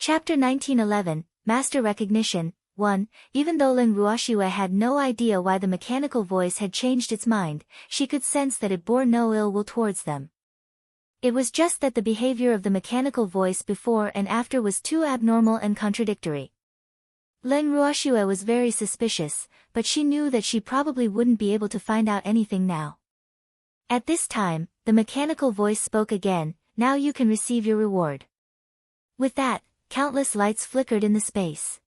Chapter 1911, Master Recognition. 1. Even though Ling Ruoxue had no idea why the mechanical voice had changed its mind, she could sense that it bore no ill will towards them. It was just that the behavior of the mechanical voice before and after was too abnormal and contradictory. Ling Ruoxue was very suspicious, but she knew that she probably wouldn't be able to find out anything now. At this time, the mechanical voice spoke again. Now you can receive your reward. With that, countless lights flickered in the space.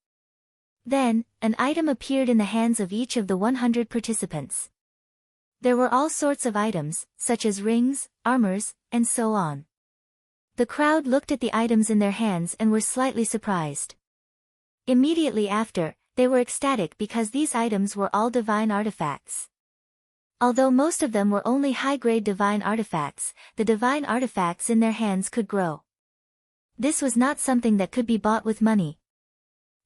Then, an item appeared in the hands of each of the 100 participants. There were all sorts of items, such as rings, armors, and so on. The crowd looked at the items in their hands and were slightly surprised. Immediately after, they were ecstatic because these items were all divine artifacts. Although most of them were only high-grade divine artifacts, the divine artifacts in their hands could grow. This was not something that could be bought with money.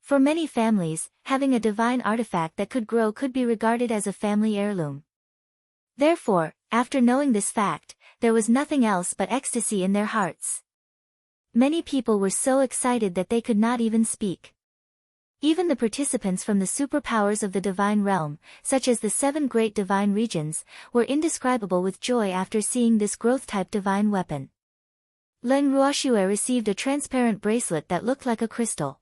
For many families, having a divine artifact that could grow could be regarded as a family heirloom. Therefore, after knowing this fact, there was nothing else but ecstasy in their hearts. Many people were so excited that they could not even speak. Even the participants from the superpowers of the divine realm, such as the 7 great divine regions, were indescribable with joy after seeing this growth-type divine weapon. Ling Ruoxue received a transparent bracelet that looked like a crystal.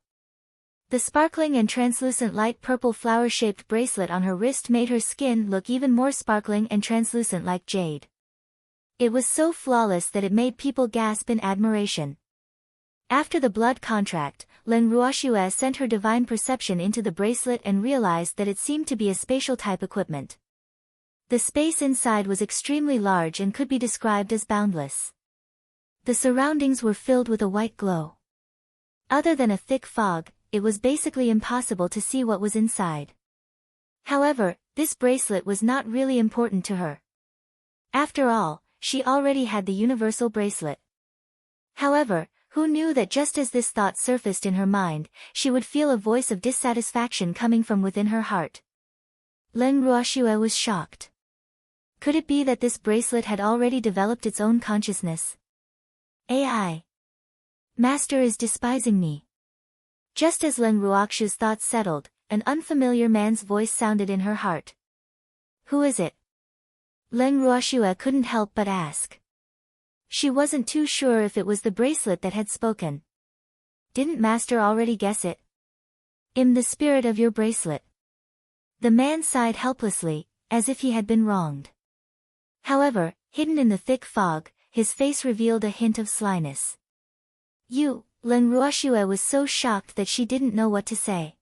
The sparkling and translucent light purple flower-shaped bracelet on her wrist made her skin look even more sparkling and translucent like jade. It was so flawless that it made people gasp in admiration. After the blood contract, Ling Ruoxue sent her divine perception into the bracelet and realized that it seemed to be a spatial-type equipment. The space inside was extremely large and could be described as boundless. The surroundings were filled with a white glow. Other than a thick fog, it was basically impossible to see what was inside. However, this bracelet was not really important to her. After all, she already had the universal bracelet. However, who knew that just as this thought surfaced in her mind, she would feel a voice of dissatisfaction coming from within her heart. Ling Ruoxue was shocked. Could it be that this bracelet had already developed its own consciousness? AI. Master is despising me. Just as Ling Ruoxue's thoughts settled, an unfamiliar man's voice sounded in her heart. Who is it? Ling Ruoxue couldn't help but ask. She wasn't too sure if it was the bracelet that had spoken. Didn't Master already guess it? I'm the spirit of your bracelet. The man sighed helplessly, as if he had been wronged. However, hidden in the thick fog, his face revealed a hint of slyness. You, Ling Ruoxue was so shocked that she didn't know what to say.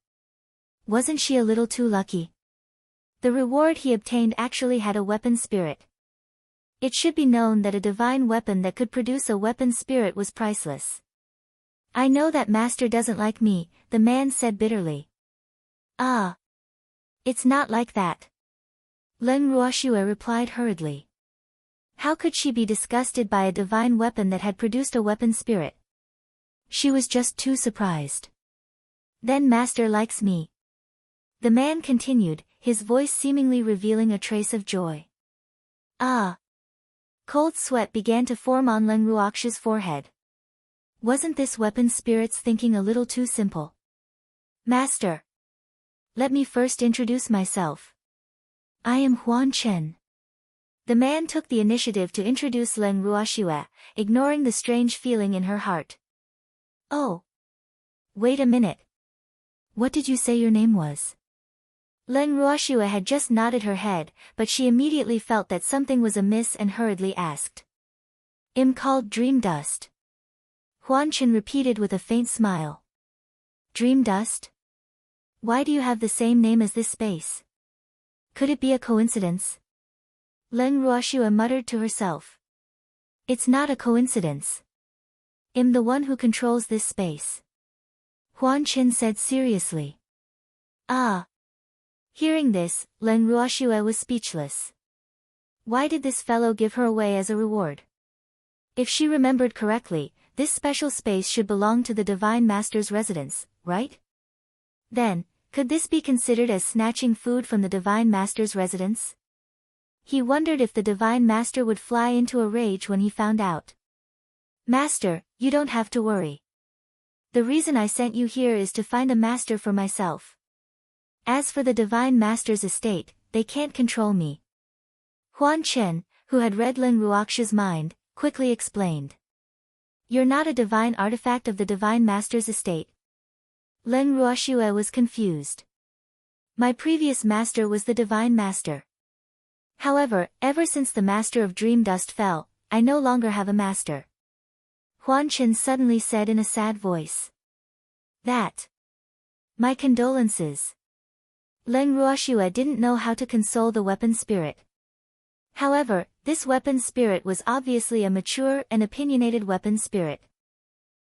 Wasn't she a little too lucky? The reward he obtained actually had a weapon spirit. It should be known that a divine weapon that could produce a weapon spirit was priceless. I know that Master doesn't like me, the man said bitterly. Ah. It's not like that. Ling Ruoxue replied hurriedly. How could she be disgusted by a divine weapon that had produced a weapon spirit? She was just too surprised. Then Master likes me. The man continued, his voice seemingly revealing a trace of joy. Ah. Cold sweat began to form on Ling Ruoxue's forehead. Wasn't this weapon spirit's thinking a little too simple? Master. Let me first introduce myself. I am Huan Chen. The man took the initiative to introduce Ling Ruoxue, ignoring the strange feeling in her heart. Oh. Wait a minute. What did you say your name was? Ling Ruoxue had just nodded her head, but she immediately felt that something was amiss and hurriedly asked. I'm called Dream Dust. Huan Chen repeated with a faint smile. Dream Dust? Why do you have the same name as this space? Could it be a coincidence? Ling Ruoxue muttered to herself. It's not a coincidence. I'm the one who controls this space. Huan Chen said seriously. Ah. Hearing this, Ling Ruoxue was speechless. Why did this fellow give her away as a reward? If she remembered correctly, this special space should belong to the Divine Master's residence, right? Then, could this be considered as snatching food from the Divine Master's residence? He wondered if the Divine Master would fly into a rage when he found out. Master, you don't have to worry. The reason I sent you here is to find a master for myself. As for the Divine Master's estate, they can't control me. Huan Chen, who had read Lin Ruoxia's mind, quickly explained. You're not a divine artifact of the Divine Master's estate. Lin Ruoxia was confused. My previous master was the Divine Master. However, ever since the Master of Dream Dust fell, I no longer have a master. Huan Chen suddenly said in a sad voice. That. My condolences. Lin Ruoxia didn't know how to console the weapon spirit. However, this weapon spirit was obviously a mature and opinionated weapon spirit.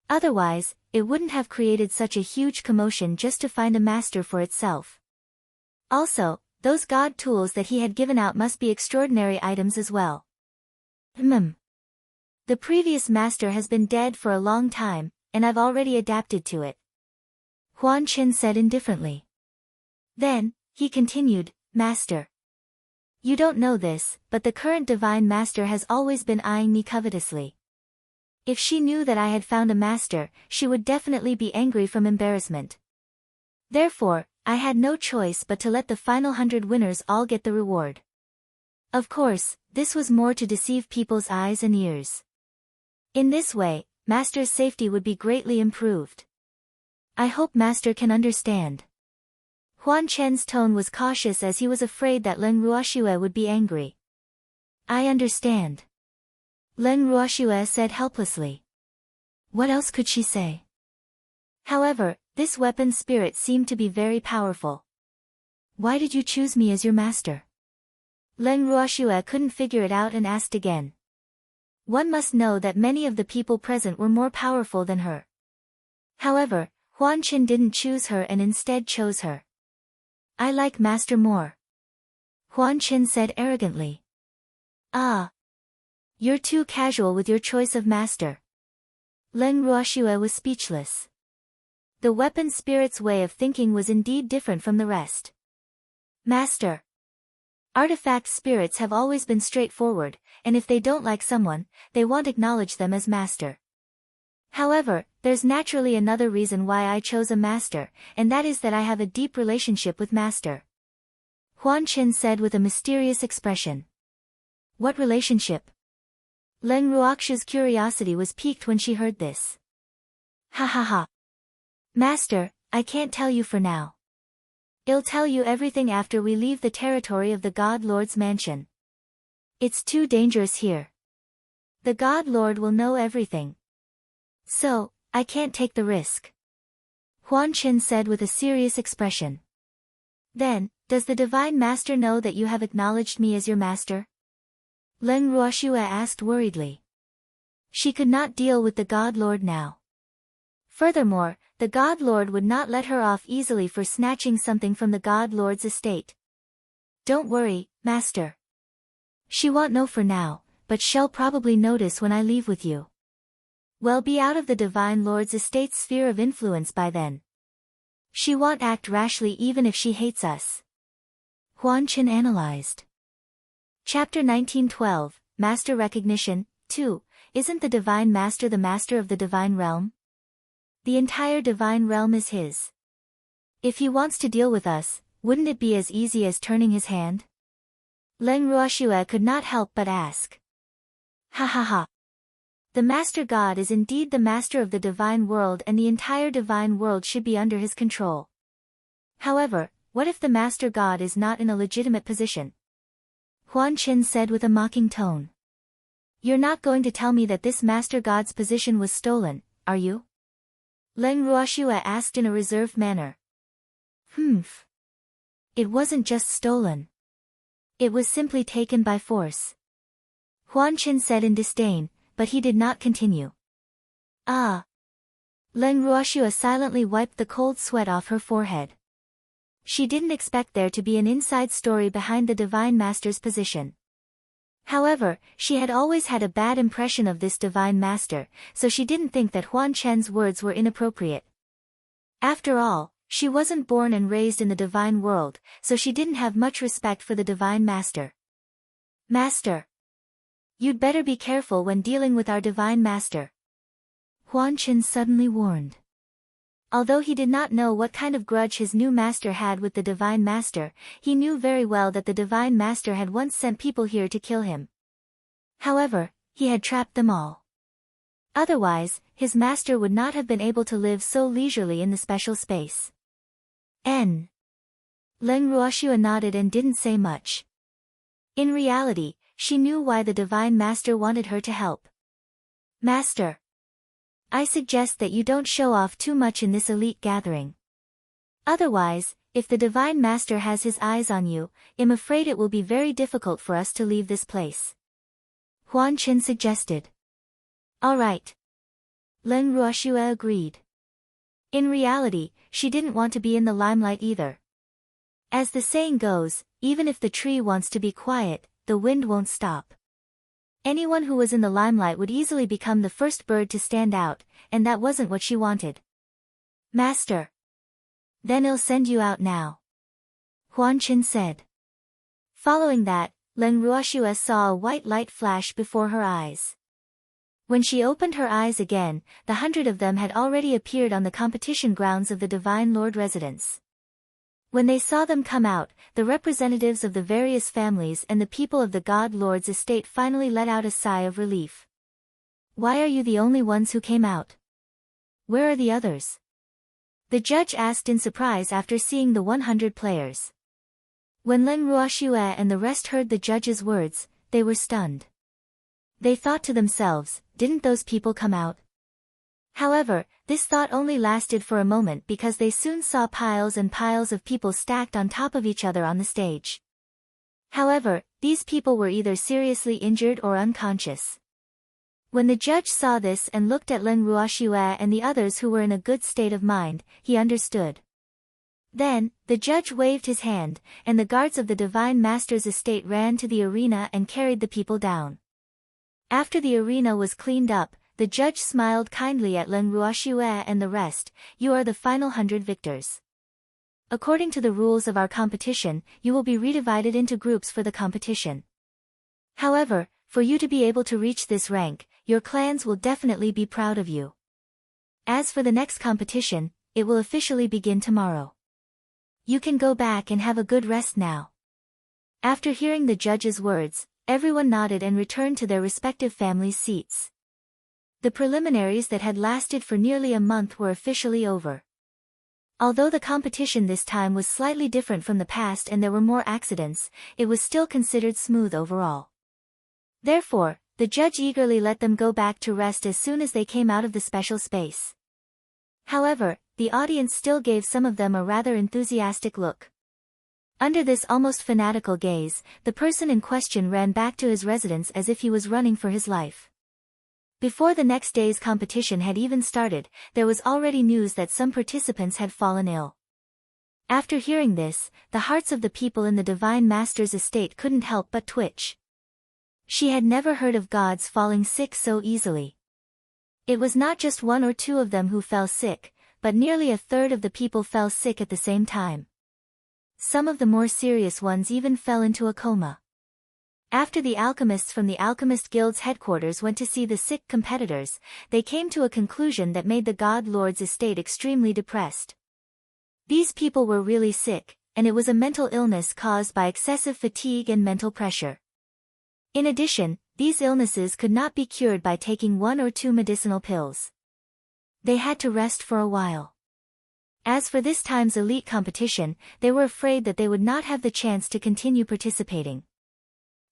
Otherwise, it wouldn't have created such a huge commotion just to find a master for itself. Also, those god tools that he had given out must be extraordinary items as well. The previous master has been dead for a long time, and I've already adapted to it. Huan Chen said indifferently. Then, he continued, Master. You don't know this, but the current Divine Master has always been eyeing me covetously. If she knew that I had found a master, she would definitely be angry from embarrassment. Therefore, I had no choice but to let the final 100 winners all get the reward. Of course, this was more to deceive people's eyes and ears. In this way, Master's safety would be greatly improved. I hope Master can understand. Huan Chen's tone was cautious as he was afraid that Lin Ruoxia would be angry. I understand. Lin Ruoxia said helplessly. What else could she say? However, this weapon spirit seemed to be very powerful. Why did you choose me as your master? Lin Ruoxia couldn't figure it out and asked again. One must know that many of the people present were more powerful than her. However, Huan Chen didn't choose her and instead chose her. I like Master more. Huan Chen said arrogantly. Ah. You're too casual with your choice of master. Lin Ruoxia was speechless. The weapon spirit's way of thinking was indeed different from the rest. Master. Artifact spirits have always been straightforward, and if they don't like someone, they won't acknowledge them as master. However, there's naturally another reason why I chose a master, and that is that I have a deep relationship with master. Huan Chen said with a mysterious expression. What relationship? Lin Ruoxia's curiosity was piqued when she heard this. Ha ha ha. Master, I can't tell you for now. I'll tell you everything after we leave the territory of the God Lord's mansion. It's too dangerous here. The God Lord will know everything. So, I can't take the risk. Huan Chen said with a serious expression. Then, does the Divine Master know that you have acknowledged me as your master? Lin Ruoxia asked worriedly. She could not deal with the God Lord now. Furthermore, the God Lord would not let her off easily for snatching something from the God Lord's estate. Don't worry, Master. She won't know for now, but she'll probably notice when I leave with you. We'll be out of the Divine Lord's estate's sphere of influence by then. She won't act rashly even if she hates us. Huan Chen analyzed. Chapter 1912, Master Recognition, 2, Isn't the Divine Master the Master of the Divine Realm? The entire Divine Realm is his. If he wants to deal with us, wouldn't it be as easy as turning his hand? Lin Ruoxia could not help but ask. Ha ha ha. The Master God is indeed the master of the divine world and the entire divine world should be under his control. However, what if the Master God is not in a legitimate position? Huan Chen said with a mocking tone. You're not going to tell me that this Master God's position was stolen, are you? Lin Ruoxia asked in a reserved manner. It wasn't just stolen. It was simply taken by force. Huan Chen said in disdain, but he did not continue. Ah. Lin Ruoxia silently wiped the cold sweat off her forehead. She didn't expect there to be an inside story behind the Divine Master's position. However, she had always had a bad impression of this Divine Master, so she didn't think that Huan Chen's words were inappropriate. After all, she wasn't born and raised in the divine world, so she didn't have much respect for the Divine Master. Master. You'd better be careful when dealing with our Divine Master. Huan Chen suddenly warned. Although he did not know what kind of grudge his new master had with the Divine Master, he knew very well that the Divine Master had once sent people here to kill him. However, he had trapped them all. Otherwise, his master would not have been able to live so leisurely in the special space. Leng Ruoxua nodded and didn't say much. In reality, she knew why the Divine Master wanted her to help. Master, I suggest that you don't show off too much in this elite gathering. Otherwise, if the Divine Master has his eyes on you, I'm afraid it will be very difficult for us to leave this place. Huan Qin suggested. All right. Leng Ruoxua agreed. In reality, she didn't want to be in the limelight either. As the saying goes, even if the tree wants to be quiet, the wind won't stop. Anyone who was in the limelight would easily become the first bird to stand out, and that wasn't what she wanted. Master. Then I'll send you out now. Huan Qin said. Following that, Leng Ruoxua saw a white light flash before her eyes. When she opened her eyes again, the 100 of them had already appeared on the competition grounds of the Divine Lord residence. When they saw them come out, the representatives of the various families and the people of the God Lord's estate finally let out a sigh of relief. Why are you the only ones who came out? Where are the others? The judge asked in surprise after seeing the 100 players. When Leng Ruoxua and the rest heard the judge's words, they were stunned. They thought to themselves, didn't those people come out? However, this thought only lasted for a moment because they soon saw piles and piles of people stacked on top of each other on the stage. However, these people were either seriously injured or unconscious. When the judge saw this and looked at Leng Ruoxua and the others who were in a good state of mind, he understood. Then, the judge waved his hand, and the guards of the Divine Master's estate ran to the arena and carried the people down. After the arena was cleaned up, the judge smiled kindly at Leng Ruoxua and the rest. You are the final 100 victors. According to the rules of our competition, you will be redivided into groups for the competition. However, for you to be able to reach this rank, your clans will definitely be proud of you. As for the next competition, it will officially begin tomorrow. You can go back and have a good rest now. After hearing the judge's words, everyone nodded and returned to their respective families' seats. The preliminaries that had lasted for nearly a month were officially over. Although the competition this time was slightly different from the past and there were more accidents, it was still considered smooth overall. Therefore, the judge eagerly let them go back to rest as soon as they came out of the special space. However, the audience still gave some of them a rather enthusiastic look. Under this almost fanatical gaze, the person in question ran back to his residence as if he was running for his life. Before the next day's competition had even started, there was already news that some participants had fallen ill. After hearing this, the hearts of the people in the Divine Master's estate couldn't help but twitch. She had never heard of gods falling sick so easily. It was not just 1 or 2 of them who fell sick, but nearly a third of the people fell sick at the same time. Some of the more serious ones even fell into a coma. After the alchemists from the Alchemist Guild's headquarters went to see the sick competitors, they came to a conclusion that made the God Lord's estate extremely depressed. These people were really sick, and it was a mental illness caused by excessive fatigue and mental pressure. In addition, these illnesses could not be cured by taking 1 or 2 medicinal pills. They had to rest for a while. As for this time's elite competition, they were afraid that they would not have the chance to continue participating.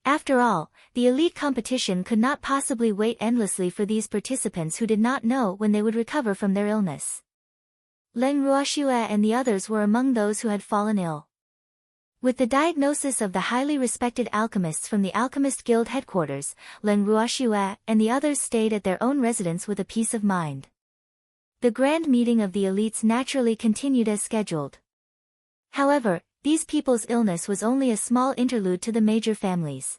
After all, the elite competition could not possibly wait endlessly for these participants who did not know when they would recover from their illness. Leng Ruoxua and the others were among those who had fallen ill. With the diagnosis of the highly respected alchemists from the Alchemist Guild headquarters, Leng Ruoxua and the others stayed at their own residence with a peace of mind. The grand meeting of the elites naturally continued as scheduled. However, these people's illness was only a small interlude to the major families.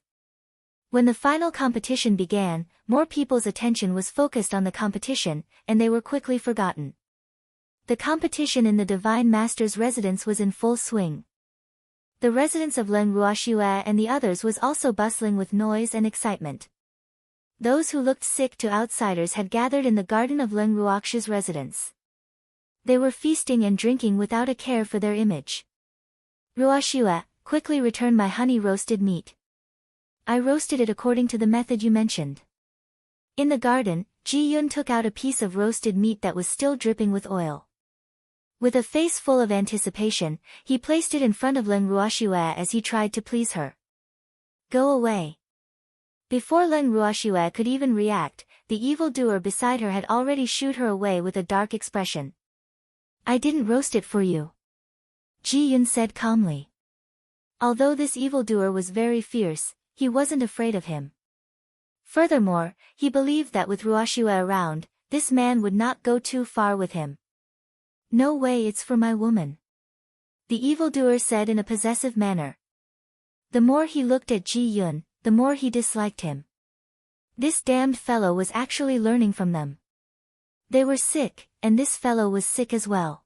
When the final competition began, more people's attention was focused on the competition, and they were quickly forgotten. The competition in the Divine Master's residence was in full swing. The residence of Leng Ruoxua and the others was also bustling with noise and excitement. Those who looked sick to outsiders had gathered in the garden of Leng Ruoxua's residence. They were feasting and drinking without a care for their image. Ruoshue, quickly return my honey-roasted meat. I roasted it according to the method you mentioned. In the garden, Ji-yun took out a piece of roasted meat that was still dripping with oil. With a face full of anticipation, he placed it in front of Leng Ruoshue as he tried to please her. Go away. Before Leng Ruoshue could even react, the evildoer beside her had already shooed her away with a dark expression. I didn't roast it for you. Ji-yun said calmly. Although this evildoer was very fierce, he wasn't afraid of him. Furthermore, he believed that with Ruoshue around, this man would not go too far with him. No way, it's for my woman. The evildoer said in a possessive manner. The more he looked at Ji-yun, the more he disliked him. This damned fellow was actually learning from them. They were sick, and this fellow was sick as well.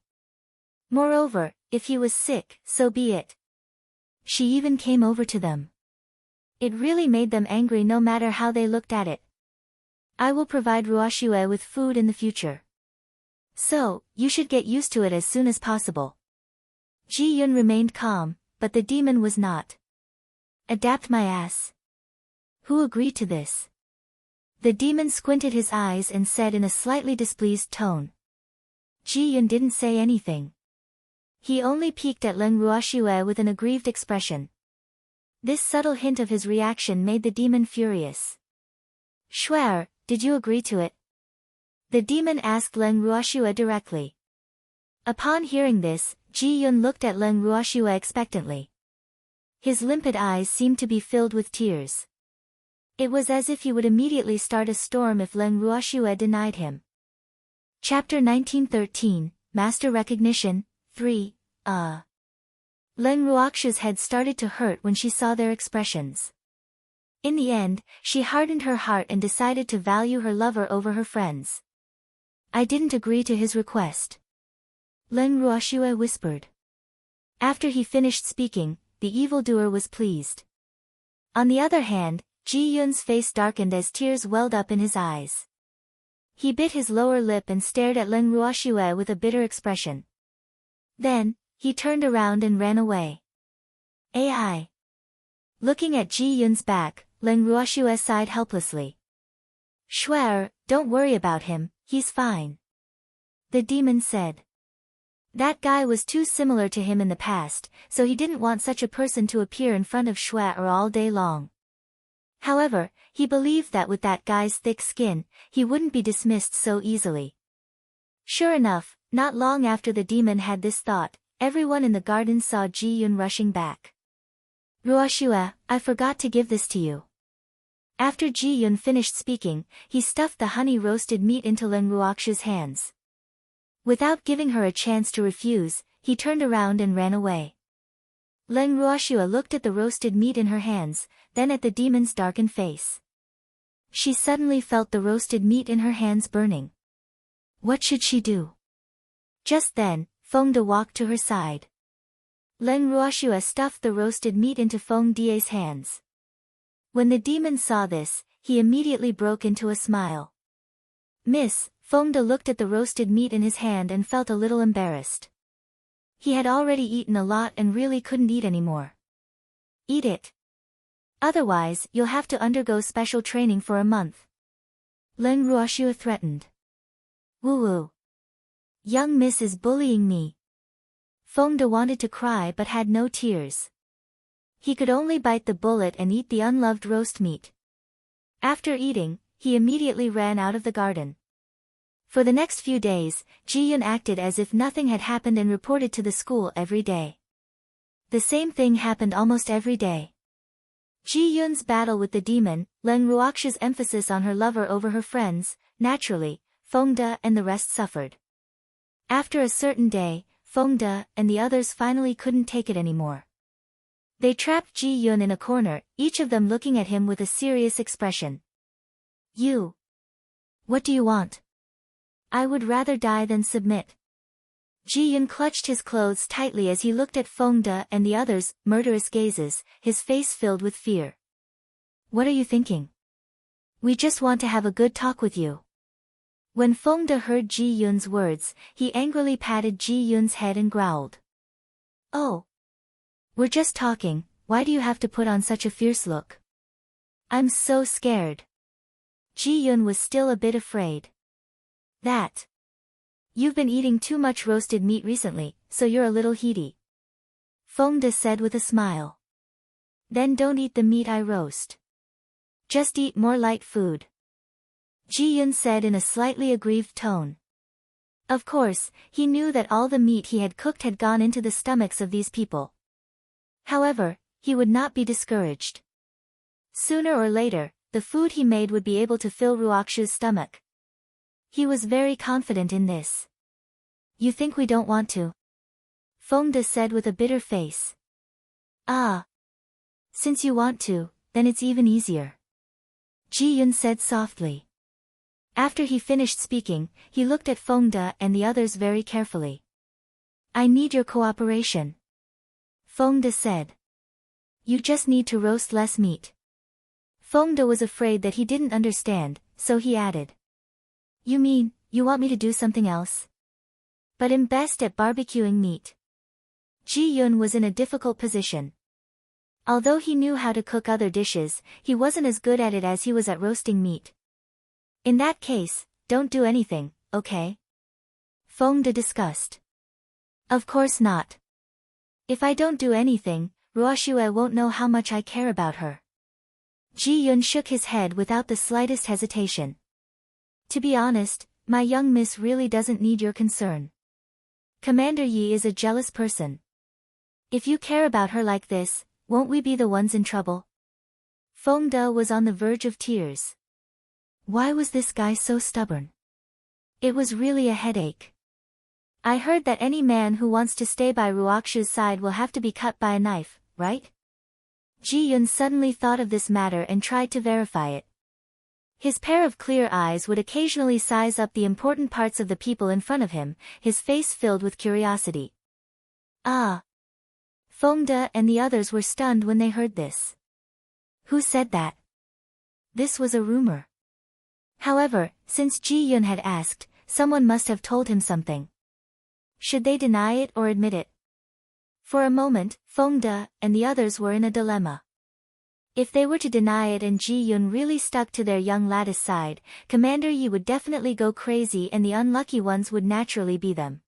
Moreover, if he was sick, so be it. She even came over to them. It really made them angry no matter how they looked at it. I will provide Ruoshue with food in the future. So, you should get used to it as soon as possible. Ji-yun remained calm, but the demon was not. Adapt my ass. Who agreed to this? The demon squinted his eyes and said in a slightly displeased tone. Ji-yun didn't say anything. He only peeked at Leng Ruoshue with an aggrieved expression. This subtle hint of his reaction made the demon furious. Shuer, did you agree to it? The demon asked Leng Ruoshue directly. Upon hearing this, Ji-yun looked at Leng Ruoshue expectantly. His limpid eyes seemed to be filled with tears. It was as if he would immediately start a storm if Leng Ruoshue denied him. Chapter 1913, Master Recognition, 3, Leng Ruoxue's head started to hurt when she saw their expressions. In the end, she hardened her heart and decided to value her lover over her friends. I didn't agree to his request. Leng Ruoxue whispered. After he finished speaking, the evildoer was pleased. On the other hand, Ji-yun's face darkened as tears welled up in his eyes. He bit his lower lip and stared at Leng Ruoxue with a bitter expression. Then, he turned around and ran away. Ai. Looking at Ji-yun's back, Leng Ruoxue sighed helplessly. Shuer, don't worry about him, he's fine. The demon said. That guy was too similar to him in the past, so he didn't want such a person to appear in front of Shuer all day long. However, he believed that with that guy's thick skin, he wouldn't be dismissed so easily. Sure enough, not long after the demon had this thought, everyone in the garden saw Ji-yun rushing back. Ruoshue, I forgot to give this to you. After Ji-yun finished speaking, he stuffed the honey-roasted meat into Leng Ruoxue's hands. Without giving her a chance to refuse, he turned around and ran away. Leng Ruoxue looked at the roasted meat in her hands, then at the demon's darkened face. She suddenly felt the roasted meat in her hands burning. What should she do? Just then, Feng De walked to her side. Leng Ruoxue stuffed the roasted meat into Feng De's hands. When the demon saw this, he immediately broke into a smile. Miss, Feng De looked at the roasted meat in his hand and felt a little embarrassed. He had already eaten a lot and really couldn't eat anymore. Eat it. Otherwise, you'll have to undergo special training for a month. Leng Ruoxue threatened. Woo-woo. Young miss is bullying me. Feng De wanted to cry but had no tears. He could only bite the bullet and eat the unloved roast meat. After eating, he immediately ran out of the garden. For the next few days, Ji-yun acted as if nothing had happened and reported to the school every day. The same thing happened almost every day. Ji-yun's battle with the demon, Leng Ruoxue's emphasis on her lover over her friends, naturally, Feng De and the rest suffered. After a certain day, Feng De and the others finally couldn't take it anymore. They trapped Ji-yun in a corner, each of them looking at him with a serious expression. You. What do you want? I would rather die than submit. Ji-yun clutched his clothes tightly as he looked at Feng De and the others' murderous gazes, his face filled with fear. What are you thinking? We just want to have a good talk with you. When Feng De heard Ji Yun's words, he angrily patted Ji Yun's head and growled. Oh. We're just talking, why do you have to put on such a fierce look? I'm so scared. Ji Yun was still a bit afraid. That. You've been eating too much roasted meat recently, so you're a little heaty. Feng De said with a smile. Then don't eat the meat I roast. Just eat more light food. Ji Yun said in a slightly aggrieved tone. Of course, he knew that all the meat he had cooked had gone into the stomachs of these people. However, he would not be discouraged. Sooner or later, the food he made would be able to fill Ruoxu's stomach. He was very confident in this. You think we don't want to? Feng De said with a bitter face. Ah. Since you want to, then it's even easier. Ji Yun said softly. After he finished speaking, he looked at Feng De and the others very carefully. I need your cooperation. Feng De said. You just need to roast less meat. Feng De was afraid that he didn't understand, so he added. You mean, you want me to do something else? But I'm best at barbecuing meat. Ji Yun was in a difficult position. Although he knew how to cook other dishes, he wasn't as good at it as he was at roasting meat. In that case, don't do anything, okay? Feng De discussed. Of course not. If I don't do anything, Ruoxue won't know how much I care about her. Ji Yun shook his head without the slightest hesitation. To be honest, my young miss really doesn't need your concern. Commander Yi is a jealous person. If you care about her like this, won't we be the ones in trouble? Feng De was on the verge of tears. Why was this guy so stubborn? It was really a headache. I heard that any man who wants to stay by Ruoxu's side will have to be cut by a knife, right? Ji Yun suddenly thought of this matter and tried to verify it. His pair of clear eyes would occasionally size up the important parts of the people in front of him, his face filled with curiosity. Ah! Feng De and the others were stunned when they heard this. Who said that? This was a rumor. However, since Ji Yun had asked, someone must have told him something. Should they deny it or admit it? For a moment, Feng De and the others were in a dilemma. If they were to deny it and Ji Yun really stuck to their young lattice side, Commander Yi would definitely go crazy and the unlucky ones would naturally be them.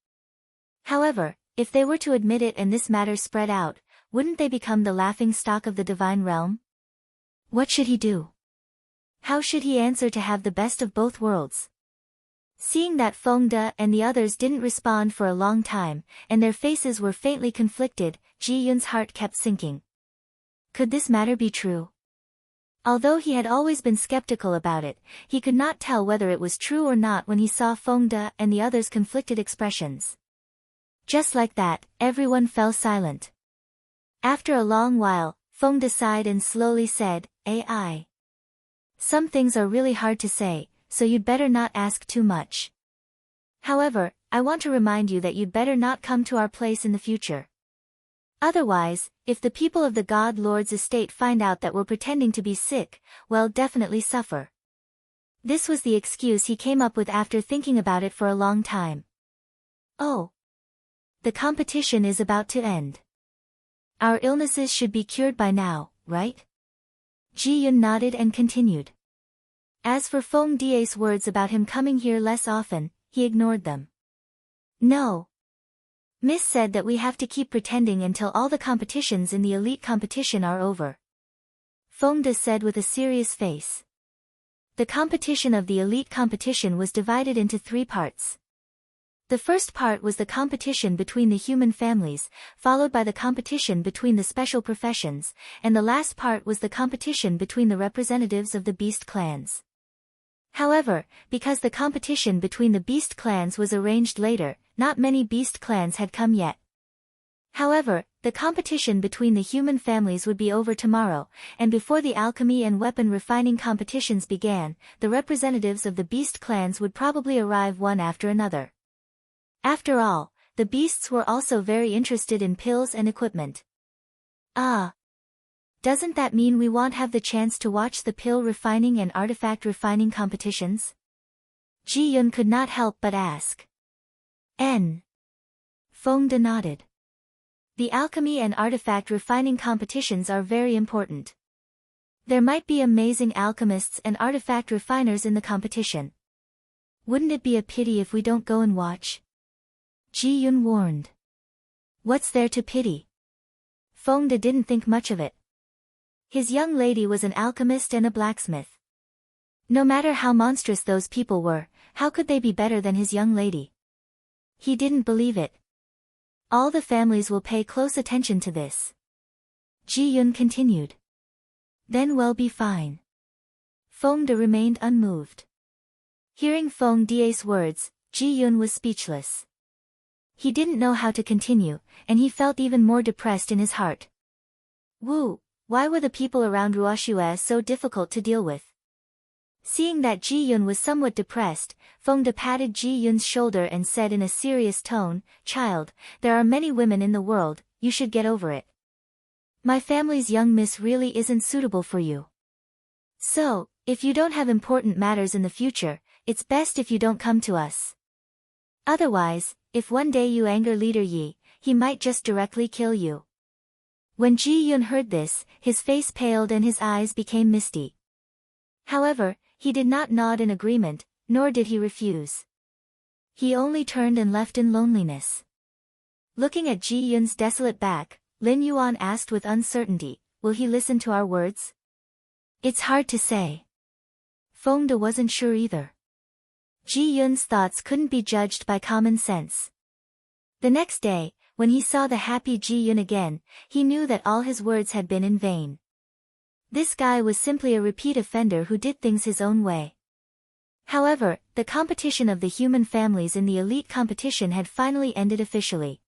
However, if they were to admit it and this matter spread out, wouldn't they become the laughing stock of the divine realm? What should he do? How should he answer to have the best of both worlds? Seeing that Feng De and the others didn't respond for a long time, and their faces were faintly conflicted, Ji Yun's heart kept sinking. Could this matter be true? Although he had always been skeptical about it, he could not tell whether it was true or not when he saw Feng De and the others' conflicted expressions. Just like that, everyone fell silent. After a long while, Feng De sighed and slowly said, "AI. Some things are really hard to say, so you'd better not ask too much. However, I want to remind you that you'd better not come to our place in the future. Otherwise, if the people of the God Lord's estate find out that we're pretending to be sick, we'll definitely suffer." This was the excuse he came up with after thinking about it for a long time. Oh. The competition is about to end. Our illnesses should be cured by now, right? Ji Yun nodded and continued. As for Feng De's words about him coming here less often, he ignored them. No. Miss said that we have to keep pretending until all the competitions in the elite competition are over. Feng De said with a serious face. The competition of the elite competition was divided into 3 parts. The first part was the competition between the human families, followed by the competition between the special professions, and the last part was the competition between the representatives of the beast clans. However, because the competition between the beast clans was arranged later, not many beast clans had come yet. However, the competition between the human families would be over tomorrow, and before the alchemy and weapon refining competitions began, the representatives of the beast clans would probably arrive one after another. After all, the beasts were also very interested in pills and equipment. Ah! Doesn't that mean we won't have the chance to watch the pill refining and artifact refining competitions? Ji-yun could not help but ask. N. Fongda nodded. The alchemy and artifact refining competitions are very important. There might be amazing alchemists and artifact refiners in the competition. Wouldn't it be a pity if we don't go and watch? Ji-yun warned. What's there to pity? Fongda didn't think much of it. His young lady was an alchemist and a blacksmith. No matter how monstrous those people were, how could they be better than his young lady? He didn't believe it. All the families will pay close attention to this. Ji-yun continued. Then we'll be fine. Fongda remained unmoved. Hearing Fong Da's words, Ji-yun was speechless. He didn't know how to continue, and he felt even more depressed in his heart. Woo, why were the people around Ruoshue so difficult to deal with? Seeing that Ji-yun was somewhat depressed, Fongda patted Ji-yun's shoulder and said in a serious tone, "Child, there are many women in the world, you should get over it. My family's young miss really isn't suitable for you. So, if you don't have important matters in the future, it's best if you don't come to us. Otherwise, if one day you anger Leader Yi, he might just directly kill you." When Ji-yun heard this, his face paled and his eyes became misty. However, he did not nod in agreement, nor did he refuse. He only turned and left in loneliness. Looking at Ji-yun's desolate back, Lin Yuan asked with uncertainty, "Will he listen to our words?" "It's hard to say." Fongda wasn't sure either. Ji-yun's thoughts couldn't be judged by common sense. The next day, when he saw the happy Ji-yun again, he knew that all his words had been in vain. This guy was simply a repeat offender who did things his own way. However, the competition of the human families in the elite competition had finally ended officially.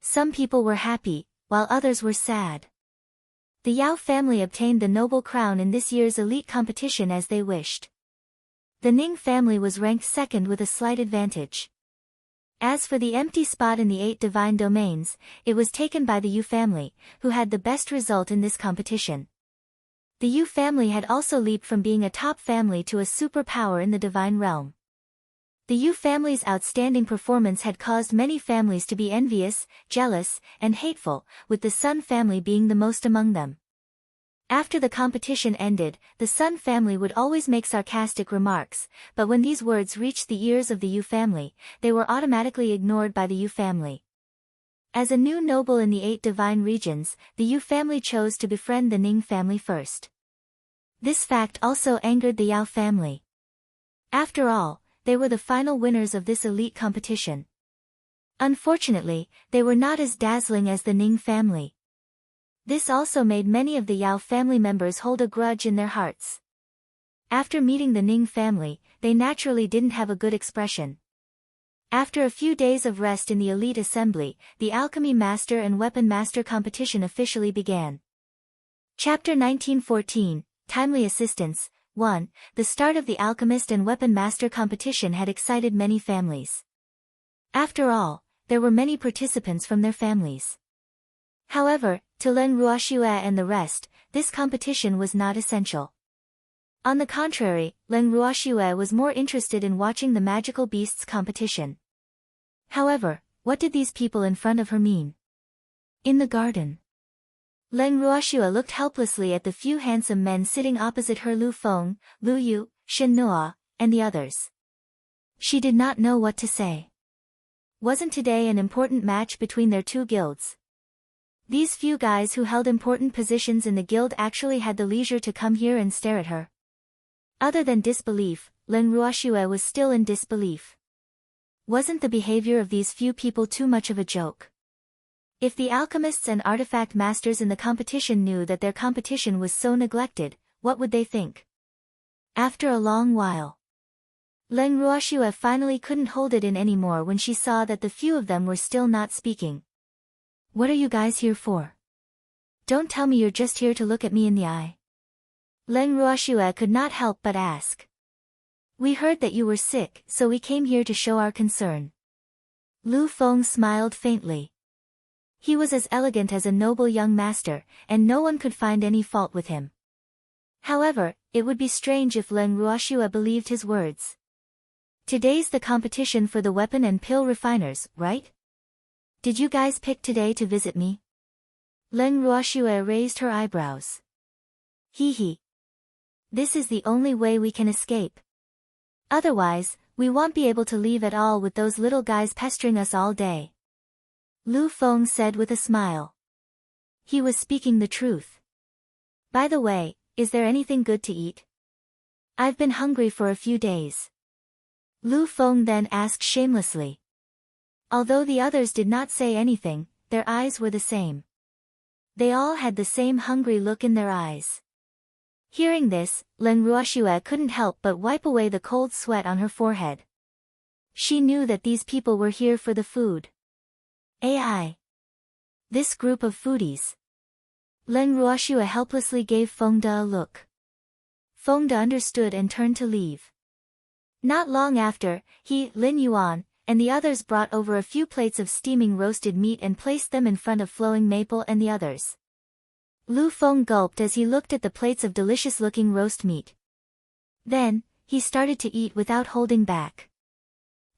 Some people were happy, while others were sad. The Yao family obtained the noble crown in this year's elite competition as they wished. The Ning family was ranked second with a slight advantage. As for the empty spot in the 8 divine domains, it was taken by the Yu family, who had the best result in this competition. The Yu family had also leaped from being a top family to a superpower in the divine realm. The Yu family's outstanding performance had caused many families to be envious, jealous, and hateful, with the Sun family being the most among them. After the competition ended, the Sun family would always make sarcastic remarks, but when these words reached the ears of the Yu family, they were automatically ignored by the Yu family. As a new noble in the 8 divine regions, the Yu family chose to befriend the Ning family first. This fact also angered the Yao family. After all, they were the final winners of this elite competition. Unfortunately, they were not as dazzling as the Ning family. This also made many of the Yao family members hold a grudge in their hearts. After meeting the Ning family, they naturally didn't have a good expression. After a few days of rest in the elite assembly, the Alchemy Master and Weapon Master competition officially began. Chapter 1914, Timely Assistance. 1. The start of the Alchemist and Weapon Master competition had excited many families. After all, there were many participants from their families. However, to Len Ruoshue and the rest, this competition was not essential. On the contrary, Len Ruoshue was more interested in watching the magical beasts competition. However, what did these people in front of her mean? In the garden, Len Ruoshue looked helplessly at the few handsome men sitting opposite her: Lu Feng, Lu Yu, Shen Noa, and the others. She did not know what to say. Wasn't today an important match between their two guilds? These few guys who held important positions in the guild actually had the leisure to come here and stare at her. Other than disbelief, Len Ruoshue was still in disbelief. Wasn't the behavior of these few people too much of a joke? If the alchemists and artifact masters in the competition knew that their competition was so neglected, what would they think? After a long while, Len Ruoshue finally couldn't hold it in anymore when she saw that the few of them were still not speaking. What are you guys here for? Don't tell me you're just here to look at me in the eye. Len Ruoshue could not help but ask. We heard that you were sick, so we came here to show our concern. Lu Feng smiled faintly. He was as elegant as a noble young master, and no one could find any fault with him. However, it would be strange if Len Ruoshue believed his words. Today's the competition for the weapon and pill refiners, right? Did you guys pick today to visit me? Leng Ruoxue raised her eyebrows. Hee hee. This is the only way we can escape. Otherwise, we won't be able to leave at all with those little guys pestering us all day. Lu Feng said with a smile. He was speaking the truth. By the way, is there anything good to eat? I've been hungry for a few days. Lu Feng then asked shamelessly. Although the others did not say anything, their eyes were the same. They all had the same hungry look in their eyes. Hearing this, Leng Ruoxue couldn't help but wipe away the cold sweat on her forehead. She knew that these people were here for the food. AI. This group of foodies. Leng Ruoxue helplessly gave Feng De a look. Feng De understood and turned to leave. Not long after, he, Lin Yuan, and the others brought over a few plates of steaming roasted meat and placed them in front of Flowing Maple and the others. Lu Feng gulped as he looked at the plates of delicious-looking roast meat. Then, he started to eat without holding back.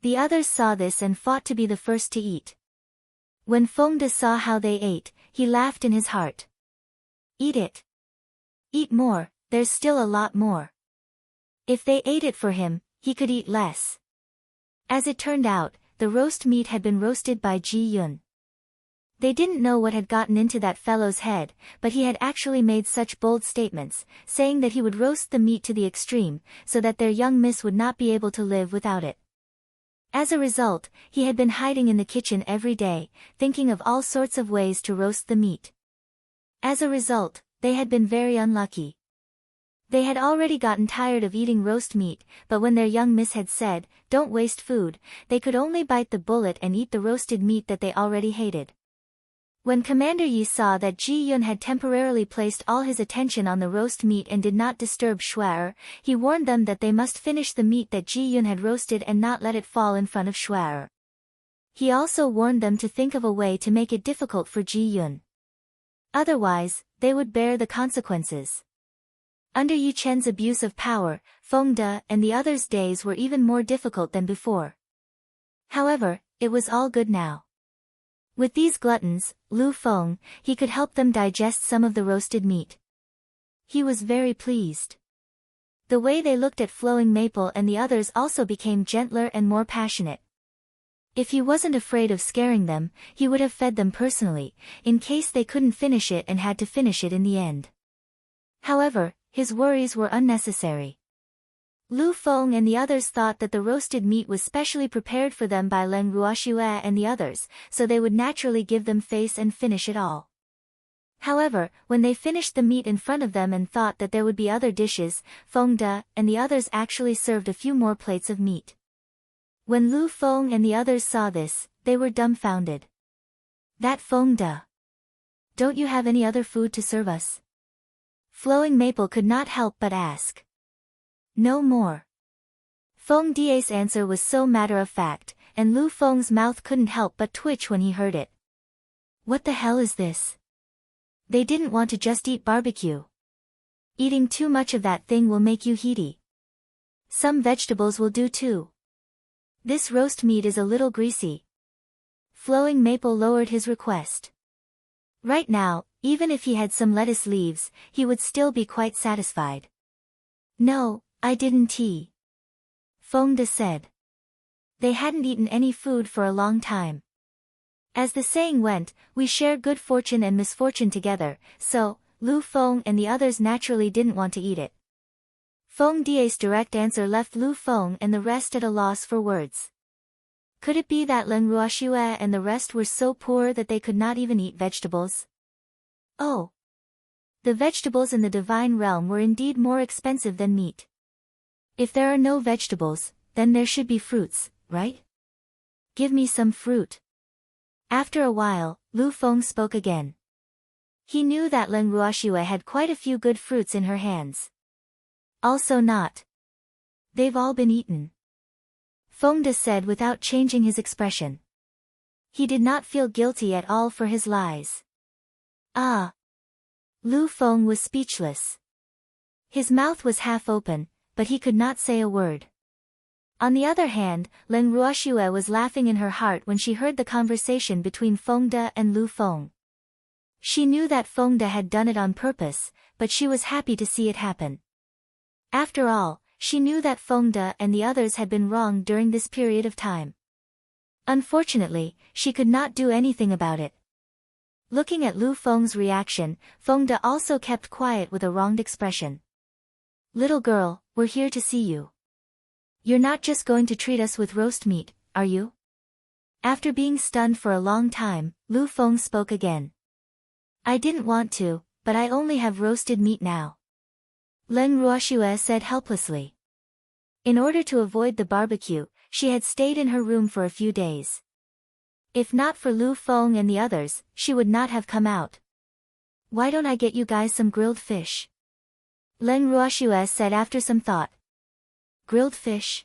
The others saw this and fought to be the first to eat. When Feng De saw how they ate, he laughed in his heart. Eat it. Eat more, there's still a lot more. If they ate it for him, he could eat less. As it turned out, the roast meat had been roasted by Ji Yun. They didn't know what had gotten into that fellow's head, but he had actually made such bold statements, saying that he would roast the meat to the extreme, so that their young miss would not be able to live without it. As a result, he had been hiding in the kitchen every day, thinking of all sorts of ways to roast the meat. As a result, they had been very unlucky. They had already gotten tired of eating roast meat, but when their young miss had said, "Don't waste food," they could only bite the bullet and eat the roasted meat that they already hated. When Commander Yi saw that Ji Yun had temporarily placed all his attention on the roast meat and did not disturb Shuai, he warned them that they must finish the meat that Ji Yun had roasted and not let it fall in front of Shuai. He also warned them to think of a way to make it difficult for Ji Yun. Otherwise, they would bear the consequences. Under Yi Chen's abuse of power, Feng De and the others' days were even more difficult than before. However, it was all good now. With these gluttons, Lu Feng, he could help them digest some of the roasted meat. He was very pleased. The way they looked at Flowing Maple and the others also became gentler and more passionate. If he wasn't afraid of scaring them, he would have fed them personally, in case they couldn't finish it and had to finish it in the end. However, his worries were unnecessary. Lu Feng and the others thought that the roasted meat was specially prepared for them by Leng Ruoxue and the others, so they would naturally give them face and finish it all. However, when they finished the meat in front of them and thought that there would be other dishes, Feng De and the others actually served a few more plates of meat. When Lu Feng and the others saw this, they were dumbfounded. That Feng De. Don't you have any other food to serve us? Flowing Maple could not help but ask. No more. Feng De's answer was so matter-of-fact, and Lu Feng's mouth couldn't help but twitch when he heard it. What the hell is this? They didn't want to just eat barbecue. Eating too much of that thing will make you heaty. Some vegetables will do too. This roast meat is a little greasy. Flowing Maple lowered his request. Right now, even if he had some lettuce leaves, he would still be quite satisfied. No, I didn't eat. Feng De said. They hadn't eaten any food for a long time. As the saying went, we share good fortune and misfortune together, so, Lu Feng and the others naturally didn't want to eat it. Feng De's direct answer left Lu Feng and the rest at a loss for words. Could it be that Leng Ruoxue and the rest were so poor that they could not even eat vegetables? Oh! The vegetables in the divine realm were indeed more expensive than meat. If there are no vegetables, then there should be fruits, right? Give me some fruit. After a while, Lu Feng spoke again. He knew that Leng Ruoxue had quite a few good fruits in her hands. Also not. They've all been eaten. Feng De said without changing his expression. He did not feel guilty at all for his lies. Ah! Lu Feng was speechless. His mouth was half open, but he could not say a word. On the other hand, Leng Ruoxue was laughing in her heart when she heard the conversation between Fengde and Lu Feng. She knew that Fengde had done it on purpose, but she was happy to see it happen. After all, she knew that Fengde and the others had been wrong during this period of time. Unfortunately, she could not do anything about it. Looking at Lu Feng's reaction, Fengde also kept quiet with a wronged expression. "Little girl, we're here to see you. You're not just going to treat us with roast meat, are you?" After being stunned for a long time, Lu Feng spoke again. "I didn't want to, but I only have roasted meat now," Leng Ruoxue said helplessly. In order to avoid the barbecue, she had stayed in her room for a few days. If not for Lu Feng and the others, she would not have come out. "Why don't I get you guys some grilled fish?" Leng Ruoxue said after some thought. "Grilled fish?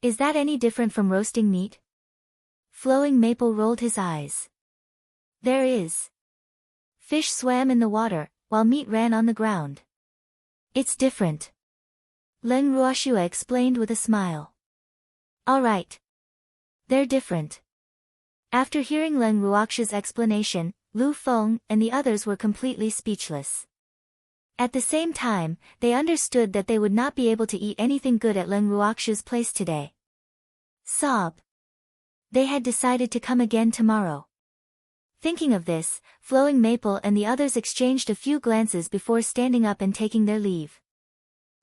Is that any different from roasting meat?" Flowing Maple rolled his eyes. "There is. Fish swam in the water, while meat ran on the ground. It's different," Leng Ruoxue explained with a smile. "All right. They're different." After hearing Leng Ruoxue's explanation, Lu Feng and the others were completely speechless. At the same time, they understood that they would not be able to eat anything good at Leng Ruoxue's place today. Sob. They had decided to come again tomorrow. Thinking of this, Flowing Maple and the others exchanged a few glances before standing up and taking their leave.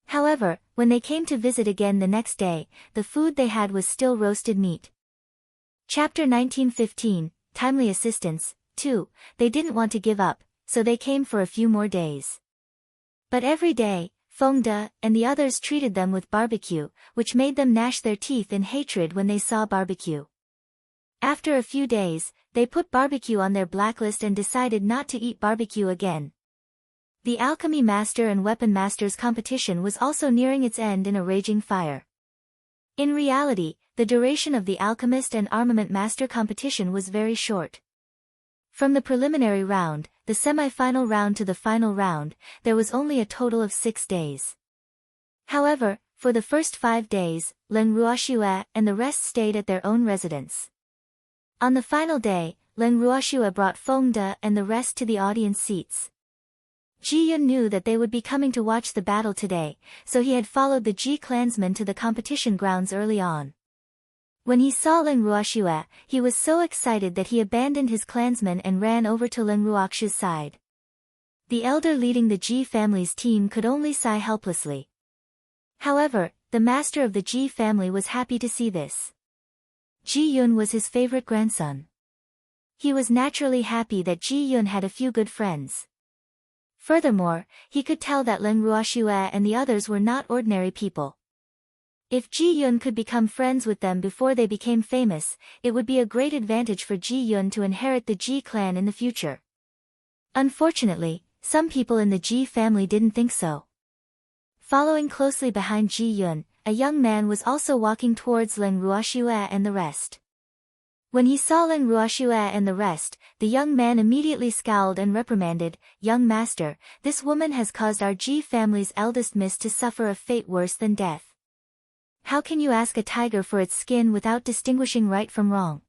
However, when they came to visit again the next day, the food they had was still roasted meat. Chapter 1915, Timely Assistance, 2, They didn't want to give up, so they came for a few more days. But every day, Fengde and the others treated them with barbecue, which made them gnash their teeth in hatred when they saw barbecue. After a few days, they put barbecue on their blacklist and decided not to eat barbecue again. The Alchemy Master and Weapon Master's competition was also nearing its end in a raging fire. In reality, the duration of the Alchemist and Armament Master competition was very short. From the preliminary round, the semi-final round to the final round, there was only a total of 6 days. However, for the first 5 days, Leng Ruoxue and the rest stayed at their own residence. On the final day, Leng Ruoxue brought Fengde and the rest to the audience seats. Ji Yun knew that they would be coming to watch the battle today, so he had followed the Ji clansmen to the competition grounds early on. When he saw Leng Ruoxue, he was so excited that he abandoned his clansmen and ran over to Leng Ruoxue's side. The elder leading the Ji family's team could only sigh helplessly. However, the master of the Ji family was happy to see this. Ji Yun was his favorite grandson. He was naturally happy that Ji Yun had a few good friends. Furthermore, he could tell that Leng Ruoxue and the others were not ordinary people. If Ji Yun could become friends with them before they became famous, it would be a great advantage for Ji Yun to inherit the Ji clan in the future. Unfortunately, some people in the Ji family didn't think so. Following closely behind Ji Yun, a young man was also walking towards Leng Ruoxue and the rest. When he saw Leng Ruoxue and the rest, the young man immediately scowled and reprimanded, "Young master, this woman has caused our Ji family's eldest miss to suffer a fate worse than death. How can you ask a tiger for its skin without distinguishing right from wrong?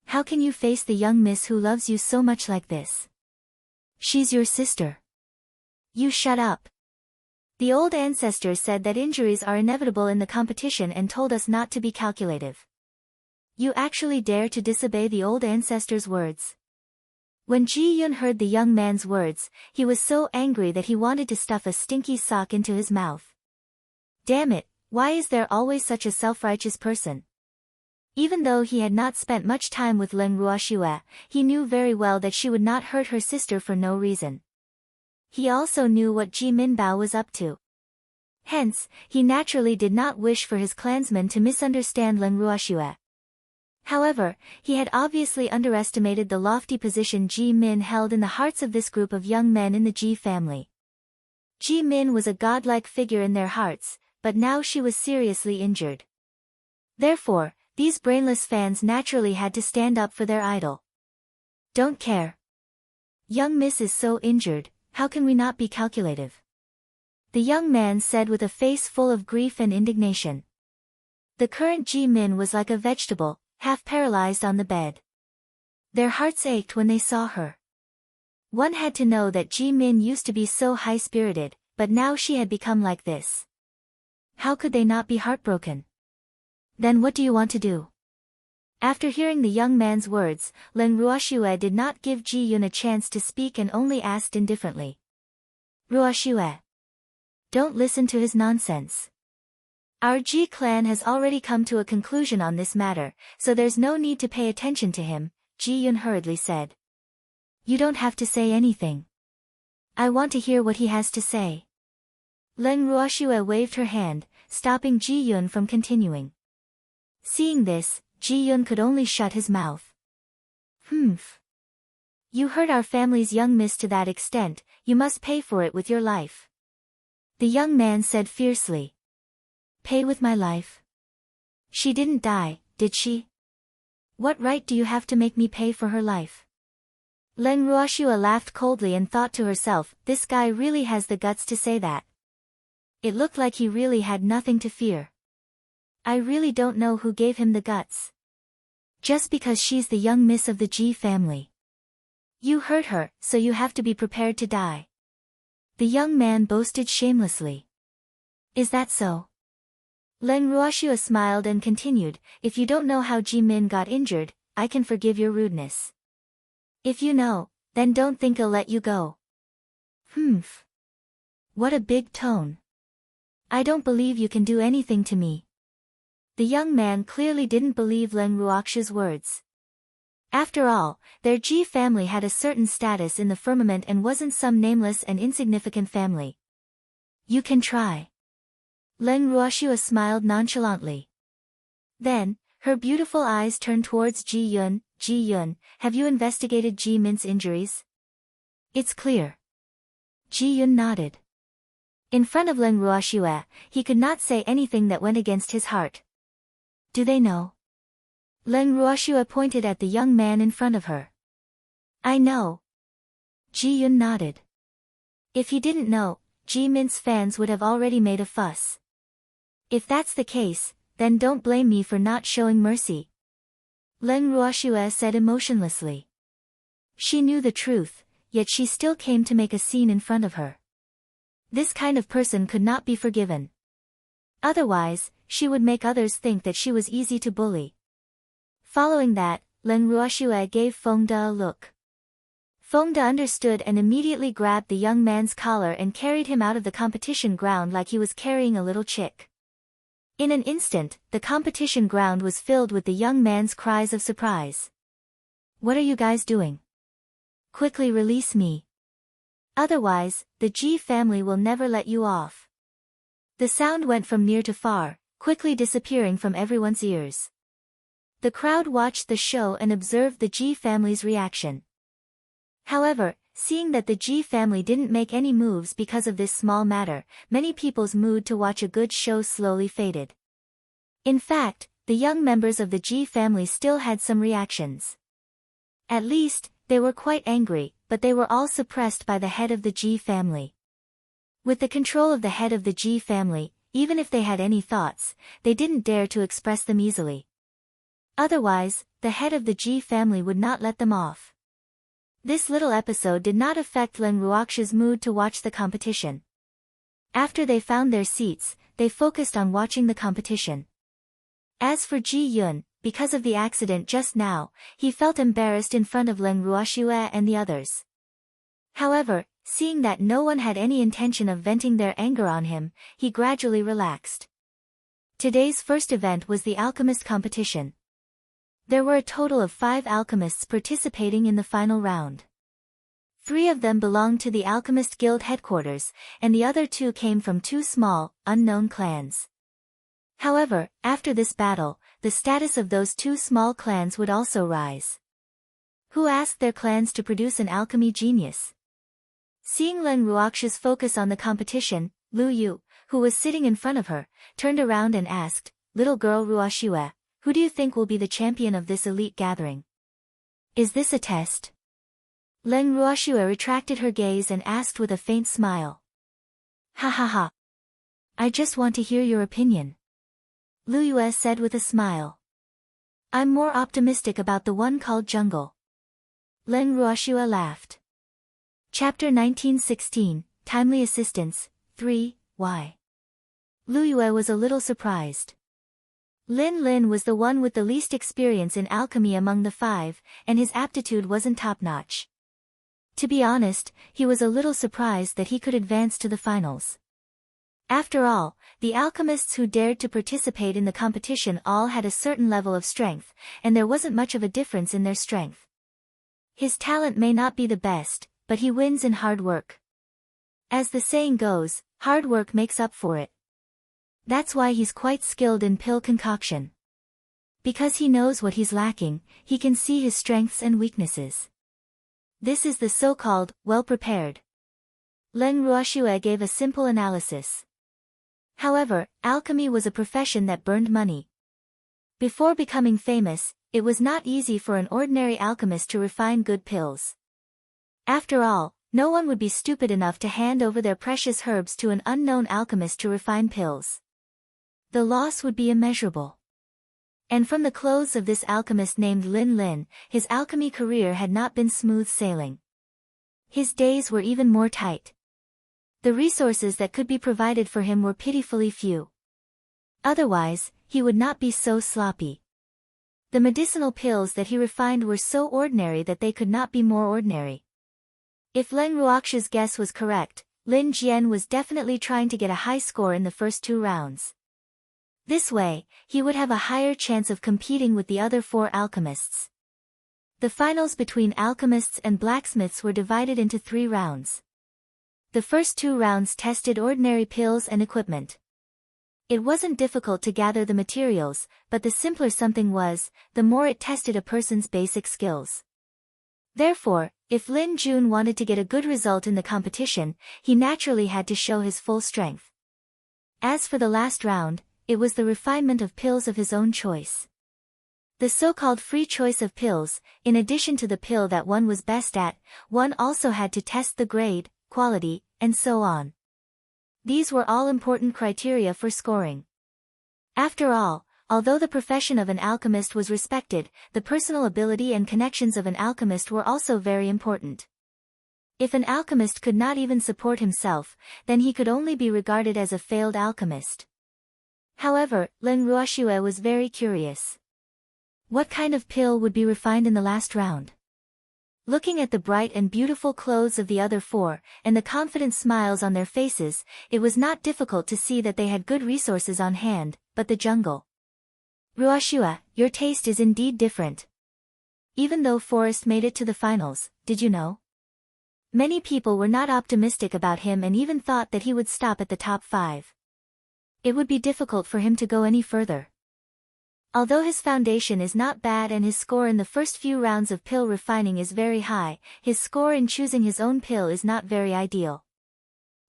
How can you face the young miss who loves you so much like this? She's your sister. You shut up." The old ancestors said that injuries are inevitable in the competition and told us not to be calculative. You actually dare to disobey the old ancestors' words. When Ji Yun heard the young man's words, he was so angry that he wanted to stuff a stinky sock into his mouth. Damn it, why is there always such a self-righteous person? Even though he had not spent much time with Leng Ruoxue, he knew very well that she would not hurt her sister for no reason. He also knew what Ji Minbao was up to. Hence, he naturally did not wish for his clansmen to misunderstand Leng Ruoxue. However, he had obviously underestimated the lofty position Ji Min held in the hearts of this group of young men in the Ji family. Ji Min was a godlike figure in their hearts, but now she was seriously injured. Therefore, these brainless fans naturally had to stand up for their idol. Don't care. Young Miss is so injured, how can we not be calculative? The young man said with a face full of grief and indignation. The current Ji Min was like a vegetable, half paralyzed on the bed. Their hearts ached when they saw her. One had to know that Ji Min used to be so high-spirited, but now she had become like this. How could they not be heartbroken? Then what do you want to do? After hearing the young man's words, Len Ruoxue did not give Ji Yun a chance to speak and only asked indifferently. Ruoxue. Don't listen to his nonsense. Our Ji clan has already come to a conclusion on this matter, so there's no need to pay attention to him, Ji Yun hurriedly said. You don't have to say anything. I want to hear what he has to say. Len Ruoxue waved her hand, stopping Ji Yun from continuing. Seeing this, Ji Yun could only shut his mouth. Humph. You hurt our family's young miss to that extent, you must pay for it with your life. The young man said fiercely. Pay with my life? She didn't die, did she? What right do you have to make me pay for her life? Len Ruoxue laughed coldly and thought to herself, this guy really has the guts to say that. It looked like he really had nothing to fear. I really don't know who gave him the guts. Just because she's the young miss of the Ji family. You hurt her, so you have to be prepared to die. The young man boasted shamelessly. Is that so? Len Ruoxue smiled and continued, if you don't know how Ji Min got injured, I can forgive your rudeness. If you know, then don't think I'll let you go. Humph. What a big tone. I don't believe you can do anything to me. The young man clearly didn't believe Len Ruoxue's words. After all, their Ji family had a certain status in the firmament and wasn't some nameless and insignificant family. You can try. Len Ruoxue smiled nonchalantly. Then, her beautiful eyes turned towards Ji Yun. Ji Yun, have you investigated Ji Min's injuries? It's clear. Ji Yun nodded. In front of Len Ruoxue, he could not say anything that went against his heart. Do they know? Len Ruoxue pointed at the young man in front of her. I know. Ji Yun nodded. If he didn't know, Ji Min's fans would have already made a fuss. If that's the case, then don't blame me for not showing mercy. Len Ruoxue said emotionlessly. She knew the truth, yet she still came to make a scene in front of her. This kind of person could not be forgiven. Otherwise, she would make others think that she was easy to bully. Following that, Len Ruoxue gave Feng De a look. Feng De understood and immediately grabbed the young man's collar and carried him out of the competition ground like he was carrying a little chick. In an instant, the competition ground was filled with the young man's cries of surprise. What are you guys doing? Quickly release me. Otherwise, the Ji family will never let you off. The sound went from near to far, quickly disappearing from everyone's ears. The crowd watched the show and observed the Ji family's reaction. However, seeing that the Ji family didn't make any moves because of this small matter, many people's mood to watch a good show slowly faded. In fact, the young members of the Ji family still had some reactions. At least, they were quite angry, but they were all suppressed by the head of the Ji family. With the control of the head of the Ji family, even if they had any thoughts, they didn't dare to express them easily. Otherwise, the head of the Ji family would not let them off. This little episode did not affect Len Ruoxue's mood to watch the competition. After they found their seats, they focused on watching the competition. As for Ji Yun, because of the accident just now, he felt embarrassed in front of Len Ruoxue and the others. However, seeing that no one had any intention of venting their anger on him, he gradually relaxed. Today's first event was the alchemist competition. There were a total of 5 alchemists participating in the final round. 3 of them belonged to the Alchemist Guild headquarters, and the other 2 came from 2 small, unknown clans. However, after this battle, the status of those 2 small clans would also rise. Who asked their clans to produce an alchemy genius? Seeing Len Ruoxue's focus on the competition, Lu Yu, who was sitting in front of her, turned around and asked, Little girl Ruoxue, who do you think will be the champion of this elite gathering? Is this a test? Len Ruoxue retracted her gaze and asked with a faint smile. Ha ha ha. I just want to hear your opinion. Lu Yue said with a smile. I'm more optimistic about the one called jungle. Lin Ruoxue laughed. Chapter 1916, Timely Assistance, 3, Why? Lu Yue was a little surprised. Lin was the one with the least experience in alchemy among the five, and his aptitude wasn't top-notch. To be honest, he was a little surprised that he could advance to the finals. After all, the alchemists who dared to participate in the competition all had a certain level of strength, and there wasn't much of a difference in their strength. His talent may not be the best, but he wins in hard work. As the saying goes, hard work makes up for it. That's why he's quite skilled in pill concoction. Because he knows what he's lacking, he can see his strengths and weaknesses. This is the so-called, well-prepared. Lin Ruoxue gave a simple analysis. However, alchemy was a profession that burned money. Before becoming famous, it was not easy for an ordinary alchemist to refine good pills. After all, no one would be stupid enough to hand over their precious herbs to an unknown alchemist to refine pills. The loss would be immeasurable. And from the clothes of this alchemist named Lin, his alchemy career had not been smooth sailing. His days were even more tight. The resources that could be provided for him were pitifully few. Otherwise, he would not be so sloppy. The medicinal pills that he refined were so ordinary that they could not be more ordinary. If Lin Ruoxue's guess was correct, Lin Jian was definitely trying to get a high score in the first 2 rounds. This way, he would have a higher chance of competing with the other 4 alchemists. The finals between alchemists and blacksmiths were divided into 3 rounds. The first 2 rounds tested ordinary pills and equipment. It wasn't difficult to gather the materials, but the simpler something was, the more it tested a person's basic skills. Therefore, if Lin Jun wanted to get a good result in the competition, he naturally had to show his full strength. As for the last round, it was the refinement of pills of his own choice. The so-called free choice of pills, in addition to the pill that one was best at, one also had to test the grade, quality, and so on. These were all important criteria for scoring. After all, although the profession of an alchemist was respected, the personal ability and connections of an alchemist were also very important. If an alchemist could not even support himself, then he could only be regarded as a failed alchemist. However, Lin Ruoxue was very curious. What kind of pill would be refined in the last round? Looking at the bright and beautiful clothes of the other 4, and the confident smiles on their faces, it was not difficult to see that they had good resources on hand, but the jungle. Ruoxue, your taste is indeed different. Even though Forrest made it to the finals, did you know? Many people were not optimistic about him and even thought that he would stop at the top 5. It would be difficult for him to go any further. Although his foundation is not bad and his score in the first few rounds of pill refining is very high, his score in choosing his own pill is not very ideal.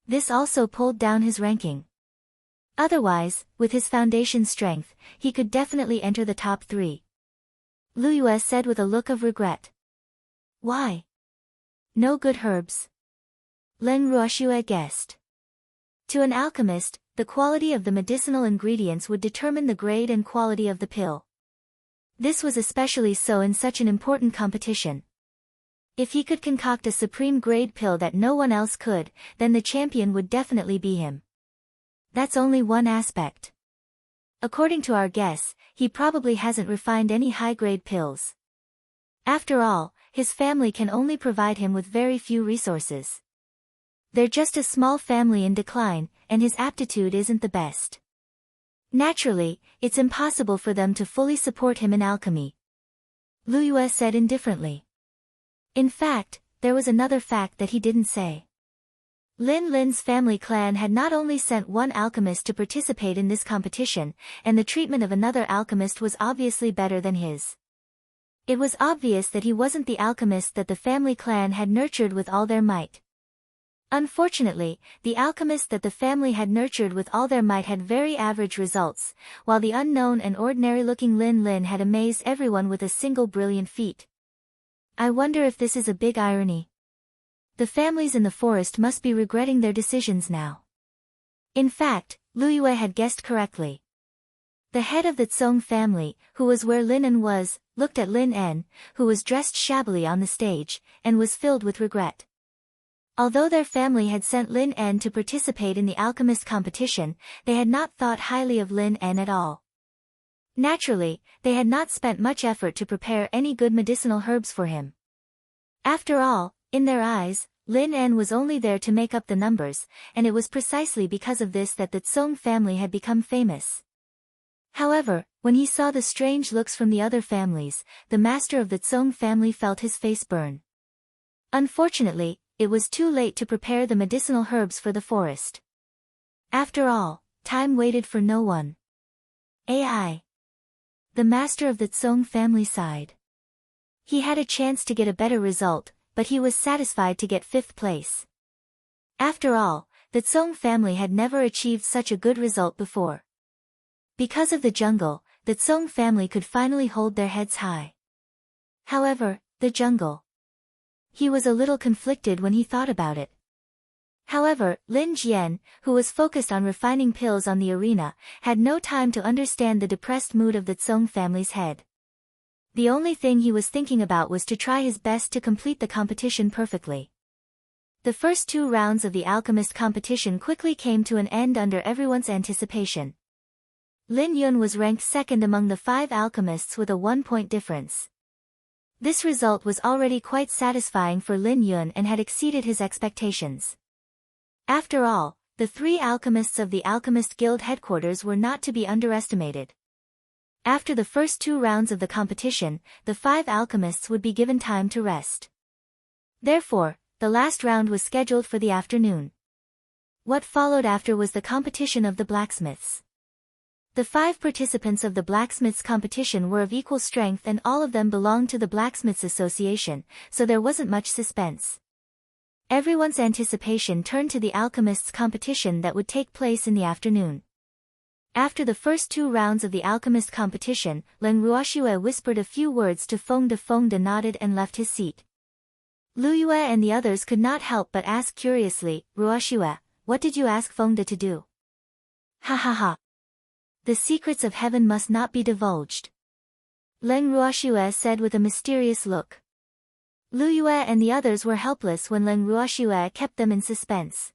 This also pulled down his ranking. Otherwise, with his foundation strength, he could definitely enter the top 3. Lu Yue said with a look of regret. Why? No good herbs? Lin Ruoxue guessed. To an alchemist, the quality of the medicinal ingredients would determine the grade and quality of the pill. This was especially so in such an important competition. If he could concoct a supreme grade pill that no one else could, then the champion would definitely be him. That's only one aspect. According to our guess, he probably hasn't refined any high-grade pills. After all, his family can only provide him with very few resources. They're just a small family in decline, and his aptitude isn't the best. Naturally, it's impossible for them to fully support him in alchemy. Lu Yue said indifferently. In fact, there was another fact that he didn't say. Lin's family clan had not only sent one alchemist to participate in this competition, and the treatment of another alchemist was obviously better than his. It was obvious that he wasn't the alchemist that the family clan had nurtured with all their might. Unfortunately, the alchemist that the family had nurtured with all their might had very average results, while the unknown and ordinary-looking Lin had amazed everyone with a single brilliant feat. I wonder if this is a big irony. The families in the forest must be regretting their decisions now. In fact, Lu Yue had guessed correctly. The head of the Tsong family, who was where Lin En was, looked at Lin En, who was dressed shabbily on the stage, and was filled with regret. Although their family had sent Lin En to participate in the alchemist competition, they had not thought highly of Lin En at all. Naturally, they had not spent much effort to prepare any good medicinal herbs for him. After all, in their eyes, Lin En was only there to make up the numbers, and it was precisely because of this that the Tsong family had become famous. However, when he saw the strange looks from the other families, the master of the Tsong family felt his face burn. Unfortunately, it was too late to prepare the medicinal herbs for the forest. After all, time waited for no one. AI. The master of the Tsong family sighed. He had a chance to get a better result, but he was satisfied to get 5th place. After all, the Tsong family had never achieved such a good result before. Because of the jungle, the Tsong family could finally hold their heads high. However, the jungle. He was a little conflicted when he thought about it. However, Lin Jian, who was focused on refining pills on the arena, had no time to understand the depressed mood of the Tsong family's head. The only thing he was thinking about was to try his best to complete the competition perfectly. The first 2 rounds of the alchemist competition quickly came to an end under everyone's anticipation. Lin Yun was ranked 2nd among the 5 alchemists with a 1-point difference. This result was already quite satisfying for Lin Yun and had exceeded his expectations. After all, the 3 alchemists of the Alchemist Guild headquarters were not to be underestimated. After the first 2 rounds of the competition, the 5 alchemists would be given time to rest. Therefore, the last round was scheduled for the afternoon. What followed after was the competition of the blacksmiths. The 5 participants of the blacksmiths competition were of equal strength and all of them belonged to the Blacksmiths Association, so there wasn't much suspense. Everyone's anticipation turned to the alchemists competition that would take place in the afternoon. After the first 2 rounds of the alchemist competition, Leng Ruoxue whispered a few words to Feng De. Feng De nodded and left his seat. Lu Yue and the others could not help but ask curiously, "Ruoxue, what did you ask Feng De to do?" "Ha ha ha. The secrets of heaven must not be divulged," Leng Ruoxue said with a mysterious look. Lu Yue and the others were helpless when Leng Ruoxue kept them in suspense.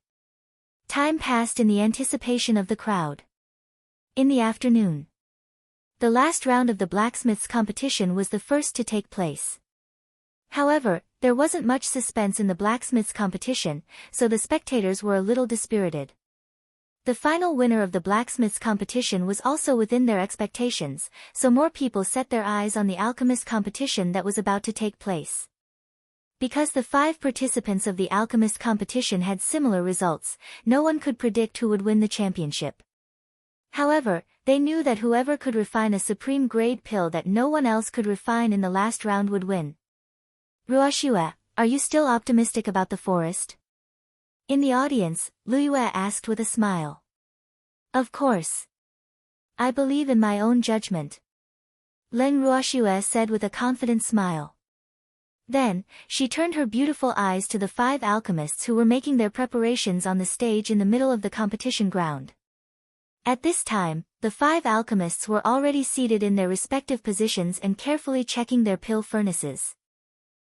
Time passed in the anticipation of the crowd. In the afternoon, the last round of the blacksmiths competition was the first to take place. However, there wasn't much suspense in the blacksmiths competition, so the spectators were a little dispirited. The final winner of the blacksmiths competition was also within their expectations, so more people set their eyes on the alchemist competition that was about to take place. Because the 5 participants of the alchemist competition had similar results, no one could predict who would win the championship. However, they knew that whoever could refine a supreme grade pill that no one else could refine in the last round would win. "Ruoxue, are you still optimistic about the forest?" In the audience, Lu Yue asked with a smile. "Of course. I believe in my own judgment," Leng Ruoxue said with a confident smile. Then, she turned her beautiful eyes to the 5 alchemists who were making their preparations on the stage in the middle of the competition ground. At this time, the 5 alchemists were already seated in their respective positions and carefully checking their pill furnaces.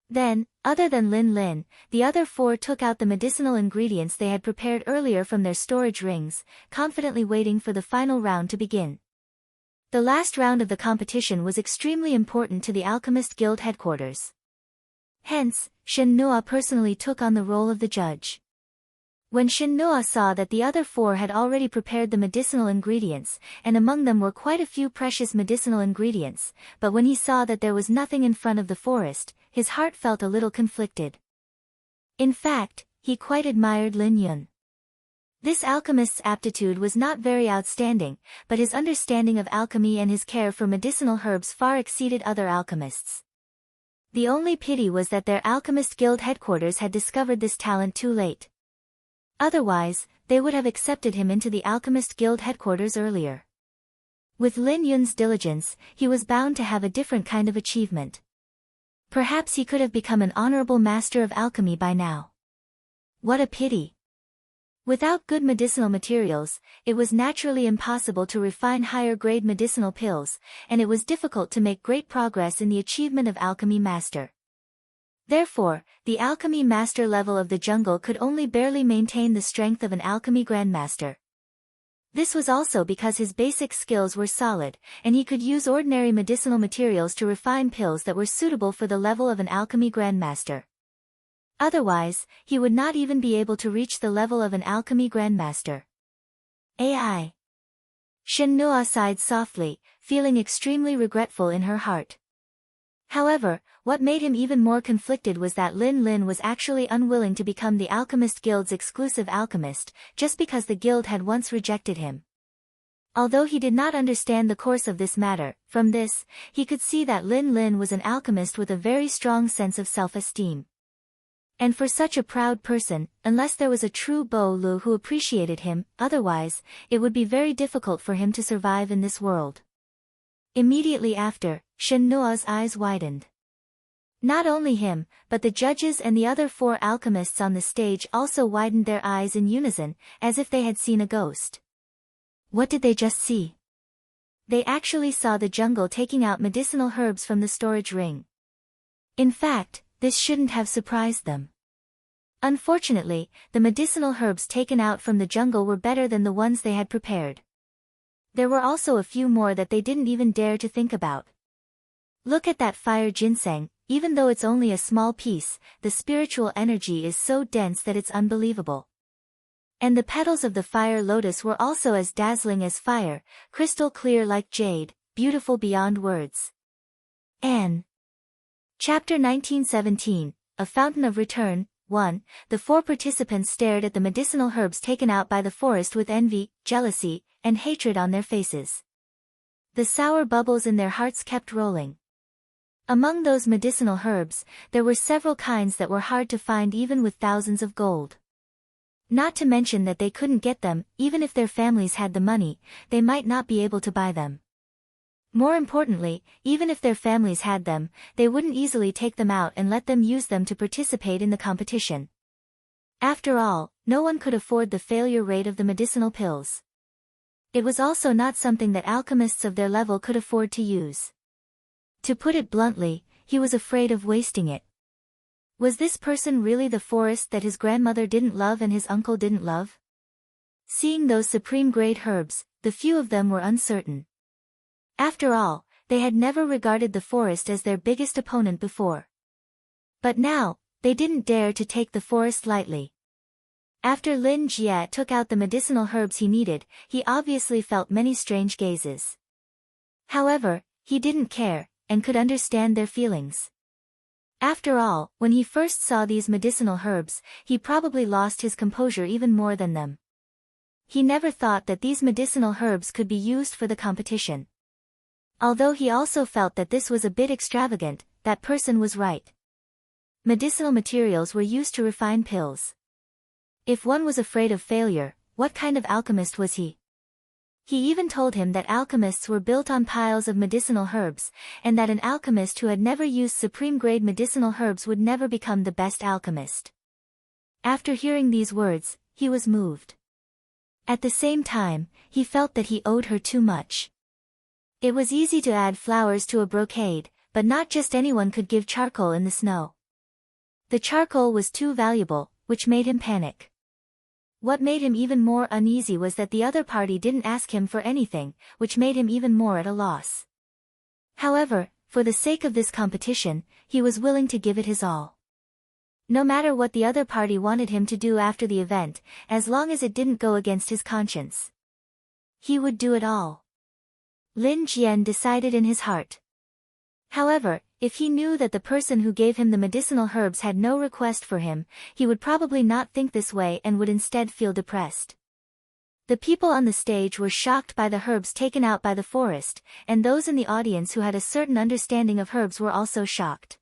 Then, other than Lin, the other 4 took out the medicinal ingredients they had prepared earlier from their storage rings, confidently waiting for the final round to begin. The last round of the competition was extremely important to the Alchemist Guild headquarters. Hence, Shen Nua personally took on the role of the judge. When Shen Nua saw that the other 4 had already prepared the medicinal ingredients, and among them were quite a few precious medicinal ingredients, but when he saw that there was nothing in front of the forest, his heart felt a little conflicted. In fact, he quite admired Lin Yun. This alchemist's aptitude was not very outstanding, but his understanding of alchemy and his care for medicinal herbs far exceeded other alchemists. The only pity was that their Alchemist Guild headquarters had discovered this talent too late. Otherwise, they would have accepted him into the Alchemist Guild headquarters earlier. With Lin Yun's diligence, he was bound to have a different kind of achievement. Perhaps he could have become an honorable master of alchemy by now. What a pity. Without good medicinal materials, it was naturally impossible to refine higher-grade medicinal pills, and it was difficult to make great progress in the achievement of alchemy master. Therefore, the alchemy master level of the jungle could only barely maintain the strength of an alchemy grandmaster. This was also because his basic skills were solid, and he could use ordinary medicinal materials to refine pills that were suitable for the level of an alchemy grandmaster. Otherwise, he would not even be able to reach the level of an alchemy grandmaster. AI. Shenhua sighed softly, feeling extremely regretful in her heart. However, what made him even more conflicted was that Lin Lin was actually unwilling to become the Alchemist Guild's exclusive alchemist, just because the guild had once rejected him. Although he did not understand the course of this matter, from this, he could see that Lin Lin was an alchemist with a very strong sense of self-esteem. And for such a proud person, unless there was a true Bo Lu who appreciated him, otherwise, it would be very difficult for him to survive in this world. Immediately after, Shenhua's eyes widened. Not only him, but the judges and the other 4 alchemists on the stage also widened their eyes in unison, as if they had seen a ghost. What did they just see? They actually saw the jungle taking out medicinal herbs from the storage ring. In fact, this shouldn't have surprised them. Unfortunately, the medicinal herbs taken out from the jungle were better than the ones they had prepared. There were also a few more that they didn't even dare to think about. Look at that fire ginseng, even though it's only a small piece, the spiritual energy is so dense that it's unbelievable. And the petals of the fire lotus were also as dazzling as fire, crystal clear like jade, beautiful beyond words. Chapter 1917, A Fountain of Return. 1. The 4 participants stared at the medicinal herbs taken out by the forest with envy, jealousy, and hatred on their faces. The sour bubbles in their hearts kept rolling. Among those medicinal herbs, there were several kinds that were hard to find even with thousands of gold. Not to mention that they couldn't get them, even if their families had the money, they might not be able to buy them. More importantly, even if their families had them, they wouldn't easily take them out and let them use them to participate in the competition. After all, no one could afford the failure rate of the medicinal pills. It was also not something that alchemists of their level could afford to use. To put it bluntly, he was afraid of wasting it. Was this person really the forest that his grandmother didn't love and his uncle didn't love? Seeing those supreme-grade herbs, the few of them were uncertain. After all, they had never regarded the forest as their biggest opponent before. But now, they didn't dare to take the forest lightly. After Lin Jie took out the medicinal herbs he needed, he obviously felt many strange gazes. However, he didn't care, and could understand their feelings. After all, when he first saw these medicinal herbs, he probably lost his composure even more than them. He never thought that these medicinal herbs could be used for the competition. Although he also felt that this was a bit extravagant, that person was right. Medicinal materials were used to refine pills. If one was afraid of failure, what kind of alchemist was he? He even told him that alchemists were built on piles of medicinal herbs, and that an alchemist who had never used supreme-grade medicinal herbs would never become the best alchemist. After hearing these words, he was moved. At the same time, he felt that he owed her too much. It was easy to add flowers to a brocade, but not just anyone could give charcoal in the snow. The charcoal was too valuable, which made him panic. What made him even more uneasy was that the other party didn't ask him for anything, which made him even more at a loss. However, for the sake of this competition, he was willing to give it his all. No matter what the other party wanted him to do after the event, as long as it didn't go against his conscience, he would do it all. Lin Jian decided in his heart. However, if he knew that the person who gave him the medicinal herbs had no request for him, he would probably not think this way and would instead feel depressed. The people on the stage were shocked by the herbs taken out by the forest, and those in the audience who had a certain understanding of herbs were also shocked.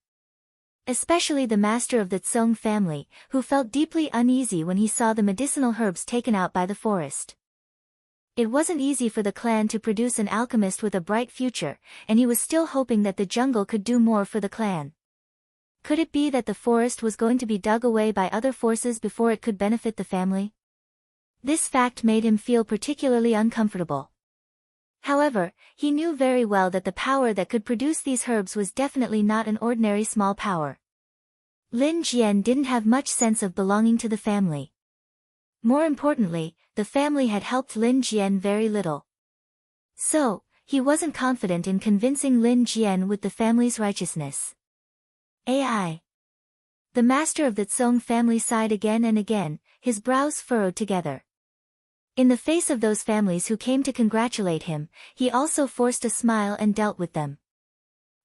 Especially the master of the Tsong family, who felt deeply uneasy when he saw the medicinal herbs taken out by the forest. It wasn't easy for the clan to produce an alchemist with a bright future, and he was still hoping that the jungle could do more for the clan. Could it be that the forest was going to be dug away by other forces before it could benefit the family? This fact made him feel particularly uncomfortable. However, he knew very well that the power that could produce these herbs was definitely not an ordinary small power. Lin Jian didn't have much sense of belonging to the family. More importantly, the family had helped Lin Jian very little. So, he wasn't confident in convincing Lin Jian with the family's righteousness. AI. The master of the Tsong family sighed again and again, his brows furrowed together. In the face of those families who came to congratulate him, he also forced a smile and dealt with them.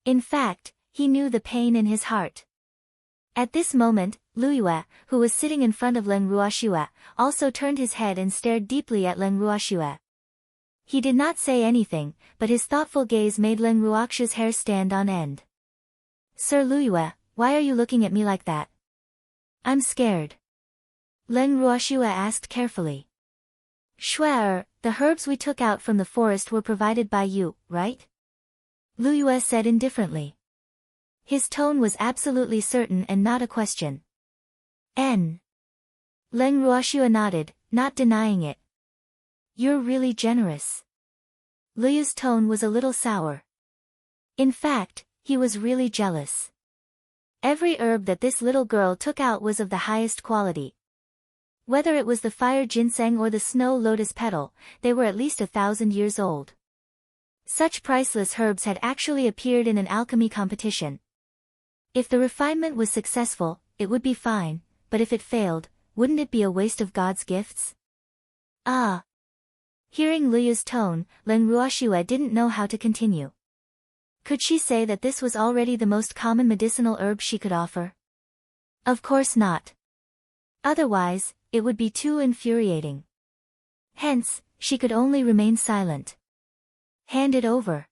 In fact, he knew the pain in his heart. At this moment, Lu Yue, who was sitting in front of Leng Ruoxue, also turned his head and stared deeply at Leng Ruoxue. He did not say anything, but his thoughtful gaze made Leng Ruoxue's hair stand on end. Sir Lu Yue, why are you looking at me like that? I'm scared. Leng Ruoxue asked carefully. Shuer, the herbs we took out from the forest were provided by you, right? Lu Yue said indifferently. His tone was absolutely certain and not a question. Leng Ruoxue nodded, not denying it. You're really generous. Lu Yue's tone was a little sour. In fact, he was really jealous. Every herb that this little girl took out was of the highest quality. Whether it was the fire ginseng or the snow lotus petal, they were at least 1,000 years old. Such priceless herbs had actually appeared in an alchemy competition. If the refinement was successful, it would be fine, but if it failed, wouldn't it be a waste of God's gifts? Ah! Hearing Lu Yu's tone, Leng Ruoxue didn't know how to continue. Could she say that this was already the most common medicinal herb she could offer? Of course not. Otherwise, it would be too infuriating. Hence, she could only remain silent. Hand it over.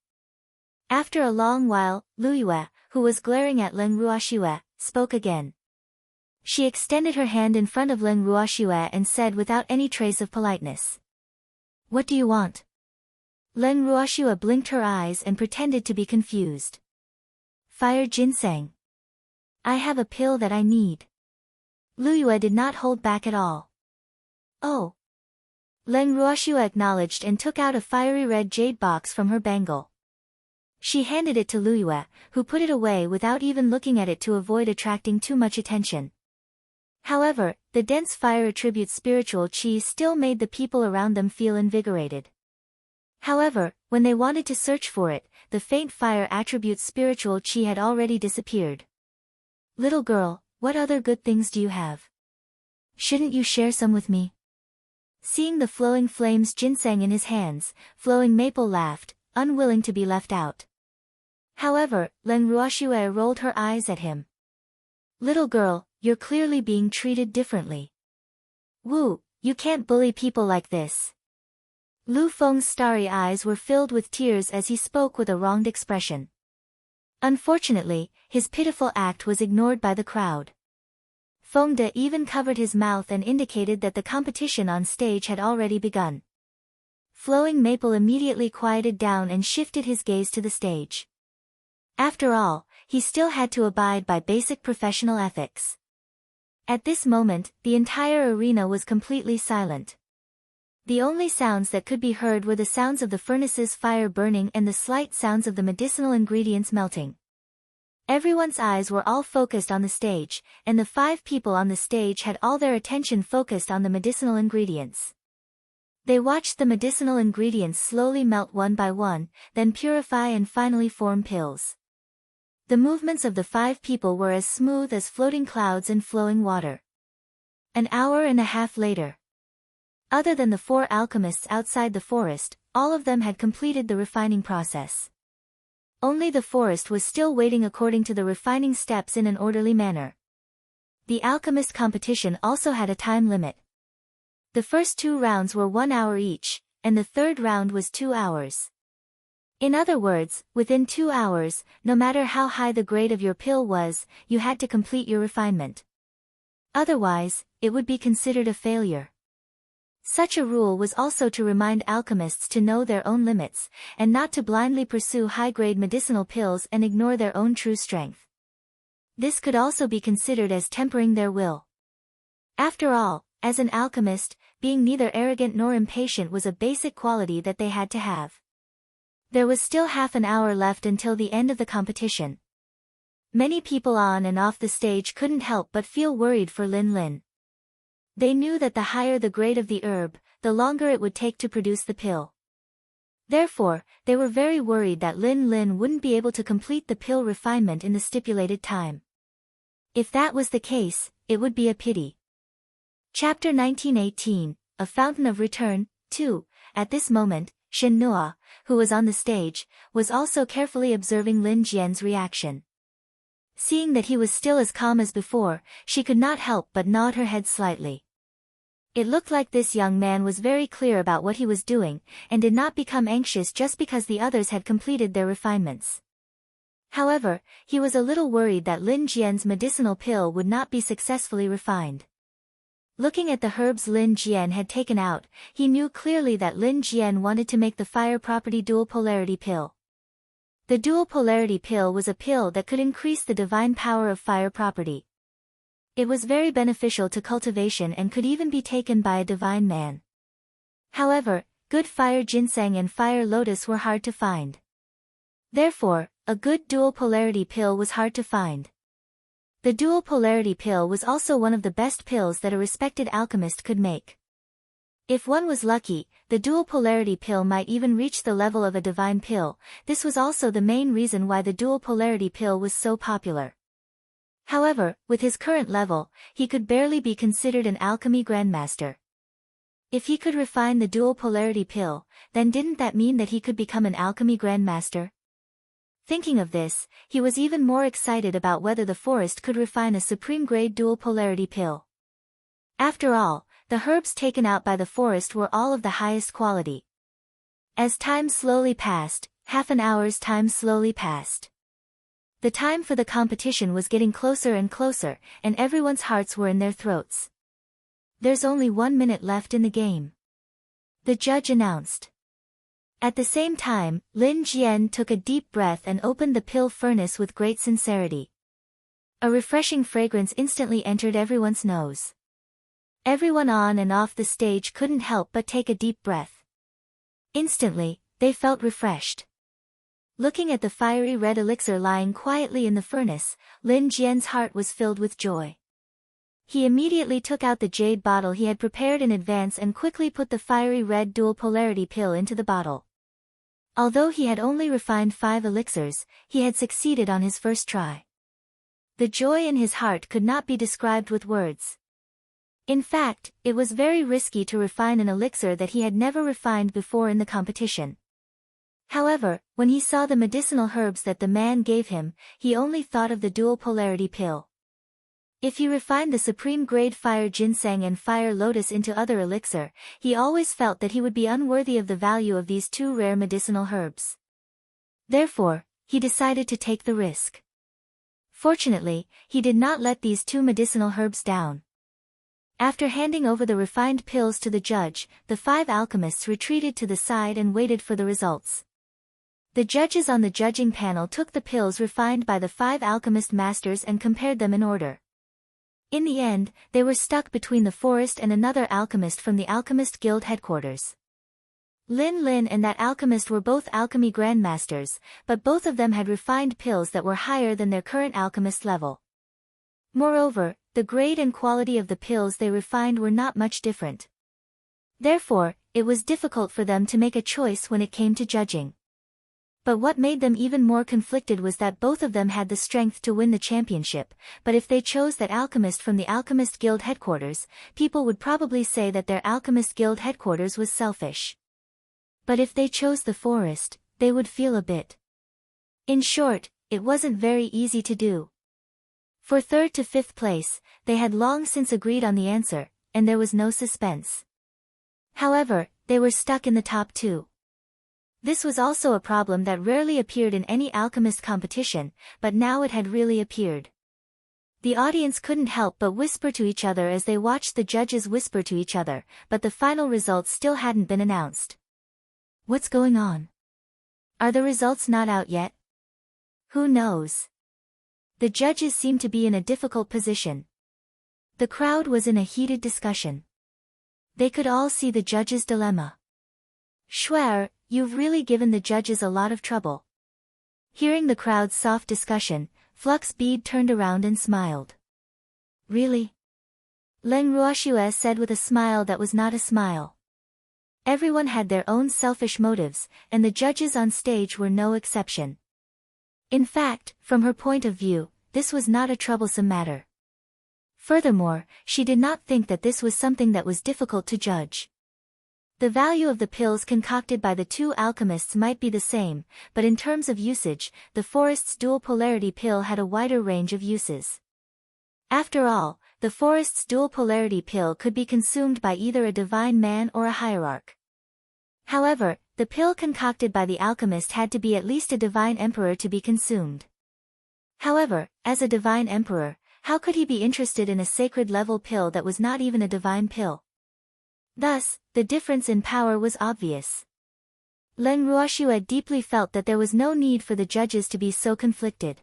After a long while, Lu Yue, who was glaring at Leng Ruoxue, spoke again. She extended her hand in front of Leng Ruoxue and said without any trace of politeness. What do you want? Leng Ruoxue blinked her eyes and pretended to be confused. Fire ginseng. I have a pill that I need. Lu Yue did not hold back at all. Oh. Leng Ruoxue acknowledged and took out a fiery red jade box from her bangle. She handed it to Lu Yue, who put it away without even looking at it to avoid attracting too much attention. However, the dense fire attribute's spiritual qi still made the people around them feel invigorated. However, when they wanted to search for it, the faint fire attribute's spiritual qi had already disappeared. Little girl, what other good things do you have? Shouldn't you share some with me? Seeing the flowing flames ginseng in his hands, Flowing Maple laughed, unwilling to be left out. However, Leng Ruoxue rolled her eyes at him. Little girl, you're clearly being treated differently. Wu, you can't bully people like this. Lu Feng's starry eyes were filled with tears as he spoke with a wronged expression. Unfortunately, his pitiful act was ignored by the crowd. Feng De even covered his mouth and indicated that the competition on stage had already begun. Flowing Maple immediately quieted down and shifted his gaze to the stage. After all, he still had to abide by basic professional ethics. At this moment, the entire arena was completely silent. The only sounds that could be heard were the sounds of the furnace's fire burning and the slight sounds of the medicinal ingredients melting. Everyone's eyes were all focused on the stage, and the 5 people on the stage had all their attention focused on the medicinal ingredients. They watched the medicinal ingredients slowly melt one by one, then purify and finally form pills. The movements of the 5 people were as smooth as floating clouds in flowing water. An hour and a half later. Other than the 4 alchemists outside the forest, all of them had completed the refining process. Only the forest was still waiting according to the refining steps in an orderly manner. The alchemist competition also had a time limit. The first 2 rounds were 1 hour each, and the third round was 2 hours. In other words, within 2 hours, no matter how high the grade of your pill was, you had to complete your refinement. Otherwise, it would be considered a failure. Such a rule was also to remind alchemists to know their own limits, and not to blindly pursue high-grade medicinal pills and ignore their own true strength. This could also be considered as tempering their will. After all, As an alchemist, being neither arrogant nor impatient was a basic quality that they had to have. There was still half an hour left until the end of the competition. Many people on and off the stage couldn't help but feel worried for Lin Lin. They knew that the higher the grade of the herb, the longer it would take to produce the pill. Therefore, they were very worried that Lin Lin wouldn't be able to complete the pill refinement in the stipulated time. If that was the case, it would be a pity. Chapter 1918, A Fountain of Return, 2. At this moment, Shin Nua, who was on the stage, was also carefully observing Lin Jian's reaction. Seeing that he was still as calm as before, she could not help but nod her head slightly. It looked like this young man was very clear about what he was doing, and did not become anxious just because the others had completed their refinements. However, he was a little worried that Lin Jian's medicinal pill would not be successfully refined. Looking at the herbs Lin Jian had taken out, he knew clearly that Lin Jian wanted to make the fire property dual polarity pill. The dual polarity pill was a pill that could increase the divine power of fire property. It was very beneficial to cultivation and could even be taken by a divine man. However, good fire ginseng and fire lotus were hard to find. Therefore, a good dual polarity pill was hard to find. The dual polarity pill was also one of the best pills that a respected alchemist could make. If one was lucky, the dual polarity pill might even reach the level of a divine pill. This was also the main reason why the dual polarity pill was so popular. However, with his current level, he could barely be considered an alchemy grandmaster. If he could refine the dual polarity pill, then didn't that mean that he could become an alchemy grandmaster? Thinking of this, he was even more excited about whether the forest could refine a supreme grade dual polarity pill. After all, the herbs taken out by the forest were all of the highest quality. As time slowly passed, half an hour's time slowly passed. The time for the competition was getting closer and closer, and everyone's hearts were in their throats. There's only 1 minute left in the game, the judge announced. At the same time, Lin Jian took a deep breath and opened the pill furnace with great sincerity. A refreshing fragrance instantly entered everyone's nose. Everyone on and off the stage couldn't help but take a deep breath. Instantly, they felt refreshed. Looking at the fiery red elixir lying quietly in the furnace, Lin Jian's heart was filled with joy. He immediately took out the jade bottle he had prepared in advance and quickly put the fiery red dual polarity pill into the bottle. Although he had only refined 5 elixirs, he had succeeded on his first try. The joy in his heart could not be described with words. In fact, it was very risky to refine an elixir that he had never refined before in the competition. However, when he saw the medicinal herbs that the man gave him, he only thought of the dual polarity pill. If he refined the supreme grade fire ginseng and fire lotus into other elixir, he always felt that he would be unworthy of the value of these 2 rare medicinal herbs. Therefore, he decided to take the risk. Fortunately, he did not let these 2 medicinal herbs down. After handing over the refined pills to the judge, the 5 alchemists retreated to the side and waited for the results. The judges on the judging panel took the pills refined by the 5 alchemist masters and compared them in order. In the end, they were stuck between the forest and another alchemist from the Alchemist Guild headquarters. Lin Lin and that alchemist were both alchemy grandmasters, but both of them had refined pills that were higher than their current alchemist level. Moreover, the grade and quality of the pills they refined were not much different. Therefore, it was difficult for them to make a choice when it came to judging. But what made them even more conflicted was that both of them had the strength to win the championship, but if they chose that alchemist from the Alchemist Guild headquarters, people would probably say that their Alchemist Guild headquarters was selfish. But if they chose the forest, they would feel a bit. In short, it wasn't very easy to do. For 3rd to 5th place, they had long since agreed on the answer, and there was no suspense. However, they were stuck in the top 2. This was also a problem that rarely appeared in any alchemist competition, but now it had really appeared. The audience couldn't help but whisper to each other as they watched the judges whisper to each other, but the final results still hadn't been announced. What's going on? Are the results not out yet? Who knows? The judges seemed to be in a difficult position. The crowd was in a heated discussion. They could all see the judge's dilemma. Schwer, you've really given the judges a lot of trouble. Hearing the crowd's soft discussion, Flux Bead turned around and smiled. Really? Leng Ruoxue said with a smile that was not a smile. Everyone had their own selfish motives, and the judges on stage were no exception. In fact, from her point of view, this was not a troublesome matter. Furthermore, she did not think that this was something that was difficult to judge. The value of the pills concocted by the two alchemists might be the same, but in terms of usage, the forest's dual polarity pill had a wider range of uses. After all, the forest's dual polarity pill could be consumed by either a divine man or a hierarch. However, the pill concocted by the alchemist had to be at least a divine emperor to be consumed. However, as a divine emperor, how could he be interested in a sacred-level pill that was not even a divine pill? Thus, the difference in power was obvious. Leng Ruoxue deeply felt that there was no need for the judges to be so conflicted.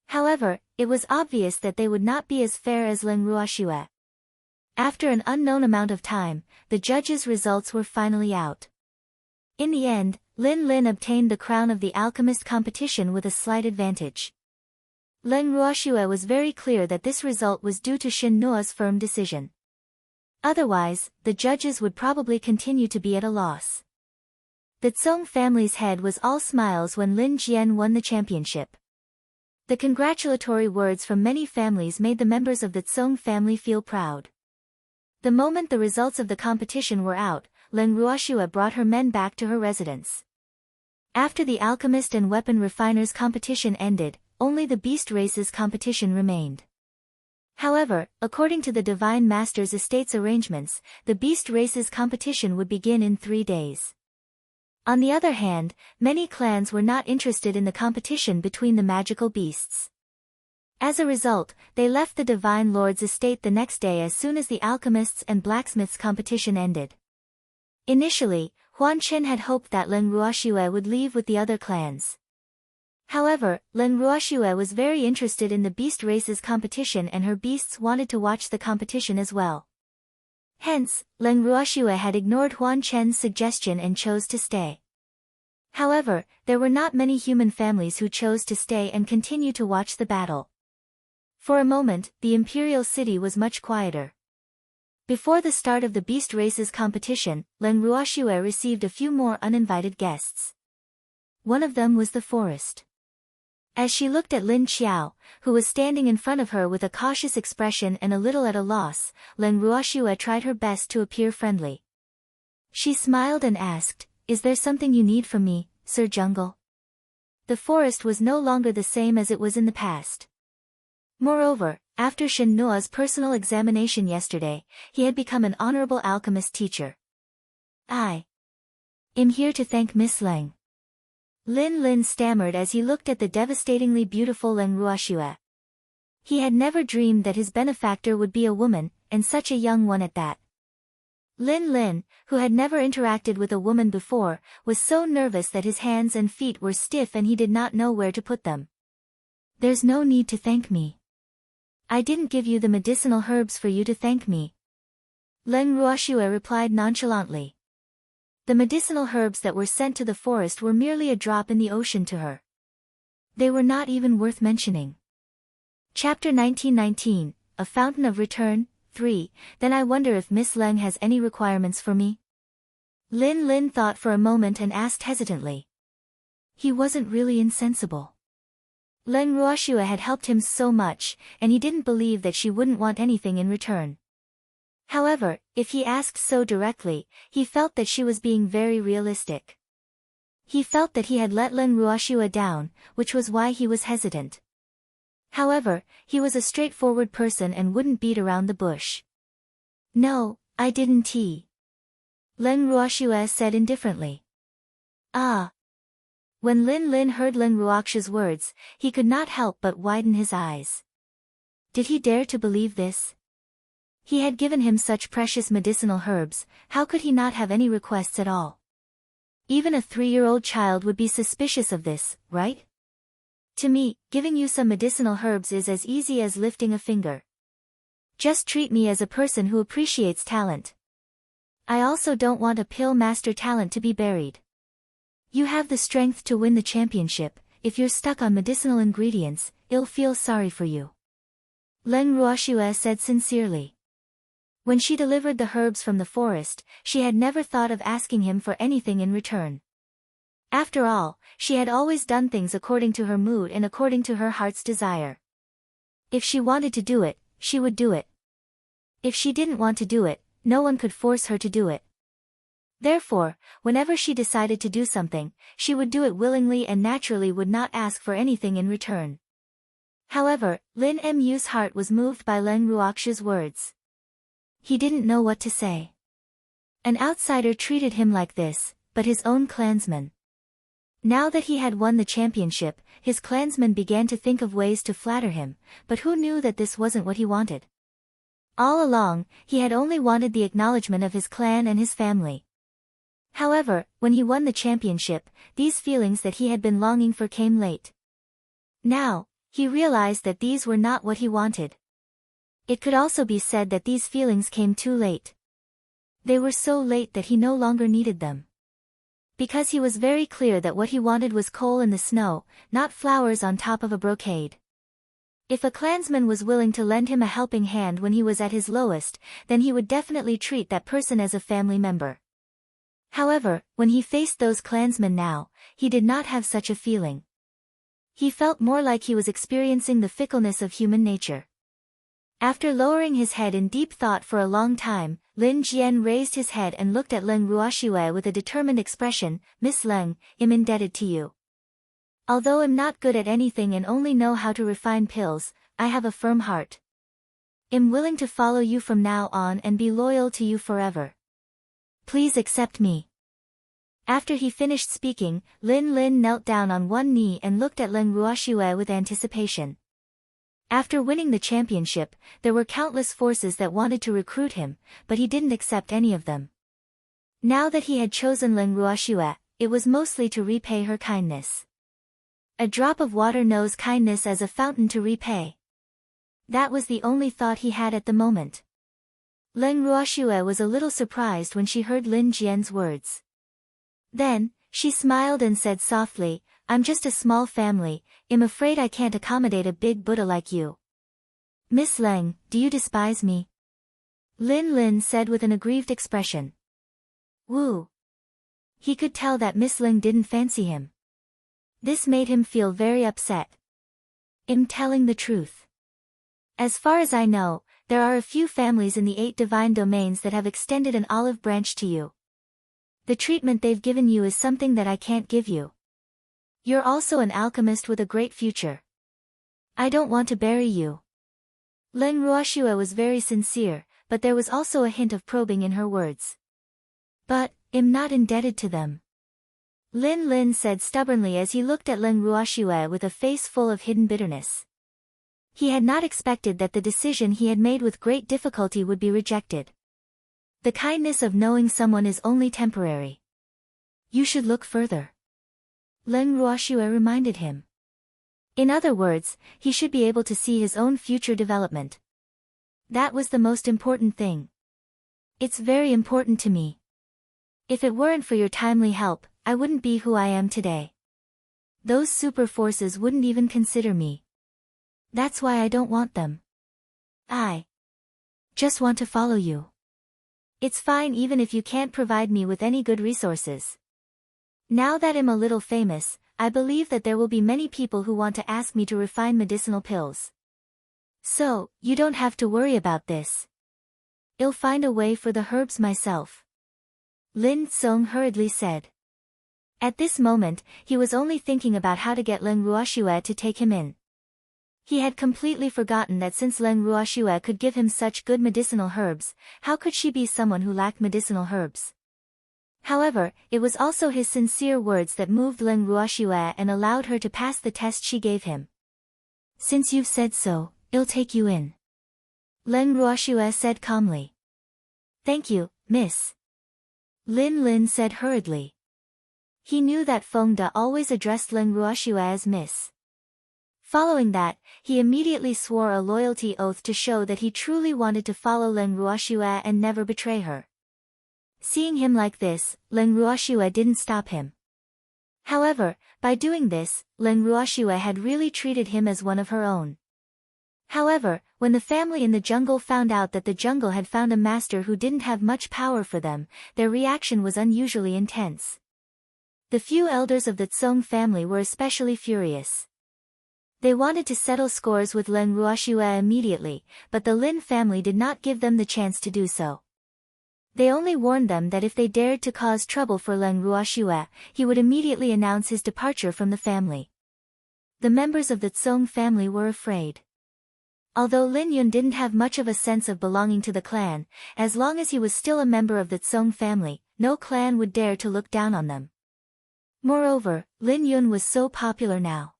However, it was obvious that they would not be as fair as Leng Ruoxue. After an unknown amount of time, the judges' results were finally out. In the end, Lin Lin obtained the crown of the alchemist competition with a slight advantage. Leng Ruoxue was very clear that this result was due to Shin Nuo's firm decision. Otherwise, the judges would probably continue to be at a loss. The Tsong family's head was all smiles when Lin Jian won the championship. The congratulatory words from many families made the members of the Tsong family feel proud. The moment the results of the competition were out, Leng Ruoxue brought her men back to her residence. After the alchemist and weapon refiners competition ended, only the beast races competition remained. However, according to the Divine Master's estate's arrangements, the beast races competition would begin in 3 days. On the other hand, many clans were not interested in the competition between the magical beasts. As a result, they left the Divine Lord's estate the next day as soon as the alchemists and blacksmiths competition ended. Initially, Huan Chen had hoped that Leng Ruoxue would leave with the other clans. However, Leng Ruoxue was very interested in the beast races competition and her beasts wanted to watch the competition as well. Hence, Leng Ruoxue had ignored Huan Chen's suggestion and chose to stay. However, there were not many human families who chose to stay and continue to watch the battle. For a moment, the imperial city was much quieter. Before the start of the beast races competition, Leng Ruoxue received a few more uninvited guests. One of them was the forest. As she looked at Lin Qiao, who was standing in front of her with a cautious expression and a little at a loss, Leng Ruoxue tried her best to appear friendly. She smiled and asked, "Is there something you need from me, Sir Jungle?" The forest was no longer the same as it was in the past. Moreover, after Shin Nuo's personal examination yesterday, he had become an honorable alchemist teacher. "I am here to thank Miss Leng." Lin Lin stammered as he looked at the devastatingly beautiful Leng Ruoxue. He had never dreamed that his benefactor would be a woman, and such a young one at that. Lin Lin, who had never interacted with a woman before, was so nervous that his hands and feet were stiff and he did not know where to put them. "There's no need to thank me. I didn't give you the medicinal herbs for you to thank me." Leng Ruoxue replied nonchalantly. The medicinal herbs that were sent to the forest were merely a drop in the ocean to her. They were not even worth mentioning. Chapter 1919, A Fountain of Return, 3, Then I wonder if Miss Leng has any requirements for me? Lin Lin thought for a moment and asked hesitantly. He wasn't really insensible. Leng Ruoxue had helped him so much, and he didn't believe that she wouldn't want anything in return. However, if he asked so directly, he felt that she was being very realistic. He felt that he had let Leng Ruoxue down, which was why he was hesitant. However, he was a straightforward person and wouldn't beat around the bush. "No, I didn't." Leng Ruoxue said indifferently. "Ah." When Lin Lin heard Leng Ruoxue's words, he could not help but widen his eyes. Did he dare to believe this? He had given him such precious medicinal herbs, how could he not have any requests at all? Even a 3-year-old child would be suspicious of this, right? To me, giving you some medicinal herbs is as easy as lifting a finger. Just treat me as a person who appreciates talent. I also don't want a pill master talent to be buried. You have the strength to win the championship. If you're stuck on medicinal ingredients, I'll feel sorry for you. Leng Ruoxue said sincerely. When she delivered the herbs from the forest, she had never thought of asking him for anything in return. After all, she had always done things according to her mood and according to her heart's desire. If she wanted to do it, she would do it. If she didn't want to do it, no one could force her to do it. Therefore, whenever she decided to do something, she would do it willingly and naturally would not ask for anything in return. However, Lin Mu's heart was moved by Leng Ruoxue's words. He didn't know what to say. An outsider treated him like this, but his own clansman. Now that he had won the championship, his clansmen began to think of ways to flatter him, but who knew that this wasn't what he wanted? All along, he had only wanted the acknowledgement of his clan and his family. However, when he won the championship, these feelings that he had been longing for came late. Now, he realized that these were not what he wanted. It could also be said that these feelings came too late. They were so late that he no longer needed them. Because he was very clear that what he wanted was coal in the snow, not flowers on top of a brocade. If a clansman was willing to lend him a helping hand when he was at his lowest, then he would definitely treat that person as a family member. However, when he faced those clansmen now, he did not have such a feeling. He felt more like he was experiencing the fickleness of human nature. After lowering his head in deep thought for a long time, Lin Jian raised his head and looked at Leng Ruoxue with a determined expression. Miss Leng, I'm indebted to you. Although I'm not good at anything and only know how to refine pills, I have a firm heart. I'm willing to follow you from now on and be loyal to you forever. Please accept me. After he finished speaking, Lin knelt down on one knee and looked at Leng Ruoxue with anticipation. After winning the championship, there were countless forces that wanted to recruit him, but he didn't accept any of them. Now that he had chosen Leng Ruoxue, it was mostly to repay her kindness. A drop of water knows kindness as a fountain to repay. That was the only thought he had at the moment. Leng Ruoxue was a little surprised when she heard Lin Jian's words. Then, she smiled and said softly, I'm just a small family, I'm afraid I can't accommodate a big Buddha like you. Miss Leng, do you despise me? Lin said with an aggrieved expression. Woo. He could tell that Miss Leng didn't fancy him. This made him feel very upset. I'm telling the truth. As far as I know, there are a few families in the 8 divine domains that have extended an olive branch to you. The treatment they've given you is something that I can't give you. You're also an alchemist with a great future. I don't want to bury you. Leng Ruoxue was very sincere, but there was also a hint of probing in her words. But, I'm not indebted to them. Lin said stubbornly as he looked at Leng Ruoxue with a face full of hidden bitterness. He had not expected that the decision he had made with great difficulty would be rejected. The kindness of knowing someone is only temporary. You should look further. Leng Ruoxue reminded him. In other words, he should be able to see his own future development. That was the most important thing. It's very important to me. If it weren't for your timely help, I wouldn't be who I am today. Those super forces wouldn't even consider me. That's why I don't want them. I just want to follow you. It's fine even if you can't provide me with any good resources. Now that I'm a little famous, I believe that there will be many people who want to ask me to refine medicinal pills. So, you don't have to worry about this. I'll find a way for the herbs myself. Lin Song hurriedly said. At this moment, he was only thinking about how to get Leng Ruoxue to take him in. He had completely forgotten that since Leng Ruoxue could give him such good medicinal herbs, how could she be someone who lacked medicinal herbs? However, it was also his sincere words that moved Leng Ruoxue and allowed her to pass the test she gave him. Since you've said so, I'll take you in. Leng Ruoxue said calmly. Thank you, miss. Lin said hurriedly. He knew that Feng Da always addressed Leng Ruoxue as miss. Following that, he immediately swore a loyalty oath to show that he truly wanted to follow Leng Ruoxue and never betray her. Seeing him like this, Leng Ruoxue didn't stop him. However, by doing this, Leng Ruoxue had really treated him as one of her own. However, when the family in the jungle found out that the jungle had found a master who didn't have much power for them, their reaction was unusually intense. The few elders of the Tsong family were especially furious. They wanted to settle scores with Leng Ruoxue immediately, but the Lin family did not give them the chance to do so. They only warned them that if they dared to cause trouble for Leng Ruoxue, he would immediately announce his departure from the family. The members of the Tsong family were afraid. Although Lin Yun didn't have much of a sense of belonging to the clan, as long as he was still a member of the Tsong family, no clan would dare to look down on them. Moreover, Lin Yun was so popular now.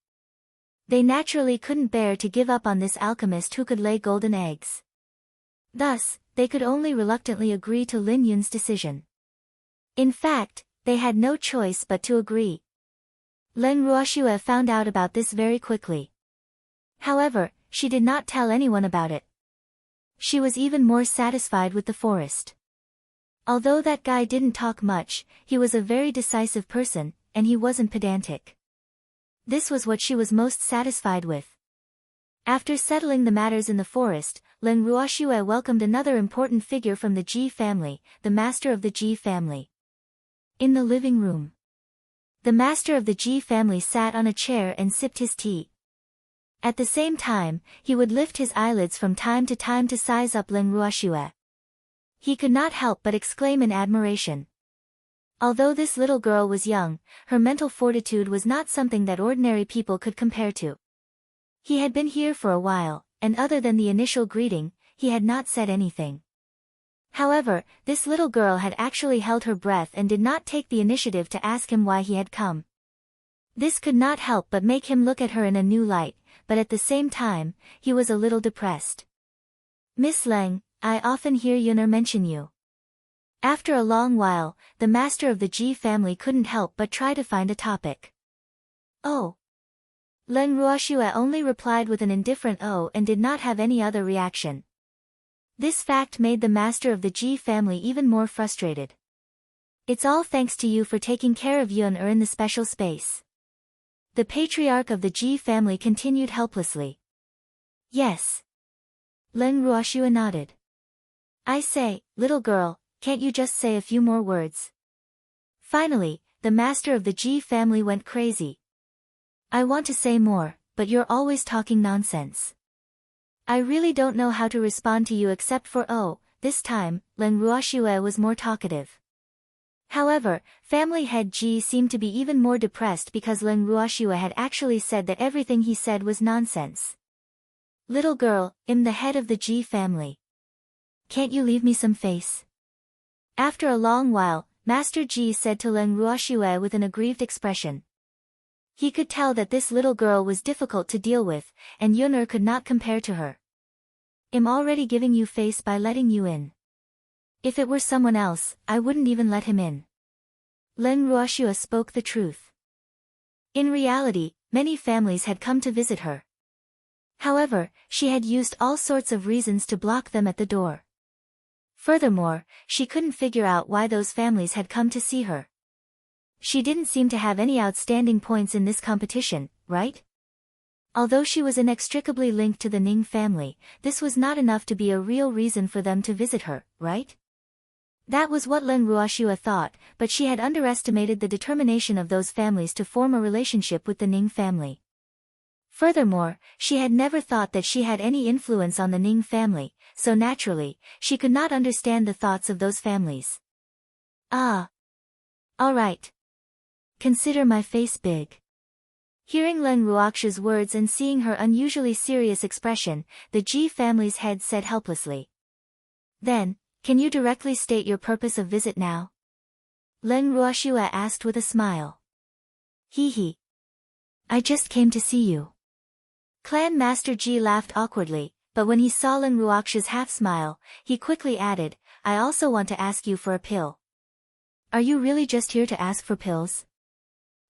They naturally couldn't bear to give up on this alchemist who could lay golden eggs. Thus, they could only reluctantly agree to Lin Yun's decision. In fact, they had no choice but to agree. Leng Ruoxue found out about this very quickly. However, she did not tell anyone about it. She was even more satisfied with the forest. Although that guy didn't talk much, he was a very decisive person, and he wasn't pedantic. This was what she was most satisfied with. After settling the matters in the forest, Leng Ruoxue welcomed another important figure from the Ji family, the master of the Ji family. In the living room, the master of the Ji family sat on a chair and sipped his tea. At the same time, he would lift his eyelids from time to time to size up Leng Ruoxue. He could not help but exclaim in admiration. Although this little girl was young, her mental fortitude was not something that ordinary people could compare to. He had been here for a while, and other than the initial greeting, he had not said anything. However, this little girl had actually held her breath and did not take the initiative to ask him why he had come. This could not help but make him look at her in a new light, but at the same time, he was a little depressed. "Miss Leng, I often hear Yun'er mention you." After a long while, the master of the Ji family couldn't help but try to find a topic. "Oh." Leng Ruoxue only replied with an indifferent "oh" and did not have any other reaction. This fact made the master of the Ji family even more frustrated. "It's all thanks to you for taking care of Yun'er in the special space." The patriarch of the Ji family continued helplessly. "Yes." Leng Ruoxue nodded. "I say, little girl, can't you just say a few more words?" Finally, the master of the Ji family went crazy. "I want to say more, but you're always talking nonsense. I really don't know how to respond to you except for oh." This time, Leng Ruoxue was more talkative. However, family head Ji seemed to be even more depressed because Leng Ruoxue had actually said that everything he said was nonsense. "Little girl, I'm the head of the Ji family. Can't you leave me some face?" After a long while, Master Ji said to Leng Ruoxue with an aggrieved expression. He could tell that this little girl was difficult to deal with, and Yun'er could not compare to her. "I'm already giving you face by letting you in. If it were someone else, I wouldn't even let him in." Leng Ruoxue spoke the truth. In reality, many families had come to visit her. However, she had used all sorts of reasons to block them at the door. Furthermore, she couldn't figure out why those families had come to see her. She didn't seem to have any outstanding points in this competition, right? Although she was inextricably linked to the Ning family, this was not enough to be a real reason for them to visit her, right? That was what Leng Ruoxue thought, but she had underestimated the determination of those families to form a relationship with the Ning family. Furthermore, she had never thought that she had any influence on the Ning family, so naturally, she could not understand the thoughts of those families. "Ah. All right. Consider my face big." Hearing Leng Ruoxue's words and seeing her unusually serious expression, the Ji family's head said helplessly. "Then, can you directly state your purpose of visit now?" Leng Ruoxue asked with a smile. "Hee. I just came to see you." Clan Master Ji laughed awkwardly, but when he saw Leng Ruoxue's half-smile, he quickly added, "I also want to ask you for a pill." "Are you really just here to ask for pills?"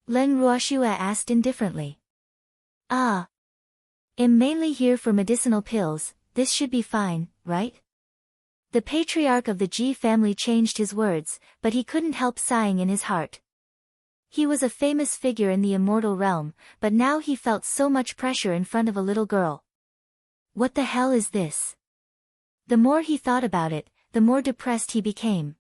Leng Ruoxue asked indifferently. "Ah. I'm mainly here for medicinal pills, this should be fine, right?" The patriarch of the Ji family changed his words, but he couldn't help sighing in his heart. He was a famous figure in the immortal realm, but now he felt so much pressure in front of a little girl. What the hell is this? The more he thought about it, the more depressed he became.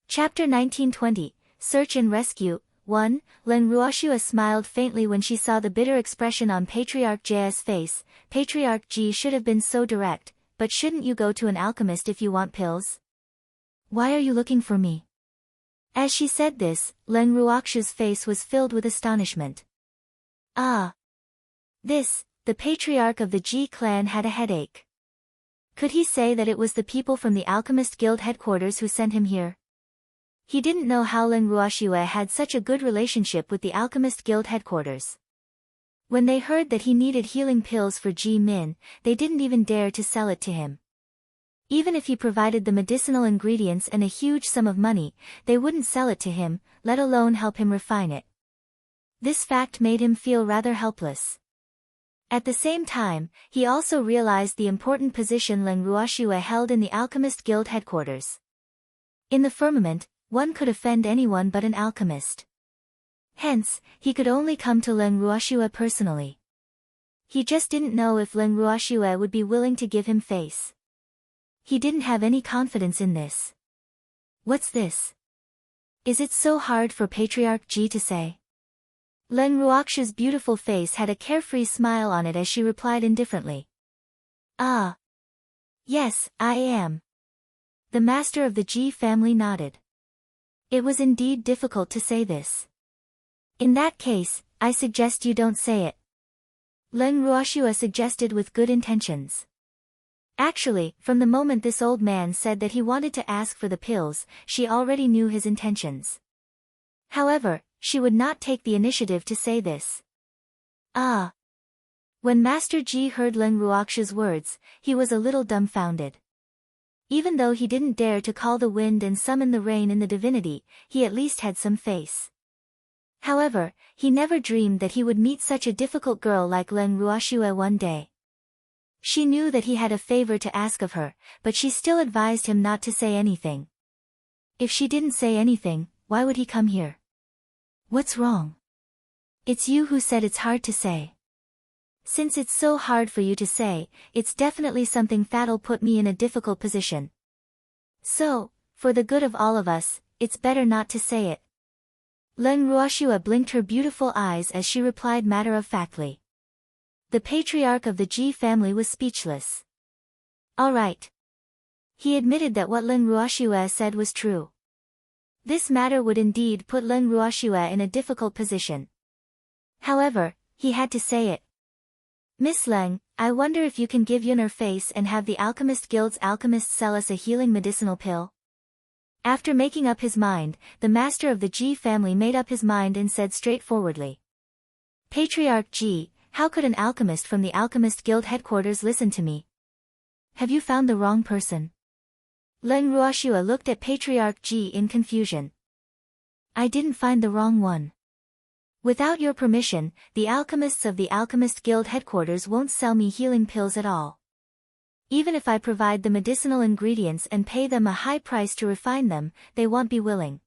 Chapter 1920, Search and Rescue. 1. Len Ruoshua smiled faintly when she saw the bitter expression on Patriarch Ji's face. Patriarch Ji should have been so direct, but shouldn't you go to an alchemist if you want pills? Why are you looking for me? As she said this, Len Ruokshu's face was filled with astonishment. Ah! The patriarch of the Ji clan had a headache. Could he say that it was the people from the Alchemist Guild headquarters who sent him here? He didn't know how Len Ruoshua had such a good relationship with the Alchemist Guild headquarters. When they heard that he needed healing pills for Ji Min, they didn't even dare to sell it to him. Even if he provided the medicinal ingredients and a huge sum of money, they wouldn't sell it to him, let alone help him refine it. This fact made him feel rather helpless. At the same time, he also realized the important position Len Ruoshua held in the Alchemist Guild headquarters. In the firmament, one could offend anyone but an alchemist. Hence, he could only come to Len Ruoshua personally. He just didn't know if Len Ruoshua would be willing to give him face. He didn't have any confidence in this. What's this? Is it so hard for Patriarch Ji to say? Len Ruokshu's beautiful face had a carefree smile on it as she replied indifferently. Ah. Yes, I am. The master of the Ji family nodded. It was indeed difficult to say this. In that case, I suggest you don't say it. Len Ruoshua suggested with good intentions. Actually, from the moment this old man said that he wanted to ask for the pills, she already knew his intentions. However, she would not take the initiative to say this. Ah! When Master Ji heard Len Ruokshu's words, he was a little dumbfounded. Even though he didn't dare to call the wind and summon the rain in the divinity, he at least had some face. However, he never dreamed that he would meet such a difficult girl like Len Ruoshua one day. She knew that he had a favor to ask of her, but she still advised him not to say anything. If she didn't say anything, why would he come here? What's wrong? It's you who said it's hard to say. Since it's so hard for you to say, it's definitely something that'll put me in a difficult position. So, for the good of all of us, it's better not to say it. Len Ruoshua blinked her beautiful eyes as she replied matter-of-factly. The patriarch of the Ji family was speechless. All right. He admitted that what Len Ruoshua said was true. This matter would indeed put Len Ruoshua in a difficult position. However, he had to say it. Miss Leng, I wonder if you can give Yun'er face and have the Alchemist Guild's alchemists sell us a healing medicinal pill? After making up his mind, the master of the Ji family made up his mind and said straightforwardly. Patriarch Ji, how could an alchemist from the Alchemist Guild headquarters listen to me? Have you found the wrong person? Len Ruoshua looked at Patriarch Ji in confusion. I didn't find the wrong one. Without your permission, the alchemists of the Alchemist Guild headquarters won't sell me healing pills at all. Even if I provide the medicinal ingredients and pay them a high price to refine them, they won't be willing.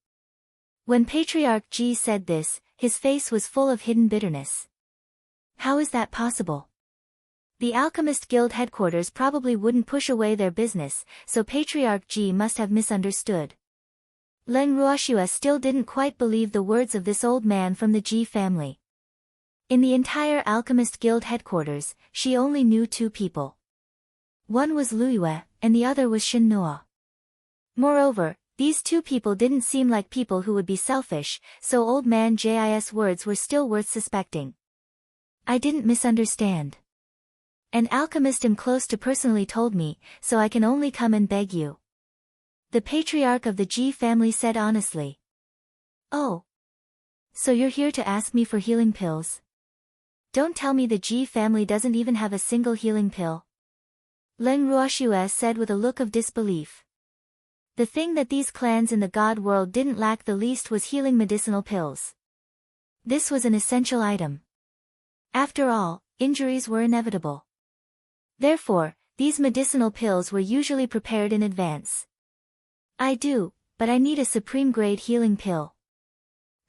When Patriarch Ji said this, his face was full of hidden bitterness. How is that possible? The Alchemist Guild headquarters probably wouldn't push away their business, so Patriarch Ji must have misunderstood. Len Ruoshua still didn't quite believe the words of this old man from the Ji family. In the entire Alchemist Guild headquarters, she only knew two people. One was Luyue, and the other was Shin Noa. Moreover, these two people didn't seem like people who would be selfish, so old man Jis' words were still worth suspecting. I didn't misunderstand. An alchemist close to personally told me, so I can only come and beg you. The patriarch of the Ji family said honestly. Oh. So you're here to ask me for healing pills? Don't tell me the Ji family doesn't even have a single healing pill. Len Ruoshua said with a look of disbelief. The thing that these clans in the god world didn't lack the least was healing medicinal pills. This was an essential item. After all, injuries were inevitable. Therefore, these medicinal pills were usually prepared in advance. I do, but I need a supreme-grade healing pill.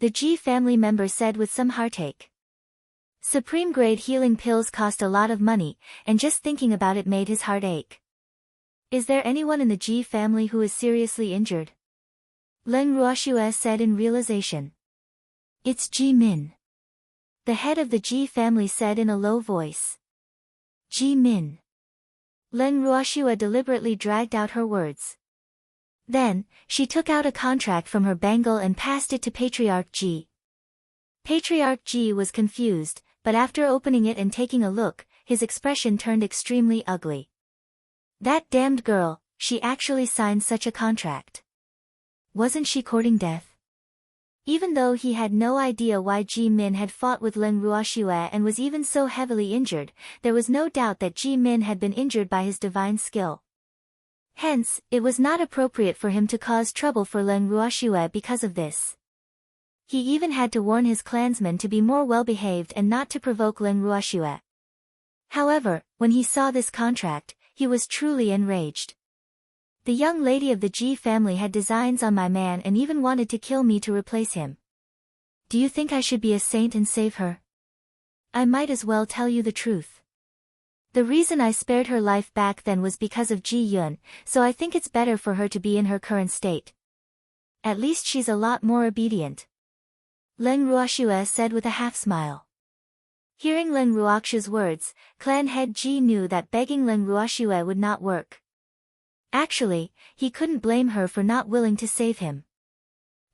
The G family member said with some heartache. Supreme-grade healing pills cost a lot of money, and just thinking about it made his heart ache. Is there anyone in the G family who is seriously injured? Leng Ruoxue said in realization. It's Ji Min. The head of the Ji family said in a low voice. Ji Min. Leng Ruoxue deliberately dragged out her words. Then, she took out a contract from her bangle and passed it to Patriarch Ji. Patriarch Ji was confused, but after opening it and taking a look, his expression turned extremely ugly. That damned girl, she actually signed such a contract. Wasn't she courting death? Even though he had no idea why Ji Min had fought with Leng Ruoxue and was even so heavily injured, there was no doubt that Ji Min had been injured by his divine skill. Hence, it was not appropriate for him to cause trouble for Leng Ruoxue because of this. He even had to warn his clansmen to be more well-behaved and not to provoke Leng Ruoxue. However, when he saw this contract, he was truly enraged. The young lady of the Ji family had designs on my man and even wanted to kill me to replace him. Do you think I should be a saint and save her? I might as well tell you the truth. The reason I spared her life back then was because of Ji Yun, so I think it's better for her to be in her current state. At least she's a lot more obedient. Leng Ruoxue said with a half-smile. Hearing Leng Ruoxue's words, clan head Ji knew that begging Leng Ruoxue would not work. Actually, he couldn't blame her for not willing to save him.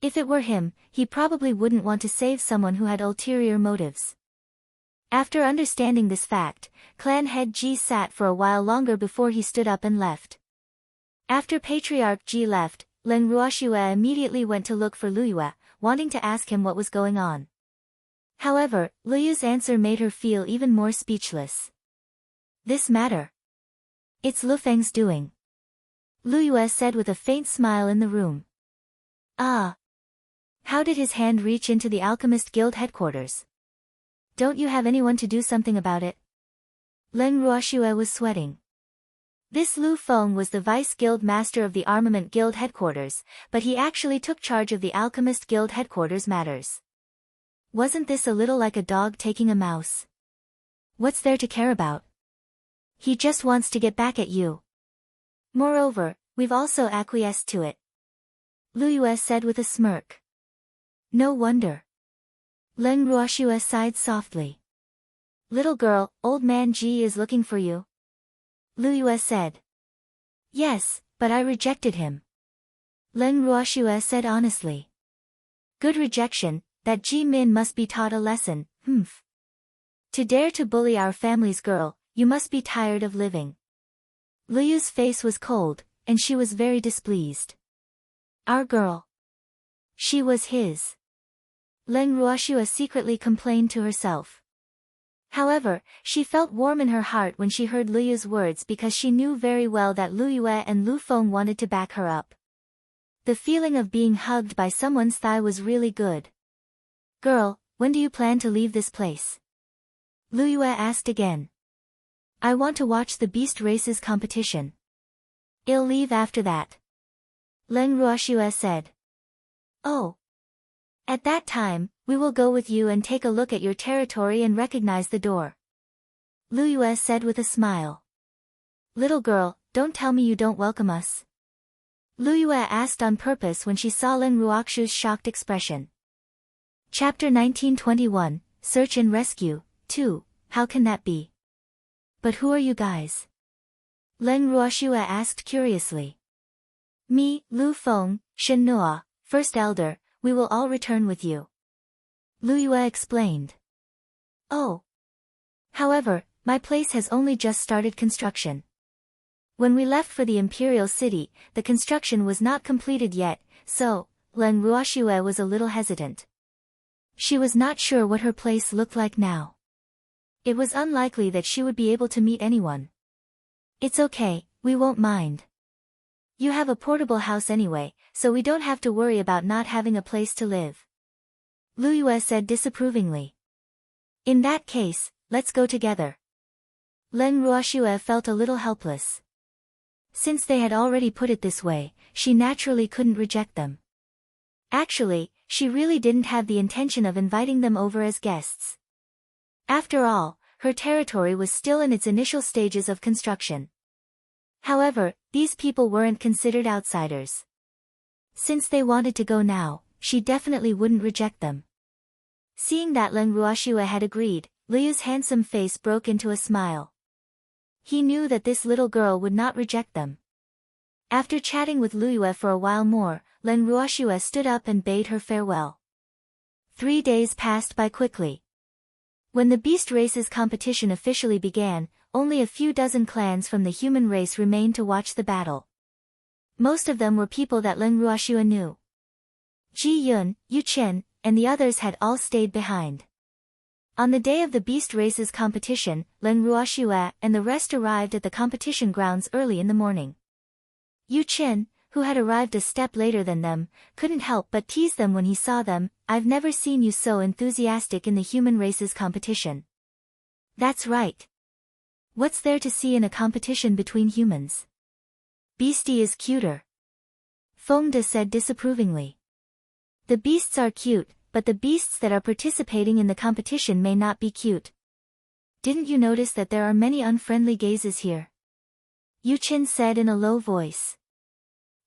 If it were him, he probably wouldn't want to save someone who had ulterior motives. After understanding this fact, clan head Ji sat for a while longer before he stood up and left. After Patriarch Ji left, Leng Ruoxue immediately went to look for Liyue, wanting to ask him what was going on. However, Liyue's answer made her feel even more speechless. This matter. It's Lu Feng's doing. Liyue said with a faint smile in the room. Ah. How did his hand reach into the Alchemist Guild headquarters? Don't you have anyone to do something about it? Leng Ruoxue was sweating. This Lu Feng was the vice guild master of the Armament Guild headquarters, but he actually took charge of the Alchemist Guild headquarters matters. Wasn't this a little like a dog taking a mouse? What's there to care about? He just wants to get back at you. Moreover, we've also acquiesced to it. Liyue said with a smirk. No wonder. Leng Ruoxue sighed softly. Little girl, old man Ji is looking for you. Liyue said. Yes, but I rejected him. Leng Ruoxue said honestly. Good rejection, that Ji Min must be taught a lesson, humph. To dare to bully our family's girl, you must be tired of living. Liyue's face was cold, and she was very displeased. Our girl. She was his. Leng Ruoxue secretly complained to herself. However, she felt warm in her heart when she heard Liyue's words because she knew very well that Liyue and Lu Feng wanted to back her up. The feeling of being hugged by someone's thigh was really good. Girl, when do you plan to leave this place? Liyue asked again. I want to watch the beast races competition. I'll leave after that. Leng Ruoxue said. Oh. At that time, we will go with you and take a look at your territory and recognize the door. Liyue said with a smile. Little girl, don't tell me you don't welcome us. Liyue asked on purpose when she saw Leng Ruoxue's shocked expression. Chapter 1921, Search and Rescue, 2, How can that be? But who are you guys? Leng Ruoxue asked curiously. Me, Lu Feng, Shen Nuo, First Elder, we will all return with you. Liyue explained. Oh. However, my place has only just started construction. When we left for the Imperial City, the construction was not completed yet, so, Leng Ruoxue was a little hesitant. She was not sure what her place looked like now. It was unlikely that she would be able to meet anyone. It's okay, we won't mind. You have a portable house anyway, so we don't have to worry about not having a place to live. Liyue said disapprovingly. In that case, let's go together. Leng Ruoxue felt a little helpless. Since they had already put it this way, she naturally couldn't reject them. Actually, she really didn't have the intention of inviting them over as guests. After all, her territory was still in its initial stages of construction. However, these people weren't considered outsiders. Since they wanted to go now, she definitely wouldn't reject them. Seeing that Leng Ruoxue had agreed, Liu's handsome face broke into a smile. He knew that this little girl would not reject them. After chatting with Liyue for a while more, Leng Ruoxue stood up and bade her farewell. 3 days passed by quickly. When the beast races competition officially began, only a few dozen clans from the human race remained to watch the battle. Most of them were people that Leng Ruoxue knew. Ji Yun, Yu Qin, and the others had all stayed behind. On the day of the beast races competition, Leng Ruoxue and the rest arrived at the competition grounds early in the morning. Yu Qin, who had arrived a step later than them, couldn't help but tease them when he saw them. "I've never seen you so enthusiastic in the human races competition." "That's right. What's there to see in a competition between humans? Beastie is cuter," Feng De said disapprovingly. "The beasts are cute, but the beasts that are participating in the competition may not be cute. Didn't you notice that there are many unfriendly gazes here?" Yu Qin said in a low voice.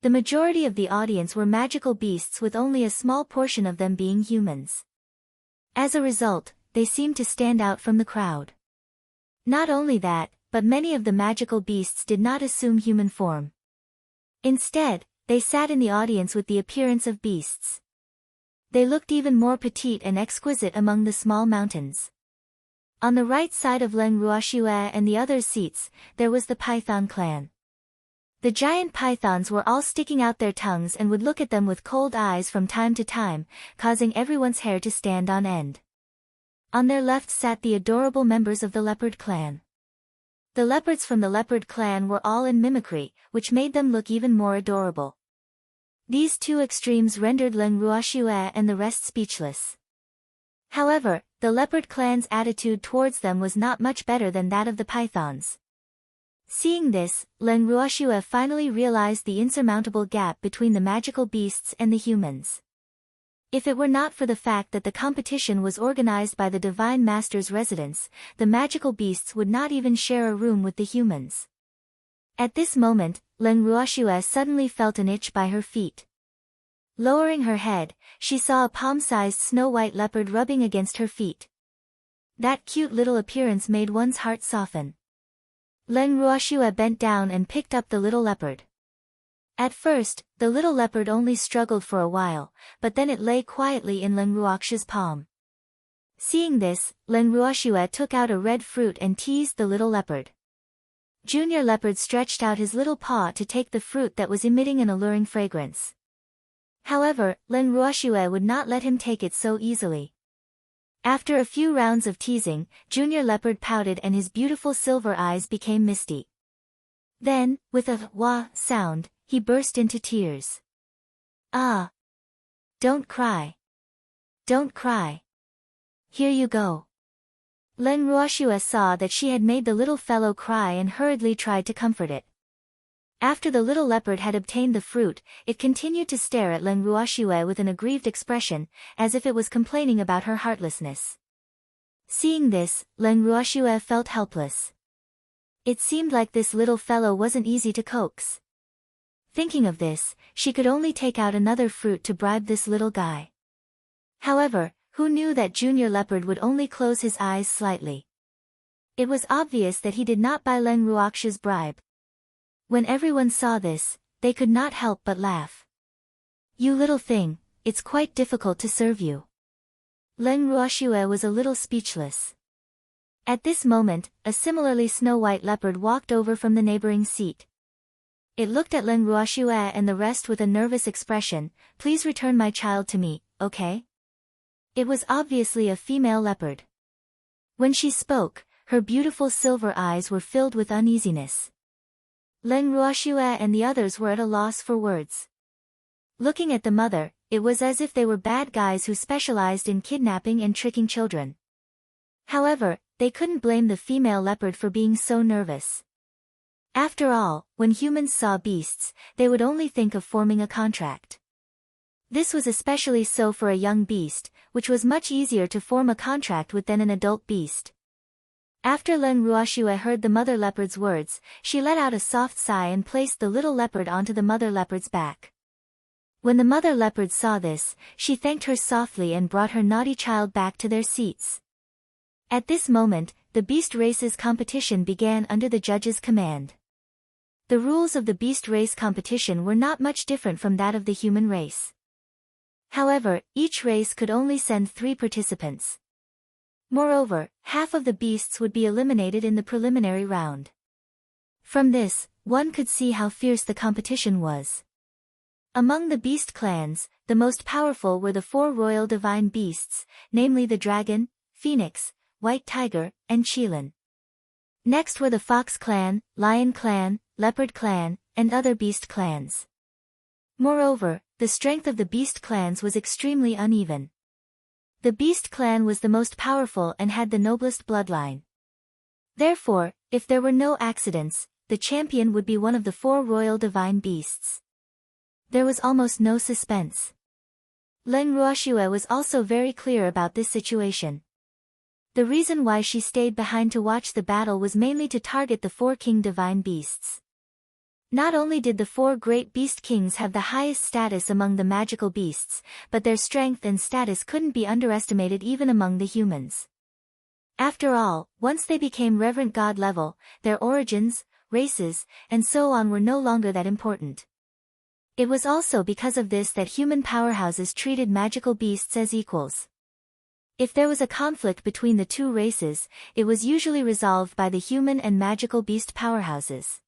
The majority of the audience were magical beasts, with only a small portion of them being humans. As a result, they seemed to stand out from the crowd. Not only that, but many of the magical beasts did not assume human form. Instead, they sat in the audience with the appearance of beasts. They looked even more petite and exquisite among the small mountains. On the right side of Leng Ruoxue and the others' seats, there was the Python clan. The giant pythons were all sticking out their tongues and would look at them with cold eyes from time to time, causing everyone's hair to stand on end. On their left sat the adorable members of the leopard clan. The leopards from the leopard clan were all in mimicry, which made them look even more adorable. These two extremes rendered Leng Ruoxue and the rest speechless. However, the leopard clan's attitude towards them was not much better than that of the pythons. Seeing this, Leng Ruoxue finally realized the insurmountable gap between the magical beasts and the humans. If it were not for the fact that the competition was organized by the Divine Master's residence, the magical beasts would not even share a room with the humans. At this moment, Leng Ruoxue suddenly felt an itch by her feet. Lowering her head, she saw a palm-sized snow-white leopard rubbing against her feet. That cute little appearance made one's heart soften. Leng Ruoxue bent down and picked up the little leopard. At first, the little leopard only struggled for a while, but then it lay quietly in Leng Ruoxue's palm. Seeing this, Leng Ruoxue took out a red fruit and teased the little leopard. Junior Leopard stretched out his little paw to take the fruit that was emitting an alluring fragrance. However, Leng Ruoxue would not let him take it so easily. After a few rounds of teasing, Junior Leopard pouted and his beautiful silver eyes became misty. Then, with a wah sound, he burst into tears. "Ah! Don't cry. Don't cry. Here you go." Leng Ruoxue saw that she had made the little fellow cry and hurriedly tried to comfort it. After the little leopard had obtained the fruit, it continued to stare at Leng Ruoxue with an aggrieved expression, as if it was complaining about her heartlessness. Seeing this, Leng Ruoxue felt helpless. It seemed like this little fellow wasn't easy to coax. Thinking of this, she could only take out another fruit to bribe this little guy. However, who knew that Junior Leopard would only close his eyes slightly? It was obvious that he did not buy Leng Ruoxue's bribe. When everyone saw this, they could not help but laugh. "You little thing, it's quite difficult to serve you." Leng Ruoxue was a little speechless. At this moment, a similarly snow-white leopard walked over from the neighboring seat. It looked at Leng Ruoxue and the rest with a nervous expression. "Please return my child to me, okay?" It was obviously a female leopard. When she spoke, her beautiful silver eyes were filled with uneasiness. Leng Ruoxue and the others were at a loss for words. Looking at the mother, it was as if they were bad guys who specialized in kidnapping and tricking children. However, they couldn't blame the female leopard for being so nervous. After all, when humans saw beasts, they would only think of forming a contract. This was especially so for a young beast, which was much easier to form a contract with than an adult beast. After Len Ruoxue heard the mother leopard's words, she let out a soft sigh and placed the little leopard onto the mother leopard's back. When the mother leopard saw this, she thanked her softly and brought her naughty child back to their seats. At this moment, the beast races competition began under the judge's command. The rules of the beast race competition were not much different from that of the human race. However, each race could only send 3 participants. Moreover, half of the beasts would be eliminated in the preliminary round. From this, one could see how fierce the competition was. Among the beast clans, the most powerful were the 4 royal divine beasts, namely the dragon, phoenix, white tiger, and qilin. Next were the fox clan, lion clan, leopard clan, and other beast clans. Moreover, the strength of the beast clans was extremely uneven. The beast clan was the most powerful and had the noblest bloodline. Therefore, if there were no accidents, the champion would be one of the 4 royal divine beasts. There was almost no suspense. Len Ruoxue was also very clear about this situation. The reason why she stayed behind to watch the battle was mainly to target the 4 king divine beasts. Not only did the 4 great beast kings have the highest status among the magical beasts, but their strength and status couldn't be underestimated even among the humans. After all, once they became reverent god level, their origins, races, and so on were no longer that important. It was also because of this that human powerhouses treated magical beasts as equals. If there was a conflict between the 2 races, it was usually resolved by the human and magical beast powerhouses.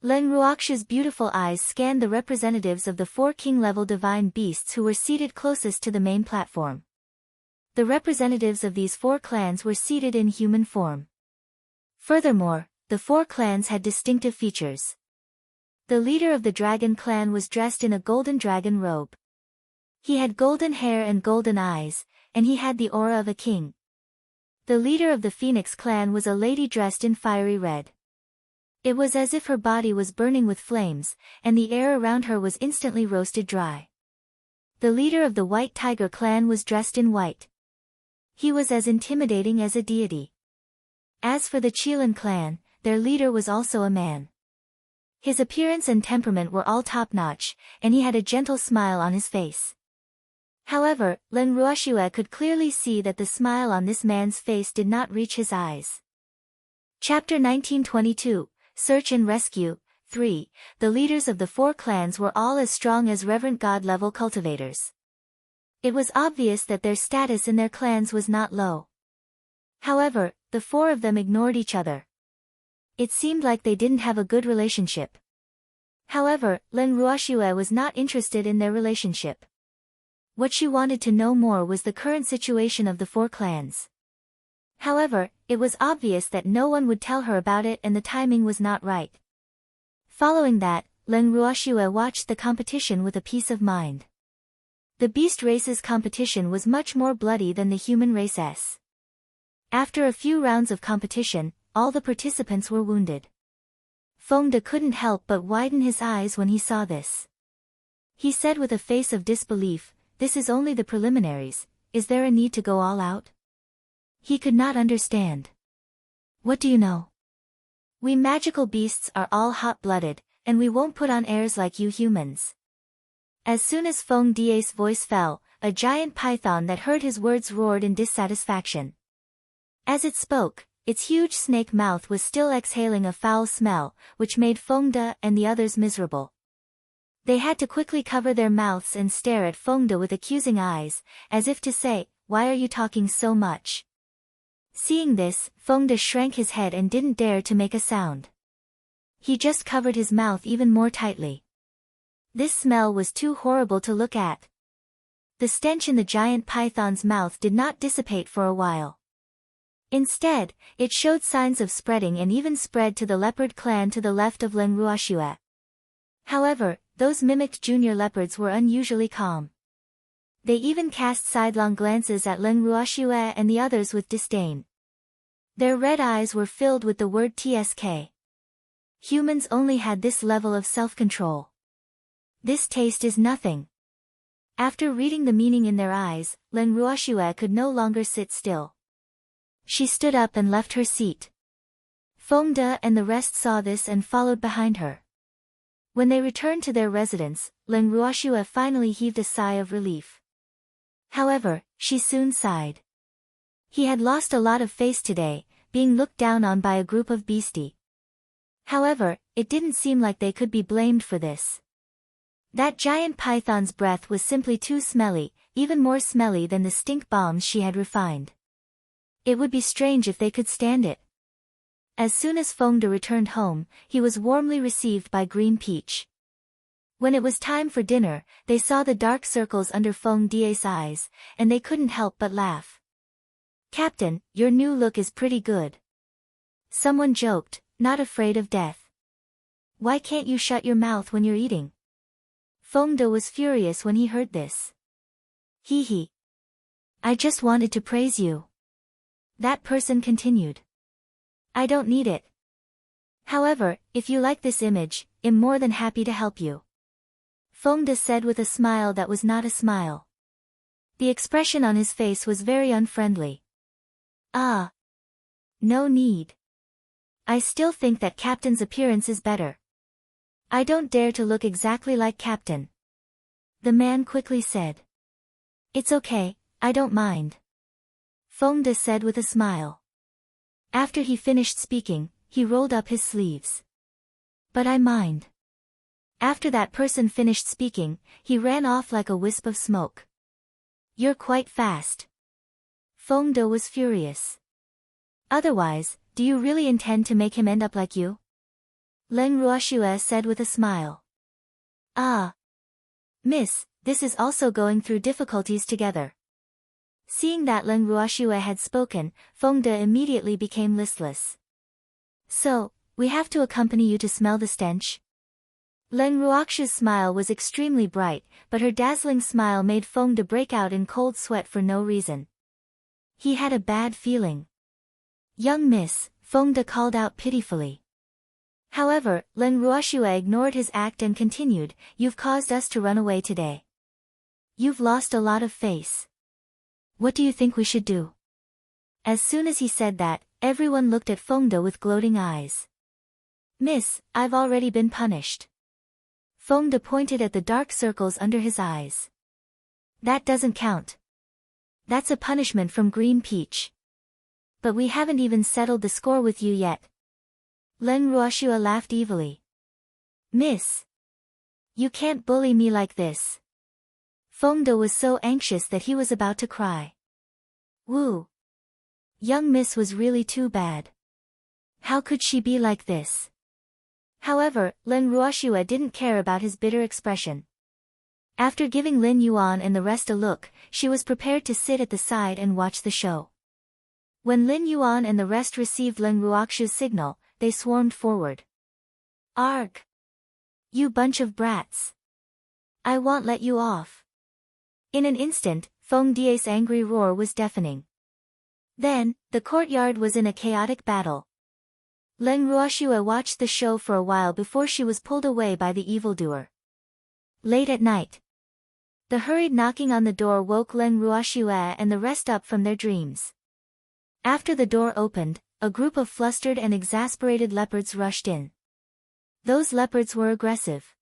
Len Ruoxue's beautiful eyes scanned the representatives of the 4 king-level divine beasts who were seated closest to the main platform. The representatives of these 4 clans were seated in human form. Furthermore, the 4 clans had distinctive features. The leader of the dragon clan was dressed in a golden dragon robe. He had golden hair and golden eyes, and he had the aura of a king. The leader of the phoenix clan was a lady dressed in fiery red. It was as if her body was burning with flames, and the air around her was instantly roasted dry. The leader of the white tiger clan was dressed in white. He was as intimidating as a deity. As for the qilin clan, their leader was also a man. His appearance and temperament were all top-notch, and he had a gentle smile on his face. However, Len Ruoxue could clearly see that the smile on this man's face did not reach his eyes. Chapter 1922, Search and Rescue, 3. The leaders of the 4 clans were all as strong as reverent god-level cultivators. It was obvious that their status in their clans was not low. However, the 4 of them ignored each other. It seemed like they didn't have a good relationship. However, Len Ruoxue was not interested in their relationship. What she wanted to know more was the current situation of the 4 clans. However, it was obvious that no one would tell her about it and the timing was not right. Following that, Len Ruoxue watched the competition with a peace of mind. The beast races competition was much more bloody than the human races. After a few rounds of competition, all the participants were wounded. Fengde couldn't help but widen his eyes when he saw this. He said with a face of disbelief, "This is only the preliminaries, is there a need to go all out?" He could not understand. "What do you know? We magical beasts are all hot-blooded, and we won't put on airs like you humans." As soon as Fengde's voice fell, a giant python that heard his words roared in dissatisfaction. As it spoke, its huge snake mouth was still exhaling a foul smell, which made Fengde and the others miserable. They had to quickly cover their mouths and stare at Fengde with accusing eyes, as if to say, "Why are you talking so much?" Seeing this, Fengde shrank his head and didn't dare to make a sound. He just covered his mouth even more tightly. This smell was too horrible to look at. The stench in the giant python's mouth did not dissipate for a while. Instead, it showed signs of spreading and even spread to the leopard clan to the left of Len Ruoxue. However, those mimicked junior leopards were unusually calm. They even cast sidelong glances at Len Ruoxue and the others with disdain. Their red eyes were filled with the word TSK. Humans only had this level of self-control. This taste is nothing. After reading the meaning in their eyes, Len Ruoxue could no longer sit still. She stood up and left her seat. Feng De and the rest saw this and followed behind her. When they returned to their residence, Len Ruoxue finally heaved a sigh of relief. However, she soon sighed. He had lost a lot of face today, being looked down on by a group of beastie. However, it didn't seem like they could be blamed for this. That giant python's breath was simply too smelly, even more smelly than the stink bombs she had refined. It would be strange if they could stand it. As soon as Feng De returned home, he was warmly received by Green Peach. When it was time for dinner, they saw the dark circles under Feng De's eyes, and they couldn't help but laugh. "Captain, your new look is pretty good." Someone joked, "Not afraid of death. Why can't you shut your mouth when you're eating?" Feng De was furious when he heard this. "Hee hee. I just wanted to praise you." That person continued. "I don't need it. However, if you like this image, I'm more than happy to help you." Feng De said with a smile that was not a smile. The expression on his face was very unfriendly. "Ah. No need. I still think that Captain's appearance is better. I don't dare to look exactly like Captain." The man quickly said. "It's okay, I don't mind." Feng De said with a smile. After he finished speaking, he rolled up his sleeves. "But I mind." After that person finished speaking, he ran off like a wisp of smoke. "You're quite fast." Feng De was furious. "Otherwise, do you really intend to make him end up like you?" Len Ruoxue said with a smile. "Ah. Miss, this is also going through difficulties together." Seeing that Len Ruoxue had spoken, Feng De immediately became listless. "So, we have to accompany you to smell the stench?" Len Ruoxue's smile was extremely bright, but her dazzling smile made Feng De break out in cold sweat for no reason. He had a bad feeling. "Young miss," Feng De called out pitifully. However, Len Ruoxue ignored his act and continued, "You've caused us to run away today. You've lost a lot of face. What do you think we should do?" As soon as he said that, everyone looked at Feng De with gloating eyes. "Miss, I've already been punished." Feng De pointed at the dark circles under his eyes. "That doesn't count. That's a punishment from Green Peach. But we haven't even settled the score with you yet." Len Ruoxue laughed evilly. "Miss, you can't bully me like this." Feng De was so anxious that he was about to cry. Woo! Young miss was really too bad. How could she be like this? However, Len Ruoxue didn't care about his bitter expression. After giving Lin Yuan and the rest a look, she was prepared to sit at the side and watch the show. When Lin Yuan and the rest received Len Ruoxue's signal, they swarmed forward. "Arg! You bunch of brats! I won't let you off!" In an instant, Feng De's angry roar was deafening. Then, the courtyard was in a chaotic battle. Len Ruoxue watched the show for a while before she was pulled away by the evildoer. Late at night. The hurried knocking on the door woke Len Ruoxue and the rest up from their dreams. After the door opened, a group of flustered and exasperated leopards rushed in. Those leopards were aggressive.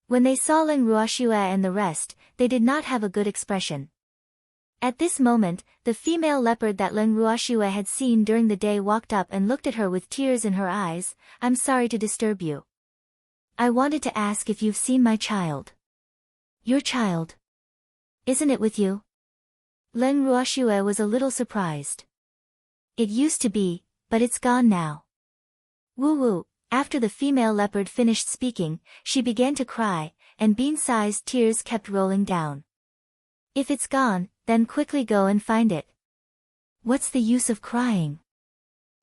When they saw Len Ruoxue and the rest, they did not have a good expression. At this moment, the female leopard that Len Ruoxue had seen during the day walked up and looked at her with tears in her eyes. "I'm sorry to disturb you. I wanted to ask if you've seen my child." "Your child? Isn't it with you?" Len Ruoxue was a little surprised. "It used to be, but it's gone now." Woo-woo. After the female leopard finished speaking, she began to cry, and bean-sized tears kept rolling down. "If it's gone, then quickly go and find it." "What's the use of crying?"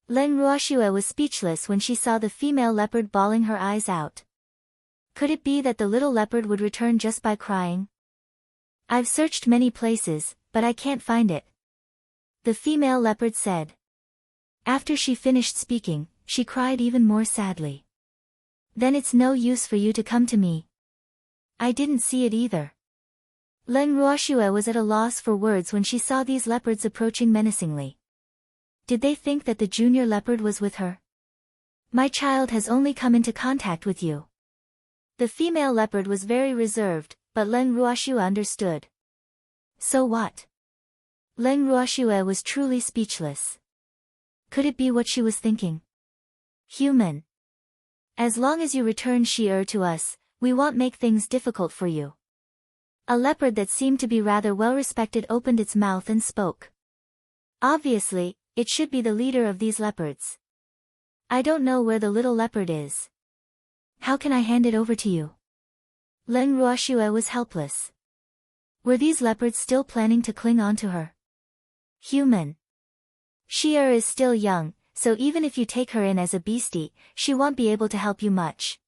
Len Ruoxue was speechless when she saw the female leopard bawling her eyes out. Could it be that the little leopard would return just by crying? "I've searched many places, but I can't find it," the female leopard said. After she finished speaking, she cried even more sadly. Then it's no use for you to come to me. I didn't see it either. Leng Ruoxue was at a loss for words when she saw these leopards approaching menacingly. Did they think that the junior leopard was with her? My child has only come into contact with you. The female leopard was very reserved, but Leng Ruoxue understood. So what? Leng Ruoxue was truly speechless. Could it be what she was thinking? Human. As long as you return Shi-Er to us, we won't make things difficult for you. A leopard that seemed to be rather well respected opened its mouth and spoke. Obviously, it should be the leader of these leopards. I don't know where the little leopard is. How can I hand it over to you? Leng Ruoxue was helpless. Were these leopards still planning to cling on to her? Human. Shi-Er is still young, so even if you take her in as a beastie, she won't be able to help you much.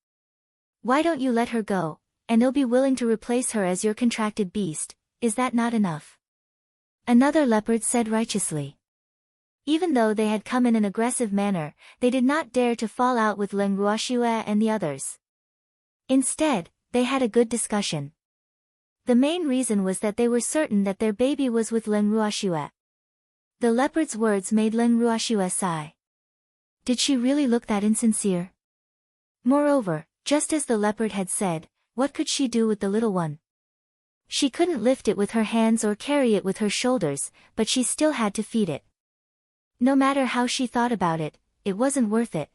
Why don't you let her go, and you'll be willing to replace her as your contracted beast, is that not enough? Another leopard said righteously. Even though they had come in an aggressive manner, they did not dare to fall out with Leng Ruoxue and the others. Instead, they had a good discussion. The main reason was that they were certain that their baby was with Leng Ruoxue. The leopard's words made Leng Ruoxue sigh. Did she really look that insincere? Moreover, just as the leopard had said, what could she do with the little one? She couldn't lift it with her hands or carry it with her shoulders, but she still had to feed it. No matter how she thought about it, it wasn't worth it.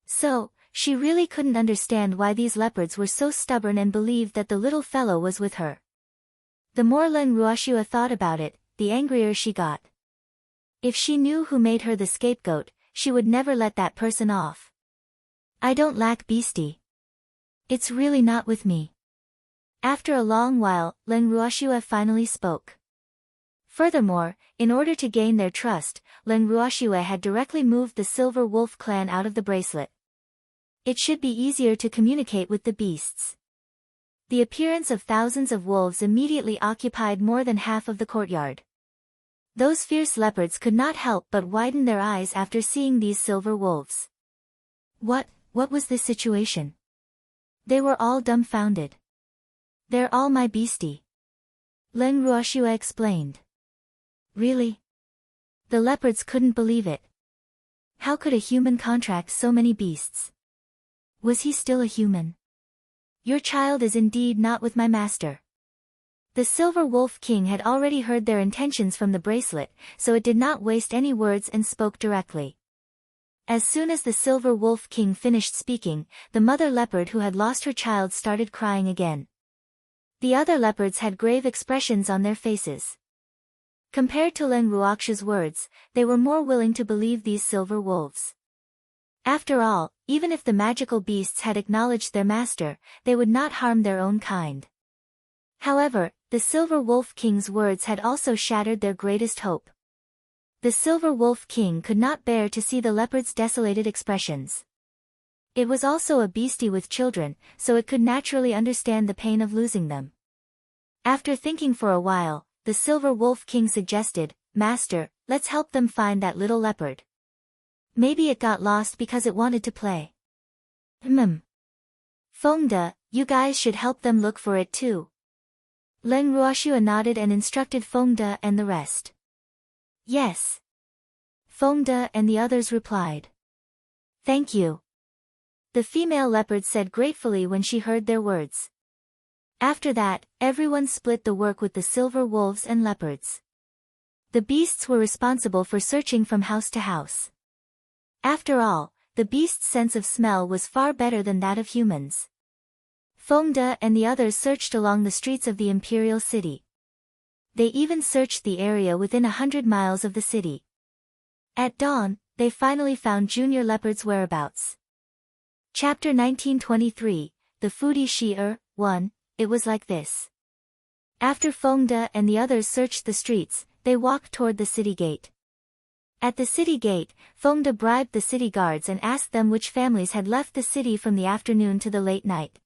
So, she really couldn't understand why these leopards were so stubborn and believed that the little fellow was with her. The more Leng Ruoxue thought about it, the angrier she got. If she knew who made her the scapegoat, she would never let that person off. I don't lack beastie. It's really not with me. After a long while, Leng Ruoxue finally spoke. Furthermore, in order to gain their trust, Leng Ruoxue had directly moved the Silver Wolf clan out of the bracelet. It should be easier to communicate with the beasts. The appearance of thousands of wolves immediately occupied more than half of the courtyard. Those fierce leopards could not help but widen their eyes after seeing these silver wolves. What was this situation? They were all dumbfounded. They're all my beastie. Leng Ruoxue explained. Really? The leopards couldn't believe it. How could a human contract so many beasts? Was he still a human? Your child is indeed not with my master. The Silver Wolf King had already heard their intentions from the bracelet, so it did not waste any words and spoke directly. As soon as the Silver Wolf King finished speaking, the mother leopard who had lost her child started crying again. The other leopards had grave expressions on their faces. Compared to Leng Ruoxue's words, they were more willing to believe these silver wolves. After all, even if the magical beasts had acknowledged their master, they would not harm their own kind. However, the Silver Wolf King's words had also shattered their greatest hope. The Silver Wolf King could not bear to see the leopard's desolated expressions. It was also a beastie with children, so it could naturally understand the pain of losing them. After thinking for a while, the Silver Wolf King suggested, Master, let's help them find that little leopard. Maybe it got lost because it wanted to play. Fengde, you guys should help them look for it too. Leng Ruoxue nodded and instructed Fengde and the rest. Yes. Fengde and the others replied. Thank you. The female leopard said gratefully when she heard their words. After that, everyone split the work with the silver wolves and leopards. The beasts were responsible for searching from house to house. After all, the beast's sense of smell was far better than that of humans. Fengde and the others searched along the streets of the imperial city. They even searched the area within 100 miles of the city. At dawn, they finally found Junior Leopard's whereabouts. Chapter 1923, The Foodie Shi-Er, 1, It was like this. After Fengde and the others searched the streets, they walked toward the city gate. At the city gate, Fengde bribed the city guards and asked them which families had left the city from the afternoon to the late night.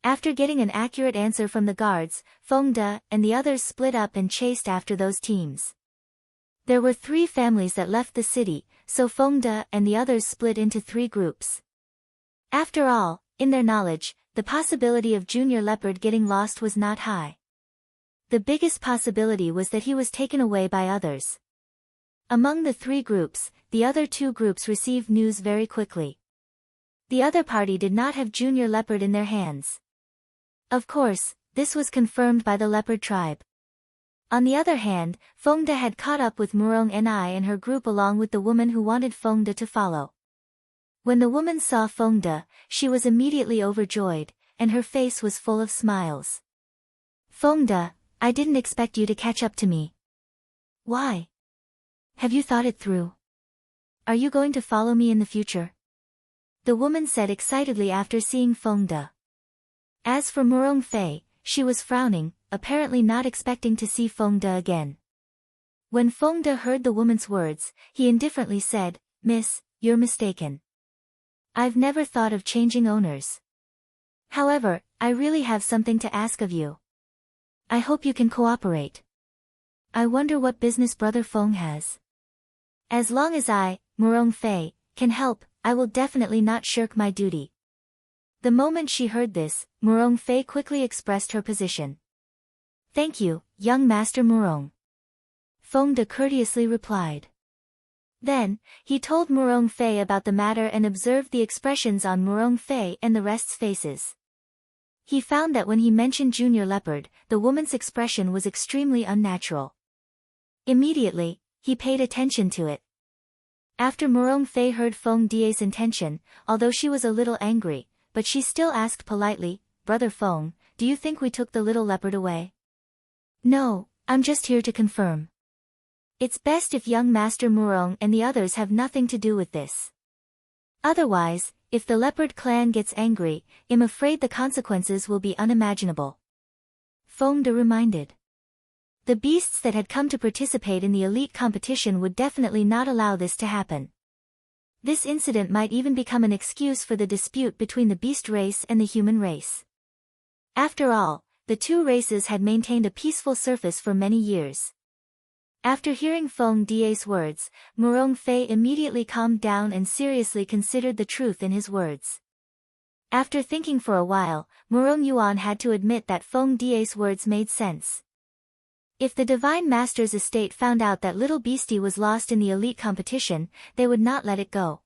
After getting an accurate answer from the guards, Fengde and the others split up and chased after those teams. There were 3 families that left the city, so Fengde and the others split into 3 groups. After all, in their knowledge, the possibility of Junior Leopard getting lost was not high. The biggest possibility was that he was taken away by others. Among the 3 groups, the other 2 groups received news very quickly. The other party did not have Junior Leopard in their hands. Of course, this was confirmed by the Leopard tribe. On the other hand, Fengde had caught up with Murong and her group along with the woman who wanted Fengde to follow. When the woman saw Fengde, she was immediately overjoyed, and her face was full of smiles. Fengde, I didn't expect you to catch up to me. Why? Have you thought it through? Are you going to follow me in the future? The woman said excitedly after seeing Fengde. As for Murong Fei, she was frowning, apparently not expecting to see Fengde again. When Fengde heard the woman's words, he indifferently said, "Miss, you're mistaken. I've never thought of changing owners. However, I really have something to ask of you. I hope you can cooperate. I wonder what business Brother Feng has. As long as I, Murong Fei, can help, I will definitely not shirk my duty." The moment she heard this, Murong Fei quickly expressed her position. "Thank you, young Master Murong," Fengde courteously replied. Then, he told Murong Fei about the matter and observed the expressions on Murong Fei and the rest's faces. He found that when he mentioned Junior Leopard, the woman's expression was extremely unnatural. Immediately, he paid attention to it. After Murong Fei heard Fengde's intention, although she was a little angry, but she still asked politely, "Brother Feng, do you think we took the little leopard away?" "No, I'm just here to confirm. It's best if young Master Murong and the others have nothing to do with this. Otherwise, if the leopard clan gets angry, I'm afraid the consequences will be unimaginable," Fengde reminded. The beasts that had come to participate in the elite competition would definitely not allow this to happen. This incident might even become an excuse for the dispute between the beast race and the human race. After all, the 2 races had maintained a peaceful surface for many years. After hearing Fengde's words, Murong Fei immediately calmed down and seriously considered the truth in his words. After thinking for a while, Murong Yuan had to admit that Fengde's words made sense. If the Divine Master's estate found out that little beastie was lost in the elite competition, they would not let it go.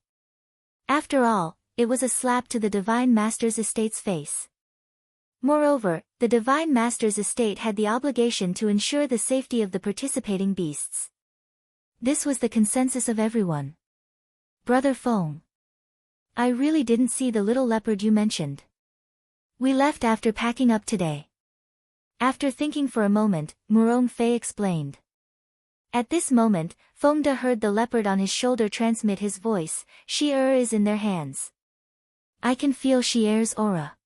After all, it was a slap to the Divine Master's estate's face. Moreover, the Divine Master's estate had the obligation to ensure the safety of the participating beasts. This was the consensus of everyone. "Brother Feng, I really didn't see the little leopard you mentioned. We left after packing up today." After thinking for a moment, Murong Fei explained. At this moment, Fengde heard the leopard on his shoulder transmit his voice, "Shi is in their hands. I can feel Shi aura."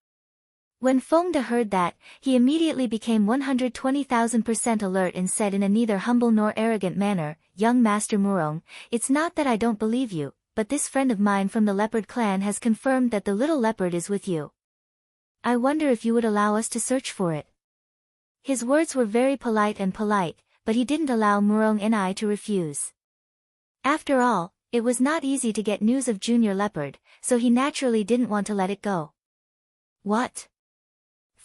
When Fengde heard that, he immediately became 120,000% alert and said in a neither humble nor arrogant manner, "Young Master Murong, it's not that I don't believe you, but this friend of mine from the leopard clan has confirmed that the little leopard is with you. I wonder if you would allow us to search for it." His words were very polite, but he didn't allow Murong to refuse. After all, it was not easy to get news of Junior Leopard, so he naturally didn't want to let it go. "What?"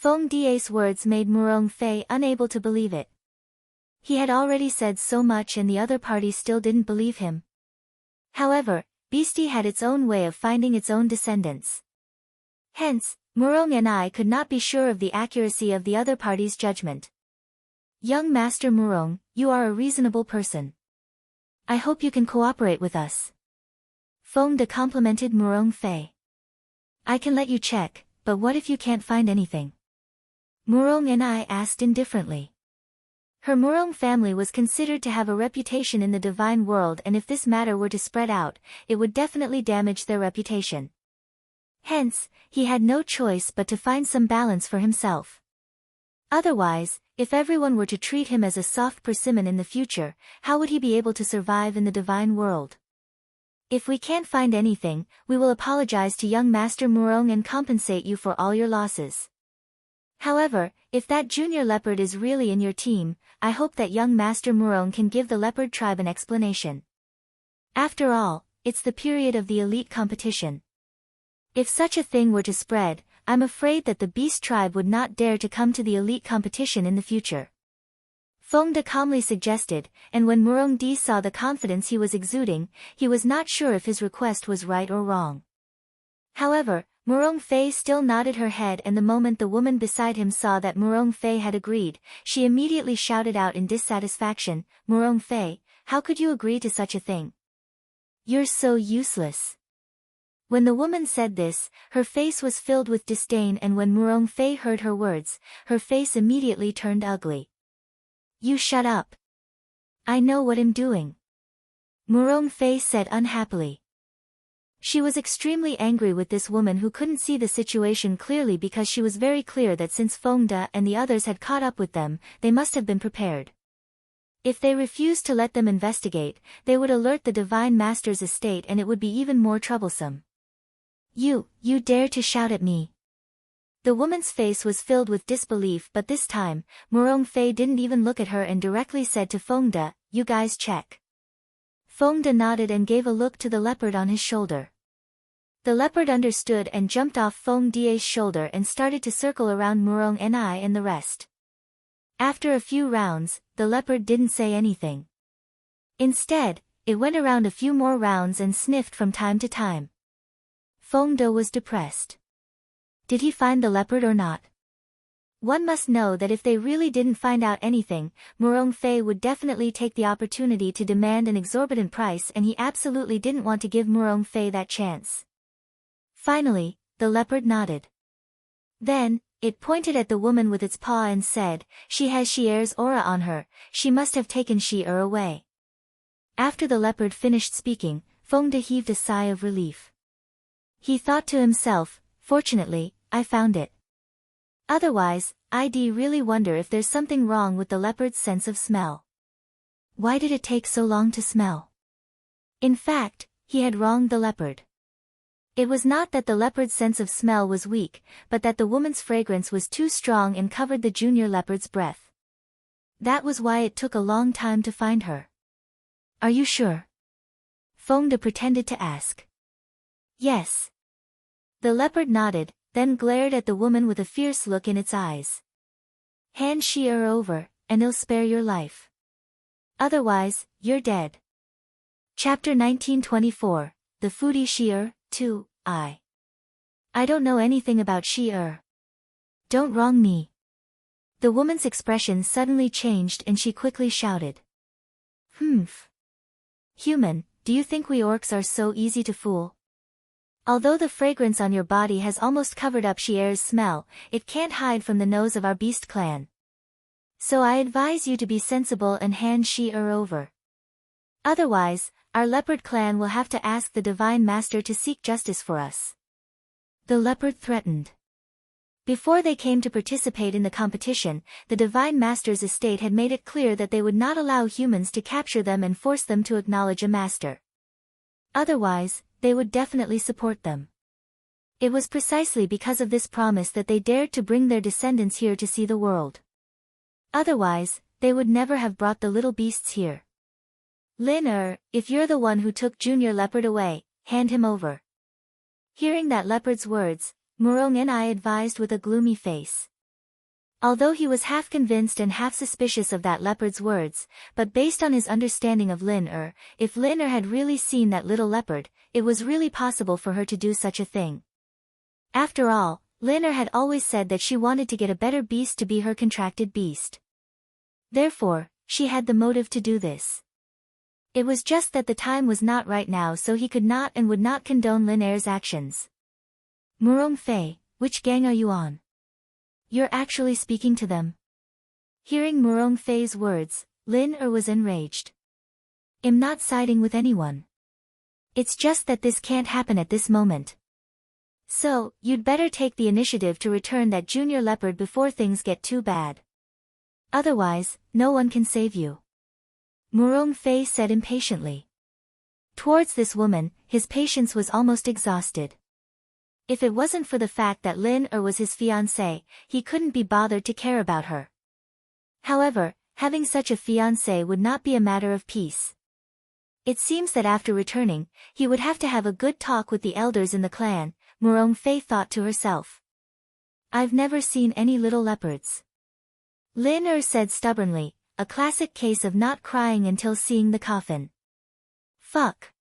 Fengde's words made Murong Fei unable to believe it. He had already said so much and the other party still didn't believe him. However, beastie had its own way of finding its own descendants. Hence, Murong could not be sure of the accuracy of the other party's judgment. "Young Master Murong, you are a reasonable person. I hope you can cooperate with us," Fengde complimented Murong Fei. "I can let you check, but what if you can't find anything?" Murong asked indifferently. Her Murong family was considered to have a reputation in the divine world, and if this matter were to spread out, it would definitely damage their reputation. Hence, he had no choice but to find some balance for himself. Otherwise, if everyone were to treat him as a soft persimmon in the future, how would he be able to survive in the divine world? "If we can't find anything, we will apologize to young Master Murong and compensate you for all your losses," However, if that junior leopard is really in your team, I hope that young Master Murong can give the leopard tribe an explanation. After all, it's the period of the elite competition. If such a thing were to spread, I'm afraid that the beast tribe would not dare to come to the elite competition in the future. Feng De calmly suggested, and when Murong Di saw the confidence he was exuding, he was not sure if his request was right or wrong. However, Murong Fei still nodded her head, and the moment the woman beside him saw that Murong Fei had agreed, she immediately shouted out in dissatisfaction, "Murong Fei, how could you agree to such a thing? You're so useless." When the woman said this, her face was filled with disdain, and when Murong Fei heard her words, her face immediately turned ugly. "You shut up. I know what I'm doing," Murong Fei said unhappily. She was extremely angry with this woman who couldn't see the situation clearly, because she was very clear that since Feng De and the others had caught up with them, they must have been prepared. If they refused to let them investigate, they would alert the Divine Master's estate, and it would be even more troublesome. You dare to shout at me?" The woman's face was filled with disbelief, but this time, Murong Fei didn't even look at her and directly said to Feng De, "You guys check." Feng De nodded and gave a look to the leopard on his shoulder. The leopard understood and jumped off Feng De's shoulder and started to circle around Murong Ni and the rest. After a few rounds, the leopard didn't say anything. Instead, it went around a few more rounds and sniffed from time to time. Feng De was depressed. Did he find the leopard or not? One must know that if they really didn't find out anything, Murong Fei would definitely take the opportunity to demand an exorbitant price, and he absolutely didn't want to give Murong Fei that chance. Finally, the leopard nodded. Then, it pointed at the woman with its paw and said, "She has Shi-Er's aura on her, she must have taken Shi-Er away." After the leopard finished speaking, Feng De heaved a sigh of relief. He thought to himself, "Fortunately, I found it. Otherwise, I'd really wonder if there's something wrong with the leopard's sense of smell. Why did it take so long to smell?" In fact, he had wronged the leopard. It was not that the leopard's sense of smell was weak, but that the woman's fragrance was too strong and covered the junior leopard's breath. That was why it took a long time to find her. "Are you sure?" Feng De pretended to ask. "Yes." The leopard nodded, then glared at the woman with a fierce look in its eyes. "Hand Shi-Er over, and I'll spare your life. Otherwise, you're dead." Chapter 1924, The Foodie Shi-Er, 2, I don't know anything about Shi-Er. Don't wrong me." The woman's expression suddenly changed and she quickly shouted. "Humph. Human, do you think we orcs are so easy to fool? Although the fragrance on your body has almost covered up Shi-Er's smell, it can't hide from the nose of our beast clan. So I advise you to be sensible and hand Shi-Er over. Otherwise, our leopard clan will have to ask the Divine Master to seek justice for us." The leopard threatened. Before they came to participate in the competition, the Divine Master's estate had made it clear that they would not allow humans to capture them and force them to acknowledge a master. Otherwise, they would definitely support them. It was precisely because of this promise that they dared to bring their descendants here to see the world. Otherwise, they would never have brought the little beasts here. "Lin, if you're the one who took Junior Leopard away, hand him over." Hearing that leopard's words, Murong Ni advised with a gloomy face. Although he was half convinced and half suspicious of that leopard's words, but based on his understanding of Lin, if Lin had really seen that little leopard, it was really possible for her to do such a thing. After all, Lin had always said that she wanted to get a better beast to be her contracted beast. Therefore, she had the motive to do this. It was just that the time was not right now, so he could not and would not condone Lin's actions. "Murong Fei, which gang are you on? You're actually speaking to them?" Hearing Murong Fei's words, Lin was enraged. "I'm not siding with anyone. It's just that this can't happen at this moment. So, you'd better take the initiative to return that junior leopard before things get too bad. Otherwise, no one can save you," Murong Fei said impatiently. Towards this woman, his patience was almost exhausted. If it wasn't for the fact that Lin was his fiancée, he couldn't be bothered to care about her. However, having such a fiancée would not be a matter of peace. It seems that after returning, he would have to have a good talk with the elders in the clan, Murong Fei thought to herself. I've never seen any little leopards. Lin said stubbornly, a classic case of not crying until seeing the coffin. Fuck.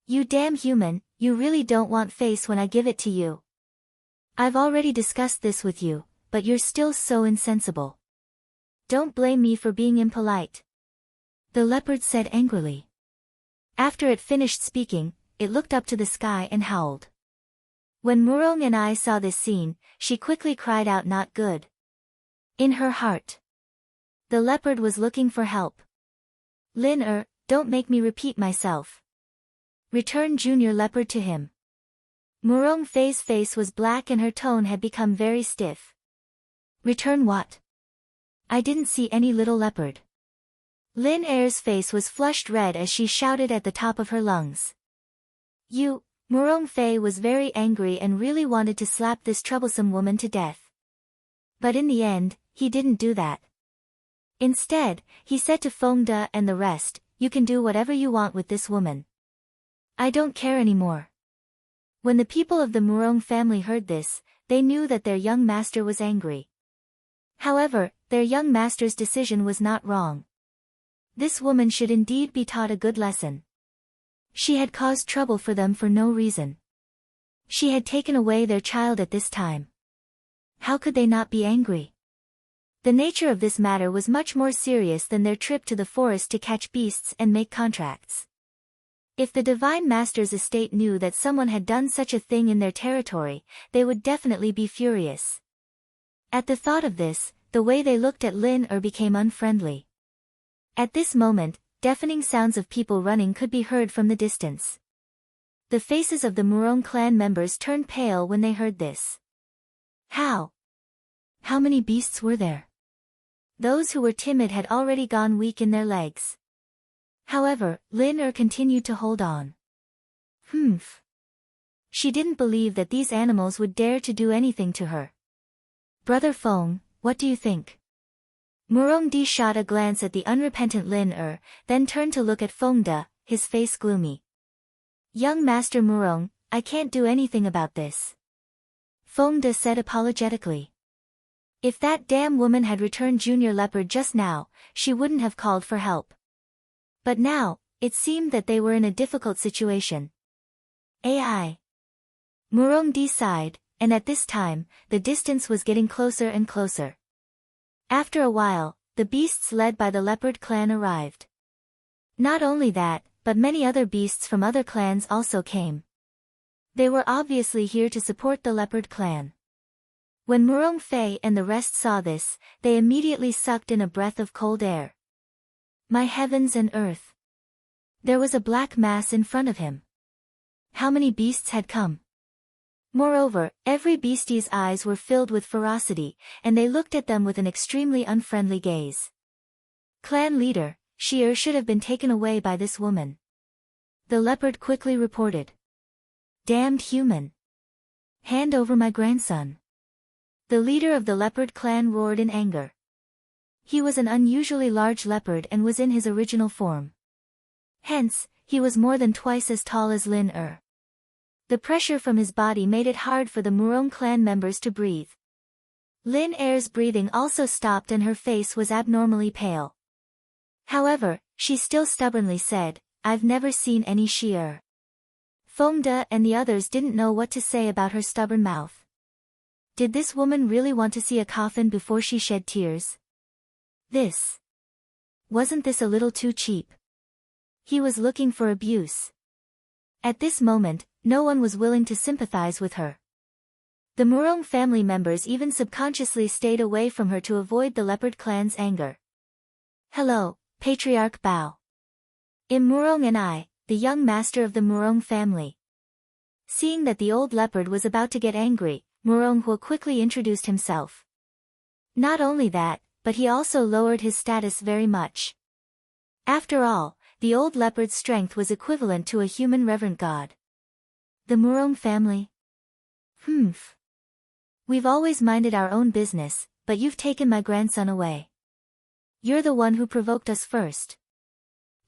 You damn human, you really don't want face when I give it to you. I've already discussed this with you, but you're still so insensible. Don't blame me for being impolite. The leopard said angrily. After it finished speaking, it looked up to the sky and howled. When Murong and I saw this scene, she quickly cried out not good. In her heart. The leopard was looking for help. Lin don't make me repeat myself. Return Junior Leopard to him. Murong Fei's face was black and her tone had become very stiff. Return what? I didn't see any little leopard. Lin face was flushed red as she shouted at the top of her lungs. Murong Fei was very angry and really wanted to slap this troublesome woman to death. But in the end, he didn't do that. Instead, he said to Fengde and the rest, you can do whatever you want with this woman. I don't care anymore. When the people of the Murong family heard this, they knew that their young master was angry. However, their young master's decision was not wrong. This woman should indeed be taught a good lesson. She had caused trouble for them for no reason. She had taken away their child at this time. How could they not be angry? The nature of this matter was much more serious than their trip to the forest to catch beasts and make contracts. If the Divine Master's estate knew that someone had done such a thing in their territory, they would definitely be furious. At the thought of this, the way they looked at Lin became unfriendly. At this moment, deafening sounds of people running could be heard from the distance. The faces of the Murong clan members turned pale when they heard this. How many beasts were there? Those who were timid had already gone weak in their legs. However, Lin continued to hold on. Humph. She didn't believe that these animals would dare to do anything to her. Brother Feng, what do you think? Murong Di shot a glance at the unrepentant Lin then turned to look at Fengde, his face gloomy. Young Master Murong, I can't do anything about this. Fengde said apologetically. If that damn woman had returned Junior Leopard just now, she wouldn't have called for help. But now, it seemed that they were in a difficult situation. AI. Murong Di sighed, and at this time, the distance was getting closer and closer. After a while, the beasts led by the leopard clan arrived. Not only that, but many other beasts from other clans also came. They were obviously here to support the leopard clan. When Murong Fei and the rest saw this, they immediately sucked in a breath of cold air. My heavens and earth! There was a black mass in front of him. How many beasts had come? Moreover, every beastie's eyes were filled with ferocity, and they looked at them with an extremely unfriendly gaze. Clan leader, she should have been taken away by this woman. The leopard quickly reported. Damned human! Hand over my grandson. The leader of the leopard clan roared in anger. He was an unusually large leopard and was in his original form. Hence, he was more than twice as tall as Lin. The pressure from his body made it hard for the Murong clan members to breathe. Lin's breathing also stopped and her face was abnormally pale. However, she still stubbornly said, I've never seen any Shi'er. Fengde and the others didn't know what to say about her stubborn mouth. Did this woman really want to see a coffin before she shed tears? Wasn't this a little too cheap? He was looking for abuse. At this moment, no one was willing to sympathize with her. The Murong family members even subconsciously stayed away from her to avoid the leopard clan's anger. Hello, Patriarch Bao. I'm Murong and I, the young master of the Murong family. Seeing that the old leopard was about to get angry, Murong Hua quickly introduced himself. Not only that, but he also lowered his status very much. After all, the old leopard's strength was equivalent to a human reverent god. The Murong family? Humph. We've always minded our own business, but you've taken my grandson away. You're the one who provoked us first.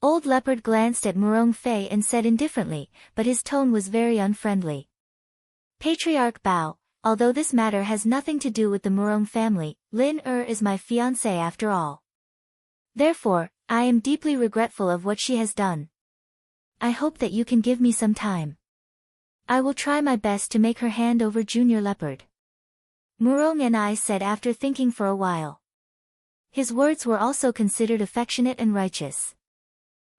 Old Leopard glanced at Murong Fei and said indifferently, but his tone was very unfriendly. Patriarch Bao, although this matter has nothing to do with the Murong family, Lin is my fiancée after all. Therefore, I am deeply regretful of what she has done. I hope that you can give me some time. I will try my best to make her hand over Junior Leopard. Murong and I said after thinking for a while. His words were also considered affectionate and righteous.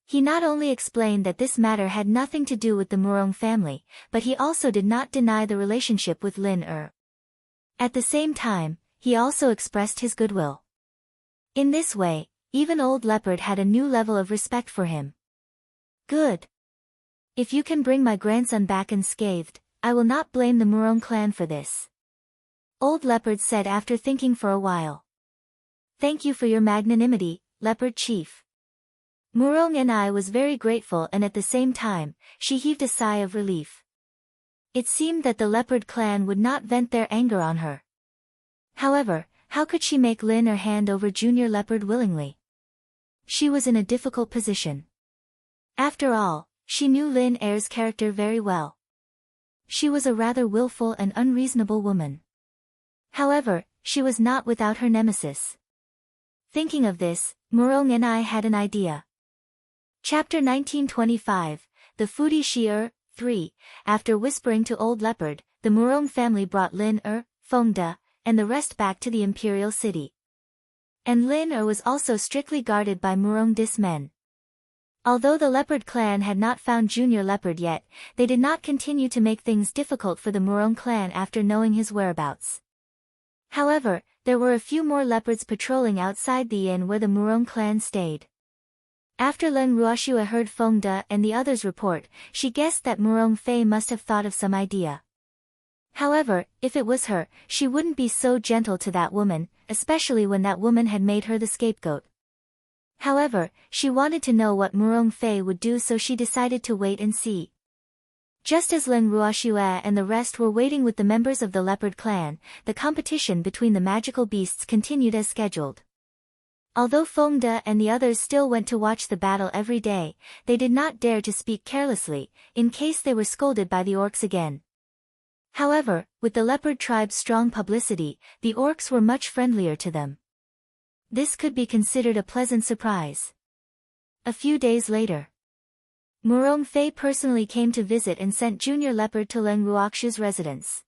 He not only explained that this matter had nothing to do with the Murong family, but he also did not deny the relationship with Lin. At the same time, he also expressed his goodwill. In this way, even Old Leopard had a new level of respect for him. Good. If you can bring my grandson back unscathed, I will not blame the Murong clan for this. Old Leopard said after thinking for a while. Thank you for your magnanimity, Leopard Chief. Murong and I was very grateful, and at the same time, she heaved a sigh of relief. It seemed that the Leopard clan would not vent their anger on her. However, how could she make Lin hand over Junior Leopard willingly? She was in a difficult position. After all, she knew Lin's character very well. She was a rather willful and unreasonable woman. However, she was not without her nemesis. Thinking of this, Murong and I had an idea. Chapter 1925, The Foodie Shear, 3. After whispering to Old Leopard, the Murong family brought Lin Fengde, and the rest back to the imperial city. And Lin was also strictly guarded by Murong men. Although the Leopard clan had not found Junior Leopard yet, they did not continue to make things difficult for the Murong clan after knowing his whereabouts. However, there were a few more leopards patrolling outside the inn where the Murong clan stayed. After Lin Ruoxue heard Fengde and the others' report, she guessed that Murong Fei must have thought of some idea. However, if it was her, she wouldn't be so gentle to that woman, especially when that woman had made her the scapegoat. However, she wanted to know what Murong Fei would do, so she decided to wait and see. Just as Lin Ruoxue and the rest were waiting with the members of the Leopard clan, the competition between the magical beasts continued as scheduled. Although Fengde and the others still went to watch the battle every day, they did not dare to speak carelessly, in case they were scolded by the orcs again. However, with the leopard tribe's strong publicity, the orcs were much friendlier to them. This could be considered a pleasant surprise. A few days later, Murong Fei personally came to visit and sent Junior Leopard to Lin Ruoxue's residence.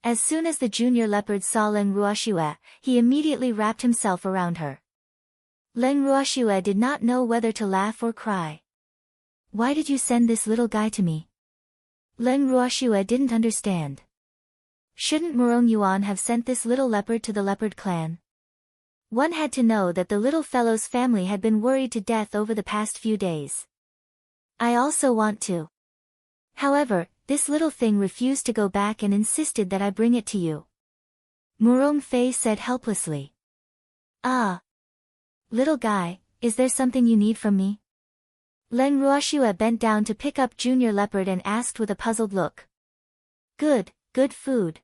As soon as the Junior Leopard saw Lin Ruoxue, he immediately wrapped himself around her. Lin Ruoxue did not know whether to laugh or cry. Why did you send this little guy to me? Lin Ruoxue didn't understand. Shouldn't Murong Yuan have sent this little leopard to the Leopard clan? One had to know that the little fellow's family had been worried to death over the past few days. I also want to. However, this little thing refused to go back and insisted that I bring it to you. Murong Fei said helplessly. Ah. Little guy, is there something you need from me? Lin Ruoxue bent down to pick up Junior Leopard and asked with a puzzled look. Good food.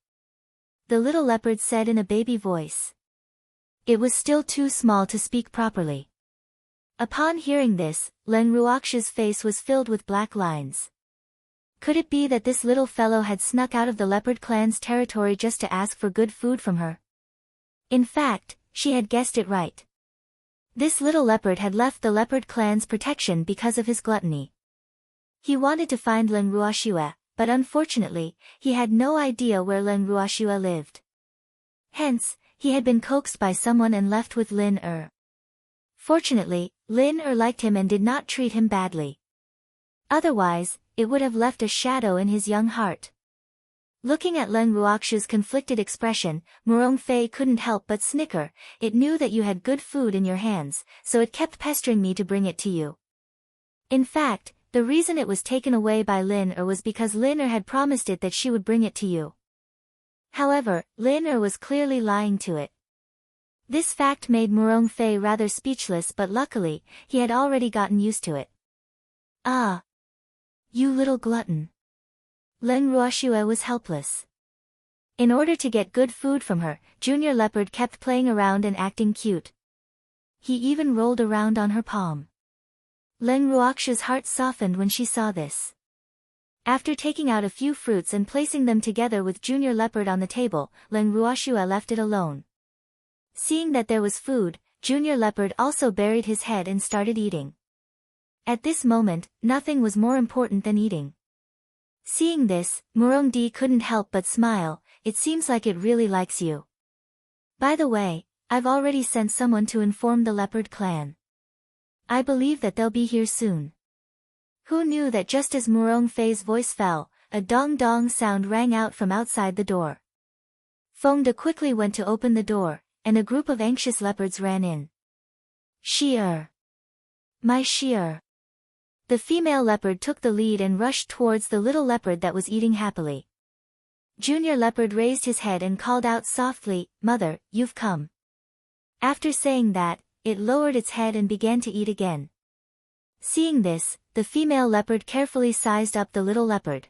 The little leopard said in a baby voice. It was still too small to speak properly. Upon hearing this, Lin Ruoxue's face was filled with black lines. Could it be that this little fellow had snuck out of the Leopard clan's territory just to ask for good food from her? In fact, she had guessed it right. This little leopard had left the Leopard clan's protection because of his gluttony. He wanted to find Lin Ruoxue, but unfortunately, he had no idea where Lin Ruoxue lived. Hence, he had been coaxed by someone and left with Lin. Fortunately, Lin liked him and did not treat him badly. Otherwise, it would have left a shadow in his young heart. Looking at Lin Ruoxue's conflicted expression, Murong Fei couldn't help but snicker. It knew that you had good food in your hands, so it kept pestering me to bring it to you. In fact, the reason it was taken away by Lin was because Lin had promised it that she would bring it to you. However, Lin was clearly lying to it. This fact made Murong Fei rather speechless, but luckily, he had already gotten used to it. Ah! You little glutton. Lin Ruoxue was helpless. In order to get good food from her, Junior Leopard kept playing around and acting cute. He even rolled around on her palm. Leng Ruoxu's heart softened when she saw this. After taking out a few fruits and placing them together with Junior Leopard on the table, Leng Ruoxue left it alone. Seeing that there was food, Junior Leopard also buried his head and started eating. At this moment, nothing was more important than eating. Seeing this, Murong Di couldn't help but smile. It seems like it really likes you. By the way, I've already sent someone to inform the Leopard clan. I believe that they'll be here soon. Who knew that just as Murong Fei's voice fell, a dong-dong sound rang out from outside the door. Feng De quickly went to open the door, and a group of anxious leopards ran in. Shi-er. My Shi-er. The female leopard took the lead and rushed towards the little leopard that was eating happily. Junior Leopard raised his head and called out softly, "Mother, you've come." After saying that, it lowered its head and began to eat again. Seeing this, the female leopard carefully sized up the little leopard.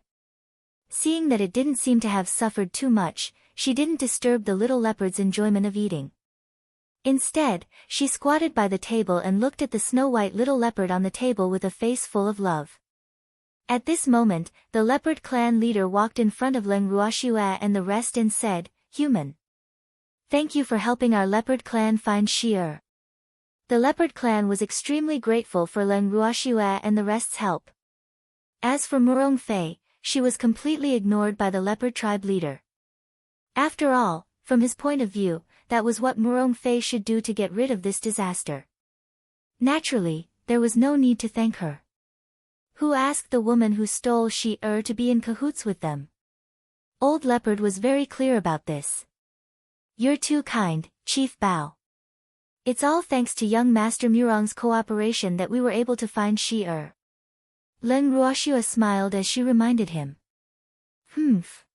Seeing that it didn't seem to have suffered too much, she didn't disturb the little leopard's enjoyment of eating. Instead, she squatted by the table and looked at the snow-white little leopard on the table with a face full of love. At this moment, the leopard clan leader walked in front of Leng Ruoxue and the rest and said, "Human. Thank you for helping our leopard clan find Shi-er." The leopard clan was extremely grateful for Leng Ruoxue and the rest's help. As for Murong Fei, she was completely ignored by the leopard tribe leader. After all, from his point of view, that was what Murong Fei should do to get rid of this disaster. Naturally, there was no need to thank her. Who asked the woman who stole Shi-er to be in cahoots with them? Old Leopard was very clear about this. "You're too kind, Chief Bao. It's all thanks to young Master Murong's cooperation that we were able to find Shi-er." Leng Ruoxue smiled as she reminded him. "Humph.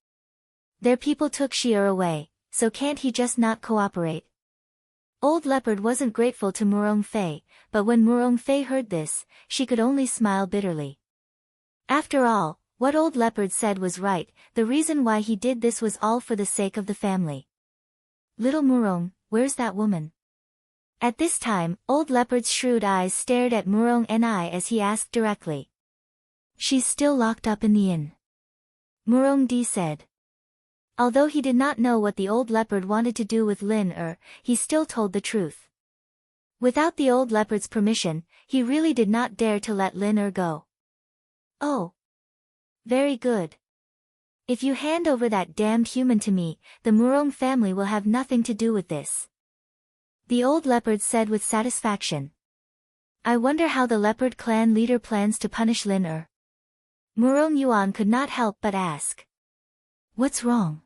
Their people took Shi-er away, so can't he just not cooperate?" Old Leopard wasn't grateful to Murong Fei, but when Murong Fei heard this, she could only smile bitterly. After all, what Old Leopard said was right, the reason why he did this was all for the sake of the family. "Little Murong, where's that woman?" At this time, Old Leopard's shrewd eyes stared at Murong Ni as he asked directly. "She's still locked up in the inn," Murong Di said. Although he did not know what the old leopard wanted to do with Lin he still told the truth. Without the old leopard's permission, he really did not dare to let Lin go. "Oh. Very good. If you hand over that damned human to me, the Murong family will have nothing to do with this," the old leopard said with satisfaction. "I wonder how the leopard clan leader plans to punish Lin Murong Yuan could not help but ask. "What's wrong?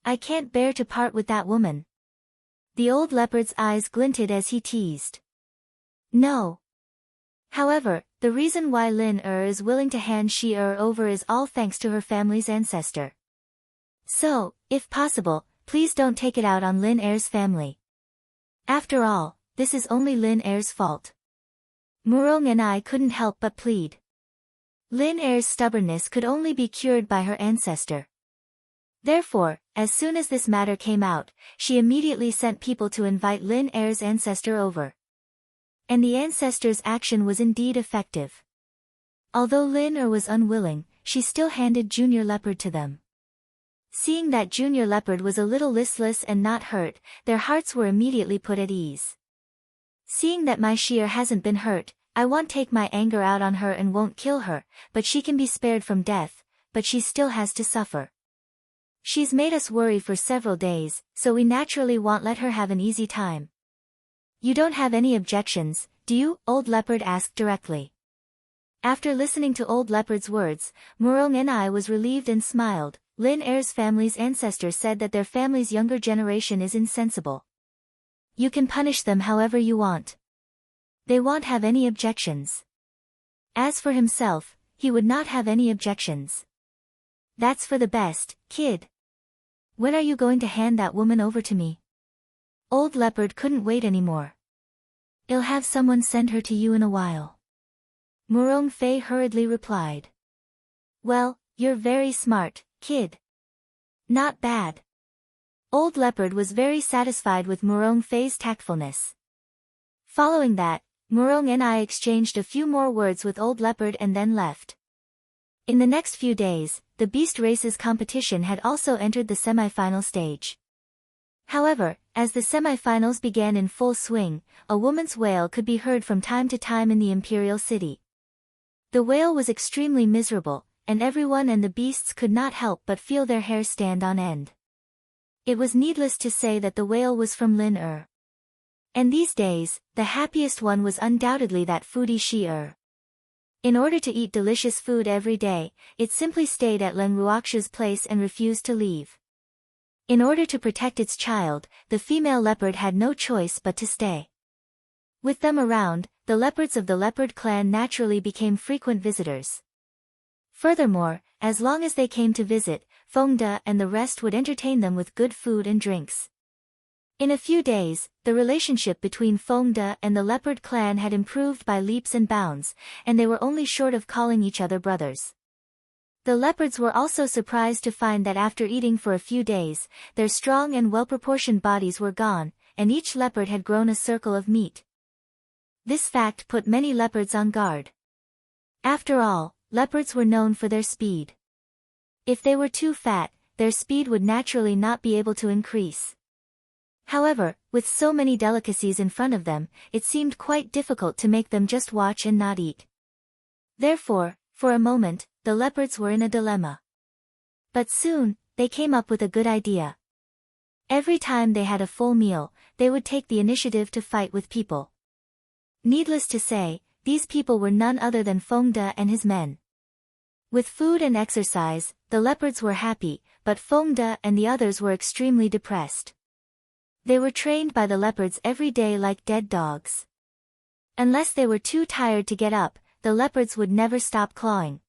I can't bear to part with that woman." The old leopard's eyes glinted as he teased. "No. However, the reason why Lin is willing to hand Shi-er over is all thanks to her family's ancestor. So, if possible, please don't take it out on Lin-er's family. After all, this is only Lin-er's fault." Murong and I couldn't help but plead. Lin-er's stubbornness could only be cured by her ancestor. Therefore, as soon as this matter came out, she immediately sent people to invite Lin-er's ancestor over. And the ancestor's action was indeed effective. Although Lin was unwilling, she still handed Junior Leopard to them. Seeing that Junior Leopard was a little listless and not hurt, their hearts were immediately put at ease. "Seeing that my Shi-er hasn't been hurt, I won't take my anger out on her and won't kill her, but she can be spared from death, but she still has to suffer. She's made us worry for several days, so we naturally won't let her have an easy time." "You don't have any objections, do you?" Old Leopard asked directly. After listening to Old Leopard's words, Murong Ni was relieved and smiled. Lin-er's family's ancestor said that their family's younger generation is insensible. You can punish them however you want. They won't have any objections. As for himself, he would not have any objections. "That's for the best, kid. When are you going to hand that woman over to me?" Old Leopard couldn't wait anymore. "I'll have someone send her to you in a while," Murong Fei hurriedly replied. "Well, you're very smart, kid. Not bad. Old Leopard was very satisfied with Murong Fei's tactfulness. Following that, Murong and I exchanged a few more words with Old Leopard and then left. In the next few days, the beast races competition had also entered the semi-final stage. However, as the semi-finals began in full swing, a woman's wail could be heard from time to time in the imperial city. The wail was extremely miserable, and everyone and the beasts could not help but feel their hair stand on end. It was needless to say that the wail was from Lin Er. And these days, the happiest one was undoubtedly that foodie Shi Er. In order to eat delicious food every day, it simply stayed at Len Ruoxiu's place and refused to leave. In order to protect its child, the female leopard had no choice but to stay. With them around, the leopards of the leopard clan naturally became frequent visitors. Furthermore, as long as they came to visit, Fengde and the rest would entertain them with good food and drinks. In a few days, the relationship between Fengde and the leopard clan had improved by leaps and bounds, and they were only short of calling each other brothers. The leopards were also surprised to find that after eating for a few days, their strong and well-proportioned bodies were gone, and each leopard had grown a circle of meat. This fact put many leopards on guard. After all, leopards were known for their speed. If they were too fat, their speed would naturally not be able to increase. However, with so many delicacies in front of them, it seemed quite difficult to make them just watch and not eat. Therefore, for a moment, the leopards were in a dilemma. But soon, they came up with a good idea. Every time they had a full meal, they would take the initiative to fight with people. Needless to say, these people were none other than Fengde and his men. With food and exercise, the leopards were happy, but Fengde and the others were extremely depressed. They were trained by the leopards every day like dead dogs. Unless they were too tired to get up, the leopards would never stop clawing.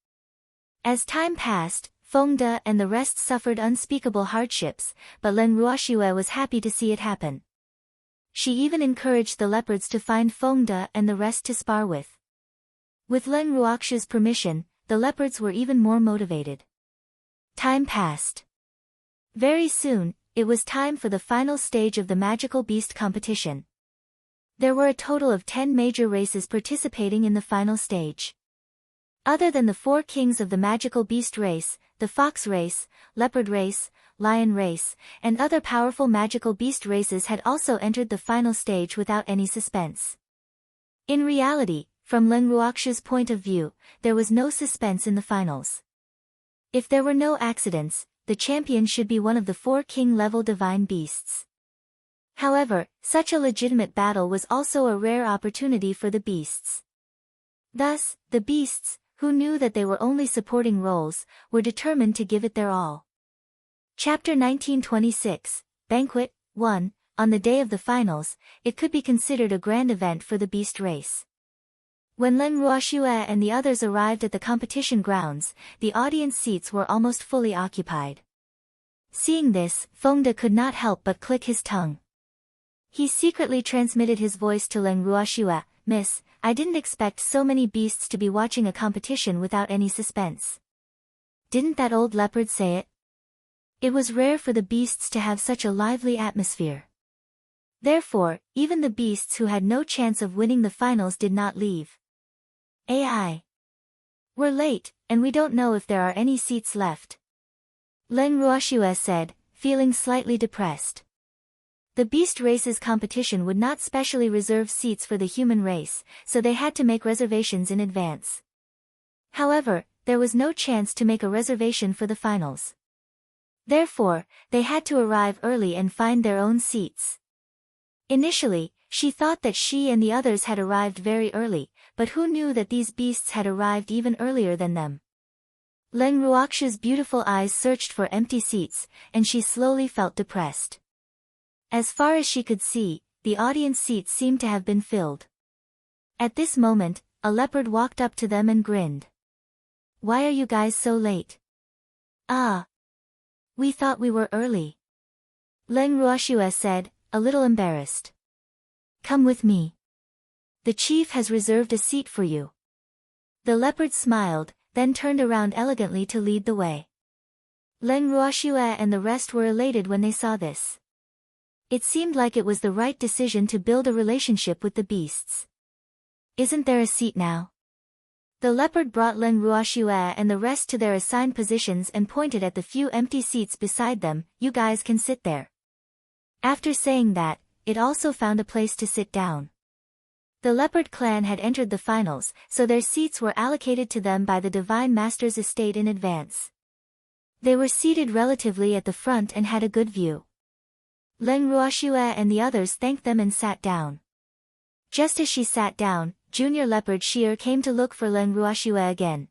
As time passed, Fengde and the rest suffered unspeakable hardships, but Len Ruoxiu was happy to see it happen. She even encouraged the leopards to find Fengde and the rest to spar with. With Len Ruoxiu's permission, the leopards were even more motivated. Time passed. Very soon, it was time for the final stage of the magical beast competition. There were a total of 10 major races participating in the final stage. Other than the 4 kings of the magical beast race, the fox race, leopard race, lion race, and other powerful magical beast races had also entered the final stage without any suspense. In reality, from Len Ruoxiu's point of view, there was no suspense in the finals. If there were no accidents, the champion should be one of the 4 king-level divine beasts. However, such a legitimate battle was also a rare opportunity for the beasts. Thus, the beasts, who knew that they were only supporting roles, were determined to give it their all. Chapter 1926, Banquet 1. On the day of the finals, it could be considered a grand event for the beast race. When Len Ruoxiu and the others arrived at the competition grounds, the audience seats were almost fully occupied. Seeing this, Fengde could not help but click his tongue. He secretly transmitted his voice to Len Ruoxiu, "Miss, I didn't expect so many beasts to be watching a competition without any suspense. Didn't that old leopard say it?" It was rare for the beasts to have such a lively atmosphere. Therefore, even the beasts who had no chance of winning the finals did not leave. "AI. We're late, and we don't know if there are any seats left," Len Ruoxiu said, feeling slightly depressed. The beast races competition would not specially reserve seats for the human race, so they had to make reservations in advance. However, there was no chance to make a reservation for the finals. Therefore, they had to arrive early and find their own seats. Initially, she thought that she and the others had arrived very early, but who knew that these beasts had arrived even earlier than them? Len Ruoxiu's beautiful eyes searched for empty seats, and she slowly felt depressed. As far as she could see, the audience seats seemed to have been filled. At this moment, a leopard walked up to them and grinned. "Why are you guys so late?" "Ah. We thought we were early," Len Ruoxiu said, a little embarrassed. "Come with me. The chief has reserved a seat for you." The leopard smiled, then turned around elegantly to lead the way. Leng Ruoxue and the rest were elated when they saw this. It seemed like it was the right decision to build a relationship with the beasts. Isn't there a seat now? The leopard brought Leng Ruoxue and the rest to their assigned positions and pointed at the few empty seats beside them. You guys can sit there. After saying that, it also found a place to sit down. The leopard clan had entered the finals, so their seats were allocated to them by the Divine Master's estate in advance. They were seated relatively at the front and had a good view. Leng Ruoxue and the others thanked them and sat down. Just as she sat down, Junior Leopard Sheer came to look for Leng Ruoxue again.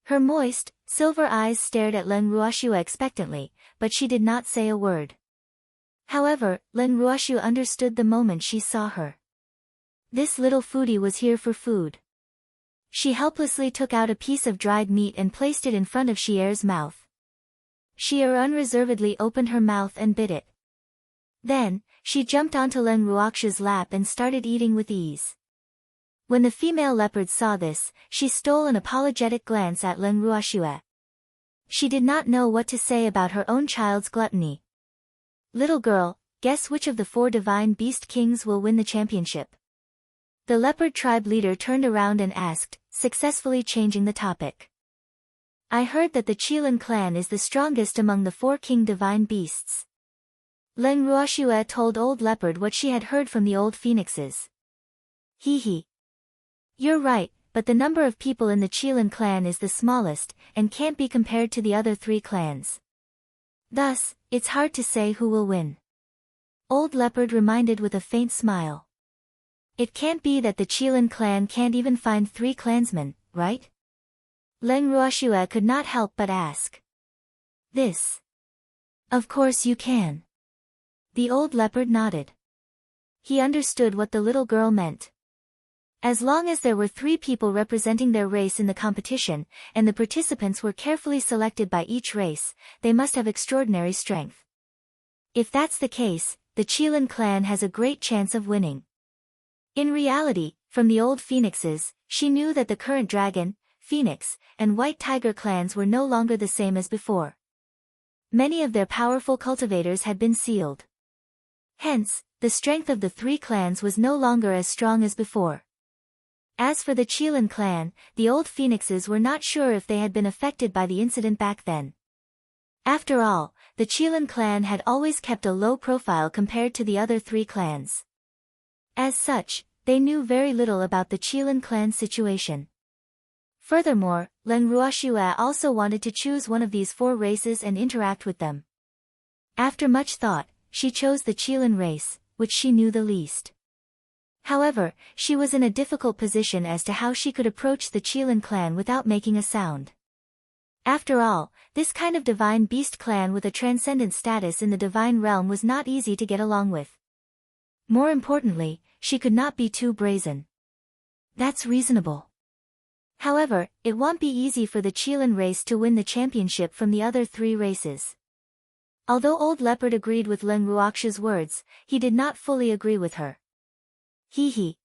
Her moist, silver eyes stared at Leng Ruoxue expectantly, but she did not say a word. However, Leng Ruoxue understood the moment she saw her. This little foodie was here for food. She helplessly took out a piece of dried meat and placed it in front of Xier's mouth. Xier unreservedly opened her mouth and bit it. Then, she jumped onto Leng Ruoxue's lap and started eating with ease. When the female leopard saw this, she stole an apologetic glance at Leng Ruoxue. She did not know what to say about her own child's gluttony. Little girl, guess which of the 4 divine beast kings will win the championship? The leopard tribe leader turned around and asked, successfully changing the topic. I heard that the Qilin clan is the strongest among the 4 king divine beasts. Leng Ruoxue told Old Leopard what she had heard from the old phoenixes. Hee. You're right, but the number of people in the Qilin clan is the smallest, and can't be compared to the other 3 clans. Thus, it's hard to say who will win. Old Leopard reminded with a faint smile. It can't be that the Qilin clan can't even find 3 clansmen, right? Leng Ruoxue could not help but ask. This. Of course you can. The old leopard nodded. He understood what the little girl meant. As long as there were 3 people representing their race in the competition, and the participants were carefully selected by each race, they must have extraordinary strength. If that's the case, the Qilin clan has a great chance of winning. In reality, from the old phoenixes, she knew that the current dragon, Phoenix, and White Tiger clans were no longer the same as before. Many of their powerful cultivators had been sealed. Hence, the strength of the 3 clans was no longer as strong as before. As for the Qilin clan, the old phoenixes were not sure if they had been affected by the incident back then. After all, the Qilin clan had always kept a low profile compared to the other 3 clans. As such, they knew very little about the Qilin clan situation. Furthermore, Leng Ruoxue also wanted to choose one of these 4 races and interact with them. After much thought, she chose the Qilin race, which she knew the least. However, she was in a difficult position as to how she could approach the Qilin clan without making a sound. After all, this kind of divine beast clan with a transcendent status in the divine realm was not easy to get along with. More importantly, she could not be too brazen. That's reasonable. However, it won't be easy for the Qilin race to win the championship from the other 3 races. Although Old Leopard agreed with Leng Ruoxue's words, he did not fully agree with her. Hee.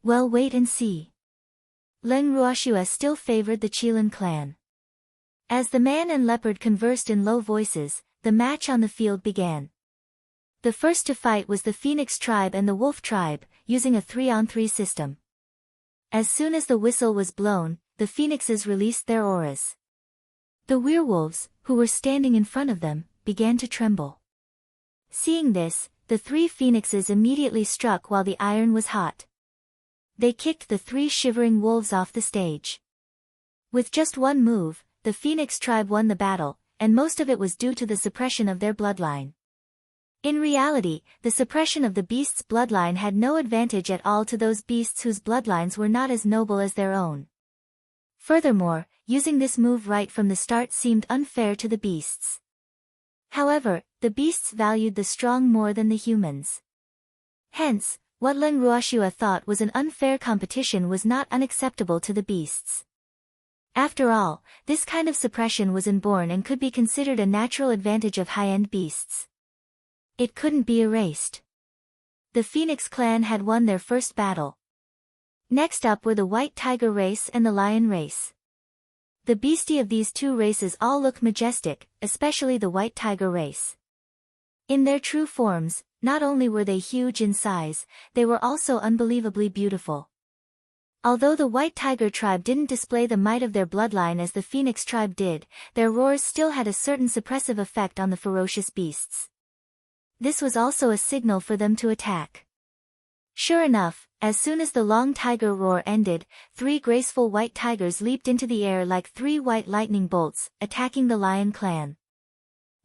Well, wait and see. Leng Ruoxue still favored the Qilin clan. As the man and leopard conversed in low voices, the match on the field began. The first to fight was the Phoenix tribe and the Wolf tribe, using a 3-on-3 system. As soon as the whistle was blown, the phoenixes released their auras. The werewolves, who were standing in front of them, began to tremble. Seeing this, the 3 phoenixes immediately struck while the iron was hot. They kicked the 3 shivering wolves off the stage. With just one move, the Phoenix tribe won the battle, and most of it was due to the suppression of their bloodline. In reality, the suppression of the beast's bloodline had no advantage at all to those beasts whose bloodlines were not as noble as their own. Furthermore, using this move right from the start seemed unfair to the beasts. However, the beasts valued the strong more than the humans. Hence, what Leng Ruoxue thought was an unfair competition was not unacceptable to the beasts. After all, this kind of suppression was inborn and could be considered a natural advantage of high-end beasts. It couldn't be erased. The Phoenix clan had won their first battle. Next up were the White Tiger race and the Lion race. The beastie of these two races all look majestic, especially the white tiger race. In their true forms, not only were they huge in size, they were also unbelievably beautiful. Although the white tiger tribe didn't display the might of their bloodline as the phoenix tribe did, their roars still had a certain suppressive effect on the ferocious beasts. This was also a signal for them to attack. Sure enough, as soon as the long tiger roar ended, 3 graceful white tigers leaped into the air like 3 white lightning bolts, attacking the lion clan.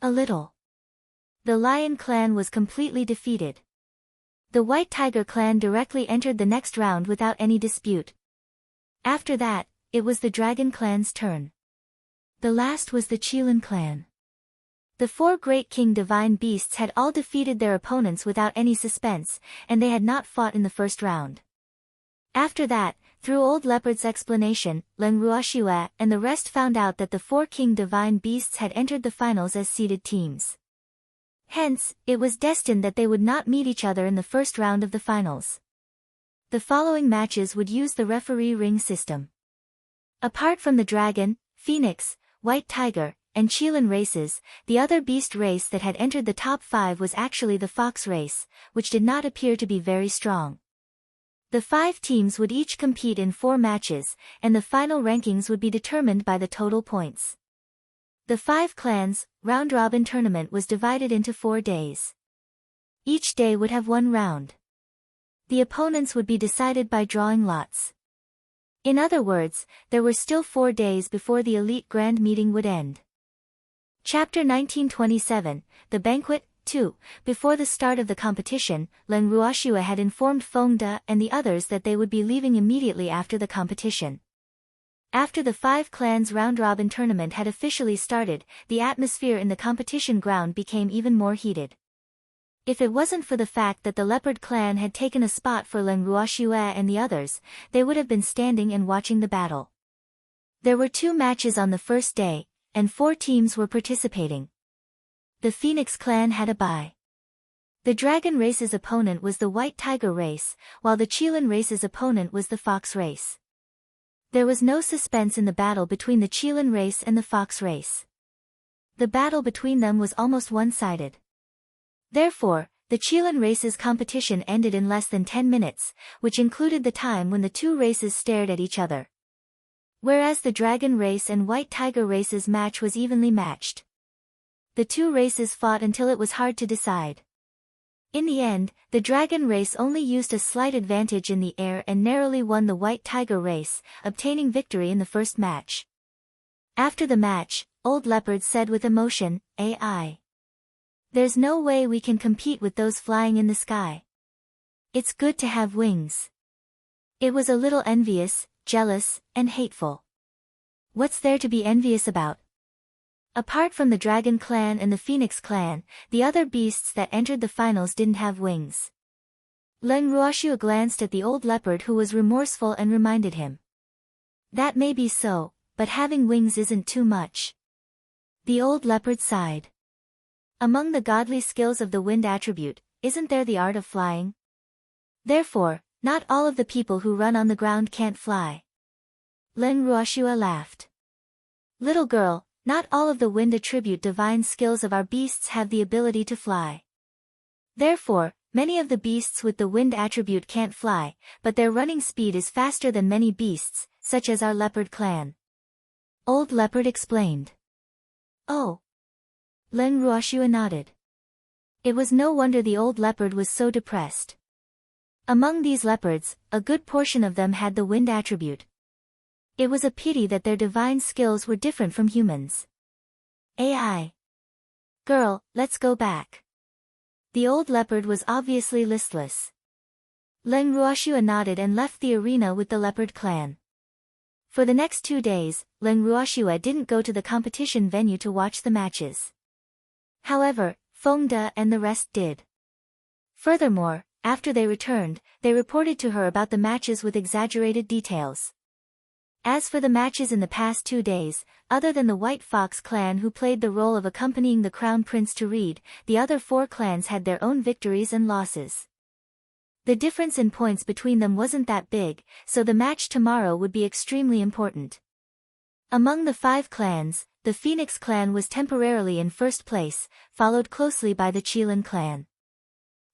The lion clan was completely defeated. The white tiger clan directly entered the next round without any dispute. After that, it was the dragon clan's turn. The last was the Qilin clan. The 4 great king divine beasts had all defeated their opponents without any suspense, and they had not fought in the first round. After that, through Old Leopard's explanation, Leng Ruoxue and the rest found out that the 4 king divine beasts had entered the finals as seeded teams. Hence, it was destined that they would not meet each other in the first round of the finals. The following matches would use the referee ring system. Apart from the dragon, phoenix, white tiger, and Qilin races, the other beast race that had entered the top 5 was actually the fox race, which did not appear to be very strong. The 5 teams would each compete in 4 matches, and the final rankings would be determined by the total points. The 5 clans' round-robin tournament was divided into 4 days. Each day would have 1 round. The opponents would be decided by drawing lots. In other words, there were still 4 days before the elite grand meeting would end. Chapter 1927, The Banquet, 2. Before the start of the competition, Leng Ruoxue had informed Feng De and the others that they would be leaving immediately after the competition. After the 5 clans round-robin tournament had officially started, the atmosphere in the competition ground became even more heated. If it wasn't for the fact that the Leopard clan had taken a spot for Leng Ruoxue and the others, they would have been standing and watching the battle. There were 2 matches on the first day, and 4 teams were participating. The Phoenix clan had a bye. The Dragon race's opponent was the White Tiger race, while the Qilin race's opponent was the Fox race. There was no suspense in the battle between the Qilin race and the Fox race. The battle between them was almost one-sided. Therefore, the Qilin race's competition ended in less than 10 minutes, which included the time when the 2 races stared at each other. Whereas the Dragon race and White Tiger race's match was evenly matched. The 2 races fought until it was hard to decide. In the end, the Dragon race only used a slight advantage in the air and narrowly won the White Tiger race, obtaining victory in the first match. After the match, Old Leopard said with emotion, "AI. There's no way we can compete with those flying in the sky. It's good to have wings." It was a little envious, jealous, and hateful. What's there to be envious about? Apart from the Dragon clan and the Phoenix clan, the other beasts that entered the finals didn't have wings. Leng Ruoxue glanced at the Old Leopard, who was remorseful, and reminded him. "That may be so, but having wings isn't too much." The Old Leopard sighed. "Among the godly skills of the wind attribute, isn't there the art of flying? Therefore, not all of the people who run on the ground can't fly." Leng Ruoxue laughed. "Little girl, not all of the wind attribute divine skills of our beasts have the ability to fly. Therefore, many of the beasts with the wind attribute can't fly, but their running speed is faster than many beasts, such as our Leopard clan." Old Leopard explained. "Oh." Leng Ruoxue nodded. It was no wonder the Old Leopard was so depressed. Among these leopards, a good portion of them had the wind attribute. It was a pity that their divine skills were different from humans. "AI. Girl, let's go back." The Old Leopard was obviously listless. Leng Ruoxue nodded and left the arena with the Leopard clan. For the next 2 days, Leng Ruoxue didn't go to the competition venue to watch the matches. However, Feng De and the rest did. Furthermore, after they returned, they reported to her about the matches with exaggerated details. As for the matches in the past 2 days, other than the White Fox clan who played the role of accompanying the Crown Prince to read, the other 4 clans had their own victories and losses. The difference in points between them wasn't that big, so the match tomorrow would be extremely important. Among the 5 clans, the Phoenix clan was temporarily in first place, followed closely by the Qilin clan.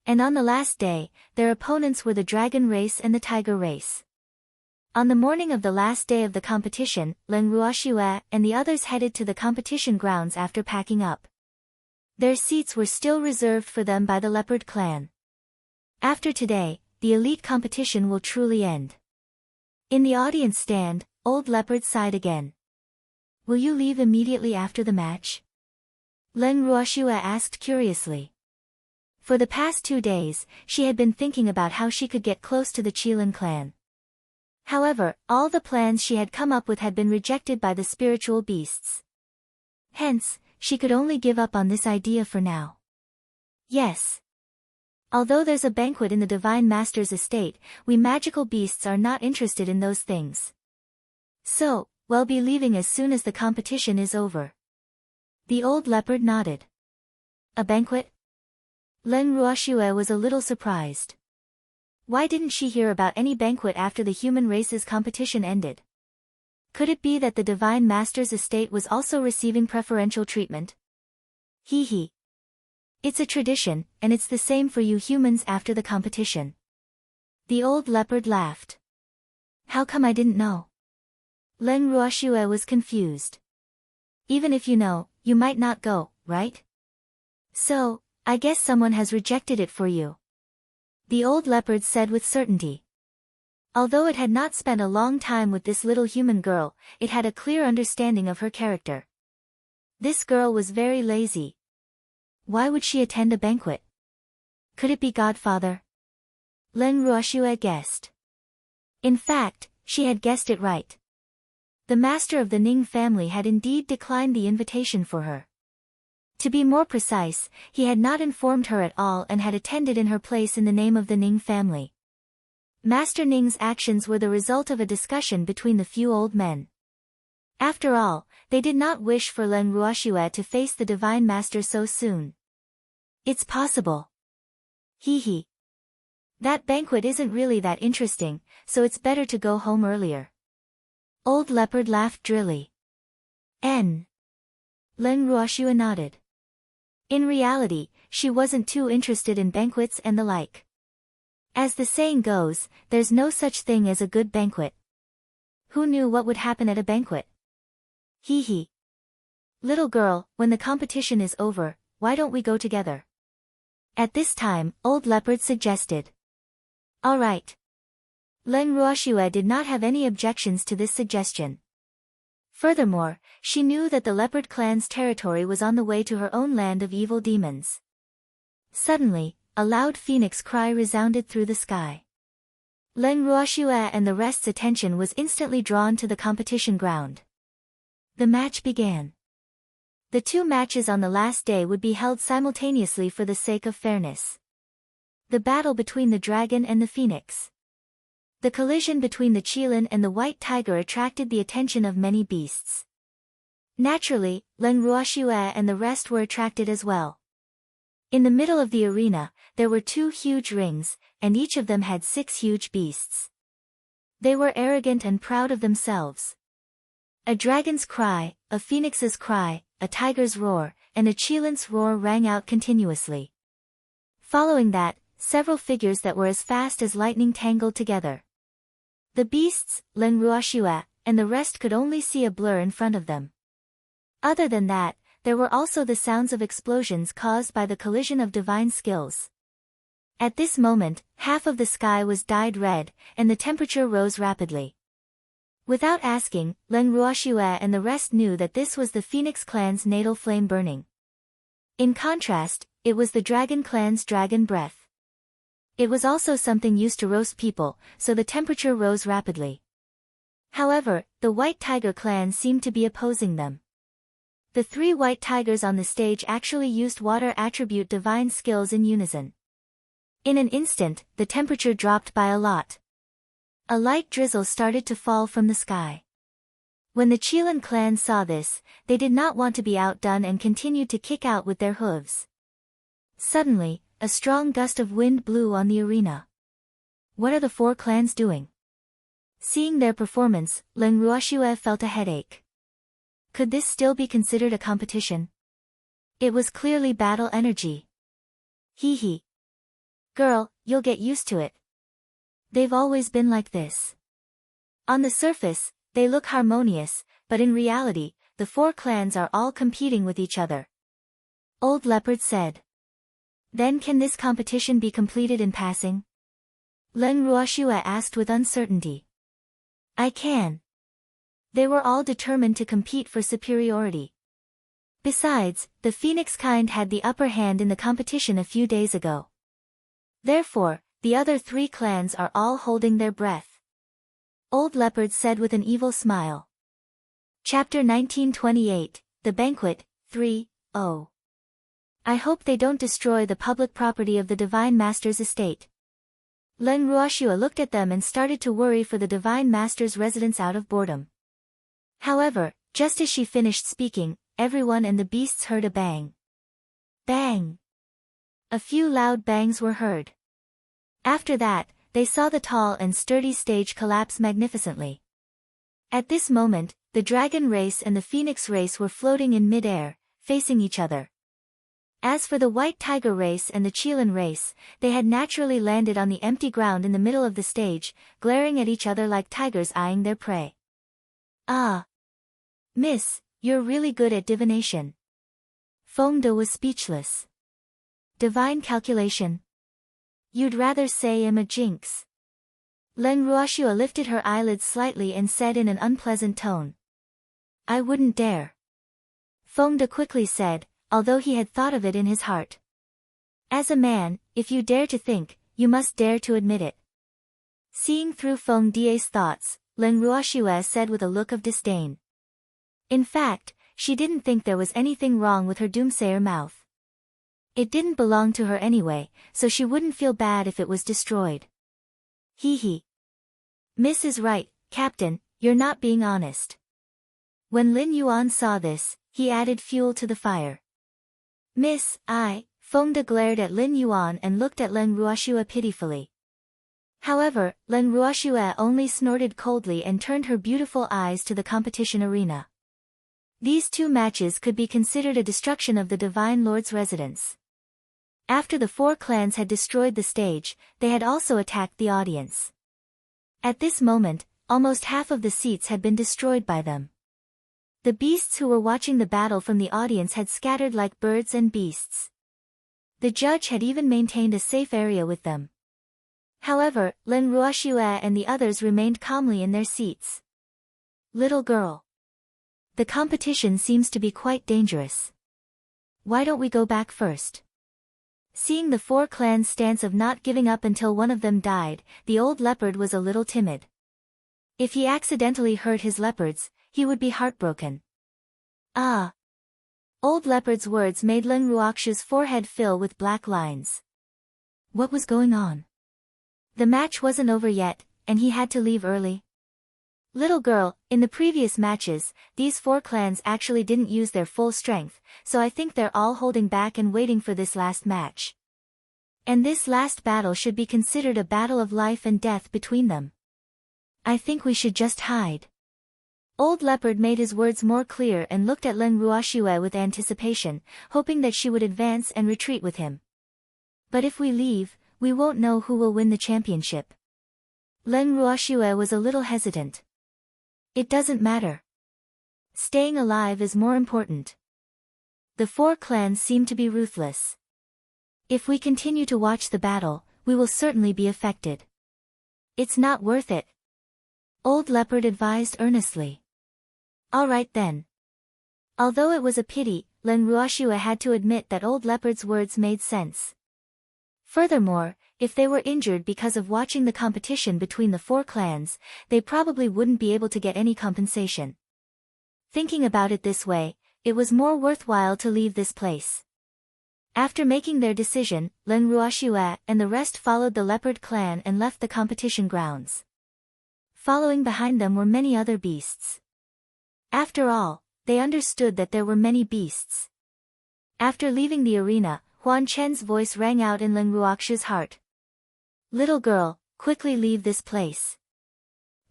And on the last day, their opponents were the Dragon race and the Tiger race. On the morning of the last day of the competition, Leng Ruoxue and the others headed to the competition grounds after packing up. Their seats were still reserved for them by the Leopard clan. After today, the elite competition will truly end. In the audience stand, Old Leopard sighed again. Will you leave immediately after the match? Leng Ruoxue asked curiously. For the past 2 days, she had been thinking about how she could get close to the Qilin clan. However, all the plans she had come up with had been rejected by the spiritual beasts. Hence, she could only give up on this idea for now. Yes. Although there's a banquet in the Divine Master's estate, we magical beasts are not interested in those things. So, we'll be leaving as soon as the competition is over. The Old Leopard nodded. A banquet? Leng Ruoxue was a little surprised. Why didn't she hear about any banquet after the human race's competition ended? Could it be that the Divine Master's estate was also receiving preferential treatment? Hee hee. It's a tradition, and it's the same for you humans after the competition. The Old Leopard laughed. How come I didn't know? Leng Ruoxue was confused. Even if you know, you might not go, right? So, I guess someone has rejected it for you. The Old Leopard said with certainty. Although it had not spent a long time with this little human girl, it had a clear understanding of her character. This girl was very lazy. Why would she attend a banquet? Could it be Godfather? Leng Ruoxue guessed. In fact, she had guessed it right. The master of the Ning family had indeed declined the invitation for her. To be more precise, he had not informed her at all and had attended in her place in the name of the Ning family. Master Ning's actions were the result of a discussion between the few old men. After all, they did not wish for Leng Ruoxue to face the Divine Master so soon. It's possible. Hee hee. That banquet isn't really that interesting, so it's better to go home earlier. Old Leopard laughed drily. Leng Ruoxue nodded. In reality, she wasn't too interested in banquets and the like. As the saying goes, there's no such thing as a good banquet. Who knew what would happen at a banquet? Hee hee. Little girl, when the competition is over, why don't we go together? At this time, Old Leopard suggested. All right. Leng Ruoxue did not have any objections to this suggestion. Furthermore, she knew that the Leopard clan's territory was on the way to her own land of evil demons. Suddenly, a loud phoenix cry resounded through the sky. Leng Ruoxue and the rest's attention was instantly drawn to the competition ground. The match began. The 2 matches on the last day would be held simultaneously for the sake of fairness. The battle between the dragon and the phoenix. The collision between the Qilin and the white tiger attracted the attention of many beasts. Naturally, Leng Ruoxue and the rest were attracted as well. In the middle of the arena, there were 2 huge rings, and each of them had 6 huge beasts. They were arrogant and proud of themselves. A dragon's cry, a phoenix's cry, a tiger's roar, and a Qilin's roar rang out continuously. Following that, several figures that were as fast as lightning tangled together. The beasts, Leng Ruoxue, and the rest could only see a blur in front of them. Other than that, there were also the sounds of explosions caused by the collision of divine skills. At this moment, half of the sky was dyed red, and the temperature rose rapidly. Without asking, Leng Ruoxue and the rest knew that this was the Phoenix clan's natal flame burning. In contrast, it was the Dragon clan's dragon breath. It was also something used to roast people, so the temperature rose rapidly. However, the White Tiger clan seemed to be opposing them. The 3 white tigers on the stage actually used water attribute divine skills in unison. In an instant, the temperature dropped by a lot. A light drizzle started to fall from the sky. When the Qilin clan saw this, they did not want to be outdone and continued to kick out with their hooves. Suddenly, a strong gust of wind blew on the arena. What are the 4 clans doing? Seeing their performance, Leng Ruoxue felt a headache. Could this still be considered a competition? It was clearly battle energy. Hee hee. Girl, you'll get used to it. They've always been like this. On the surface, they look harmonious, but in reality, the four clans are all competing with each other. Old Leopard said. Then can this competition be completed in passing? Leng Ruoxue asked with uncertainty. I can. They were all determined to compete for superiority. Besides, the phoenix kind had the upper hand in the competition a few days ago. Therefore, the other three clans are all holding their breath. Old Leopard said with an evil smile. Chapter 1928, The Banquet, 3:0. I hope they don't destroy the public property of the Divine Master's estate. Leng Ruoxue looked at them and started to worry for the Divine Master's residence out of boredom. However, just as she finished speaking, everyone and the beasts heard a bang. Bang! A few loud bangs were heard. After that, they saw the tall and sturdy stage collapse magnificently. At this moment, the dragon race and the phoenix race were floating in mid-air, facing each other. As for the white tiger race and the Qilin race, they had naturally landed on the empty ground in the middle of the stage, glaring at each other like tigers eyeing their prey. Ah! Miss, you're really good at divination. Feng De was speechless. Divine calculation? You'd rather say I'm a jinx. Leng Ruoxue lifted her eyelids slightly and said in an unpleasant tone. I wouldn't dare. Feng De quickly said, although he had thought of it in his heart. As a man, if you dare to think, you must dare to admit it. Seeing through Feng De's thoughts, Leng Ruoxue said with a look of disdain. In fact, she didn't think there was anything wrong with her doomsayer mouth. It didn't belong to her anyway, so she wouldn't feel bad if it was destroyed. Hee hee. Miss is right, Captain, you're not being honest. When Lin Yuan saw this, he added fuel to the fire. Miss, Feng De glared at Lin Yuan and looked at Leng Ruoxue pitifully. However, Leng Ruoxue only snorted coldly and turned her beautiful eyes to the competition arena. These two matches could be considered a destruction of the Divine Lord's residence. After the four clans had destroyed the stage, they had also attacked the audience. At this moment, almost half of the seats had been destroyed by them. The beasts who were watching the battle from the audience had scattered like birds and beasts. The judge had even maintained a safe area with them. However, Leng Ruoxue and the others remained calmly in their seats. Little girl. The competition seems to be quite dangerous. Why don't we go back first? Seeing the four clans' stance of not giving up until one of them died, the old leopard was a little timid. If he accidentally hurt his leopards, he would be heartbroken. Ah! Old Leopard's words made Leng Ruoxue's forehead fill with black lines. What was going on? The match wasn't over yet, and he had to leave early. Little girl, in the previous matches, these four clans actually didn't use their full strength, so I think they're all holding back and waiting for this last match. And this last battle should be considered a battle of life and death between them. I think we should just hide. Old Leopard made his words more clear and looked at Leng Ruoxue with anticipation, hoping that she would advance and retreat with him. But if we leave, we won't know who will win the championship. Leng Ruoxue was a little hesitant. It doesn't matter. Staying alive is more important. The four clans seem to be ruthless. If we continue to watch the battle, we will certainly be affected. It's not worth it. Old Leopard advised earnestly. All right then. Although it was a pity, Leng Ruoxue had to admit that Old Leopard's words made sense. Furthermore, if they were injured because of watching the competition between the four clans, they probably wouldn't be able to get any compensation. Thinking about it this way, it was more worthwhile to leave this place. After making their decision, Leng Ruoxue and the rest followed the leopard clan and left the competition grounds. Following behind them were many other beasts. After all, they understood that there were many beasts. After leaving the arena, Huan Chen's voice rang out in Leng Ruoxue's heart. Little girl, quickly leave this place.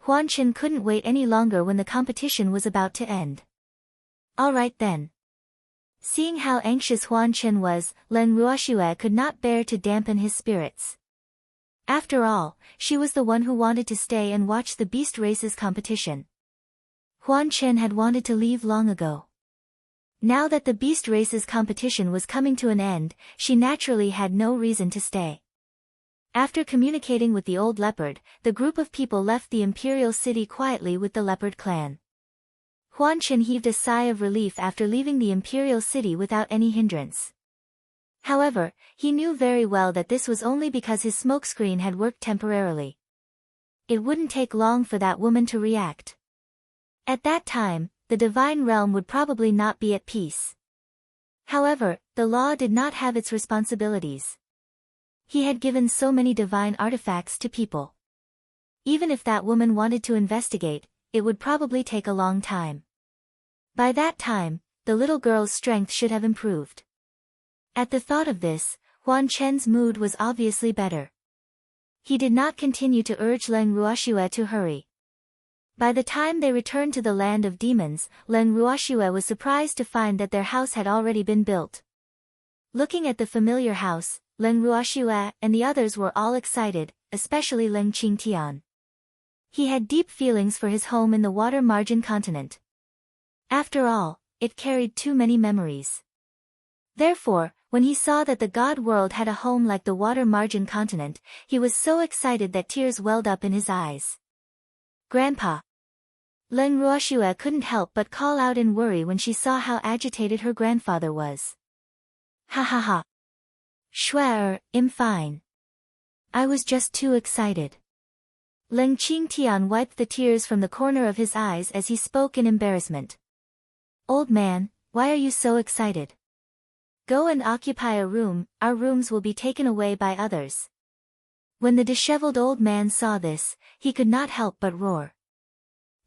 Huan Chen couldn't wait any longer when the competition was about to end. All right then. Seeing how anxious Huan Chen was, Leng Ruoxue could not bear to dampen his spirits. After all, she was the one who wanted to stay and watch the beast races competition. Huan Chen had wanted to leave long ago. Now that the beast races competition was coming to an end, she naturally had no reason to stay. After communicating with the old leopard, the group of people left the imperial city quietly with the leopard clan. Huan Chen heaved a sigh of relief after leaving the imperial city without any hindrance. However, he knew very well that this was only because his smokescreen had worked temporarily. It wouldn't take long for that woman to react. At that time, the divine realm would probably not be at peace. However, the law did not have its responsibilities. He had given so many divine artifacts to people. Even if that woman wanted to investigate, it would probably take a long time. By that time, the little girl's strength should have improved. At the thought of this, Huan Chen's mood was obviously better. He did not continue to urge Leng Ruoxue to hurry. By the time they returned to the land of demons, Leng Ruoxue was surprised to find that their house had already been built. Looking at the familiar house, Leng Ruoxue and the others were all excited, especially Leng Qingtian. He had deep feelings for his home in the water margin continent. After all, it carried too many memories. Therefore, when he saw that the god world had a home like the water margin continent, he was so excited that tears welled up in his eyes. Grandpa! Leng Ruoxue couldn't help but call out in worry when she saw how agitated her grandfather was. Ha ha ha! I'm fine. I was just too excited. Leng Qingtian wiped the tears from the corner of his eyes as he spoke in embarrassment. Old man, why are you so excited? Go and occupy a room, our rooms will be taken away by others. When the disheveled old man saw this, he could not help but roar.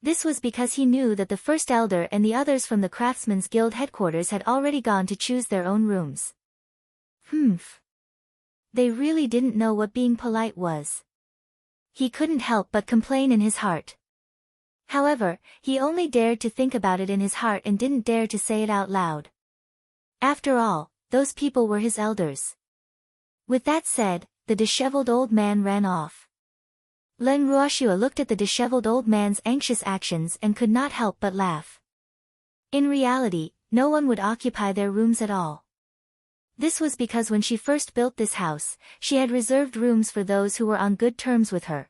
This was because he knew that the first elder and the others from the Craftsmen's Guild headquarters had already gone to choose their own rooms. They really didn't know what being polite was. He couldn't help but complain in his heart. However, he only dared to think about it in his heart and didn't dare to say it out loud. After all, those people were his elders. With that said, the disheveled old man ran off. Leng Ruoxue looked at the disheveled old man's anxious actions and could not help but laugh. In reality, no one would occupy their rooms at all. This was because when she first built this house, she had reserved rooms for those who were on good terms with her.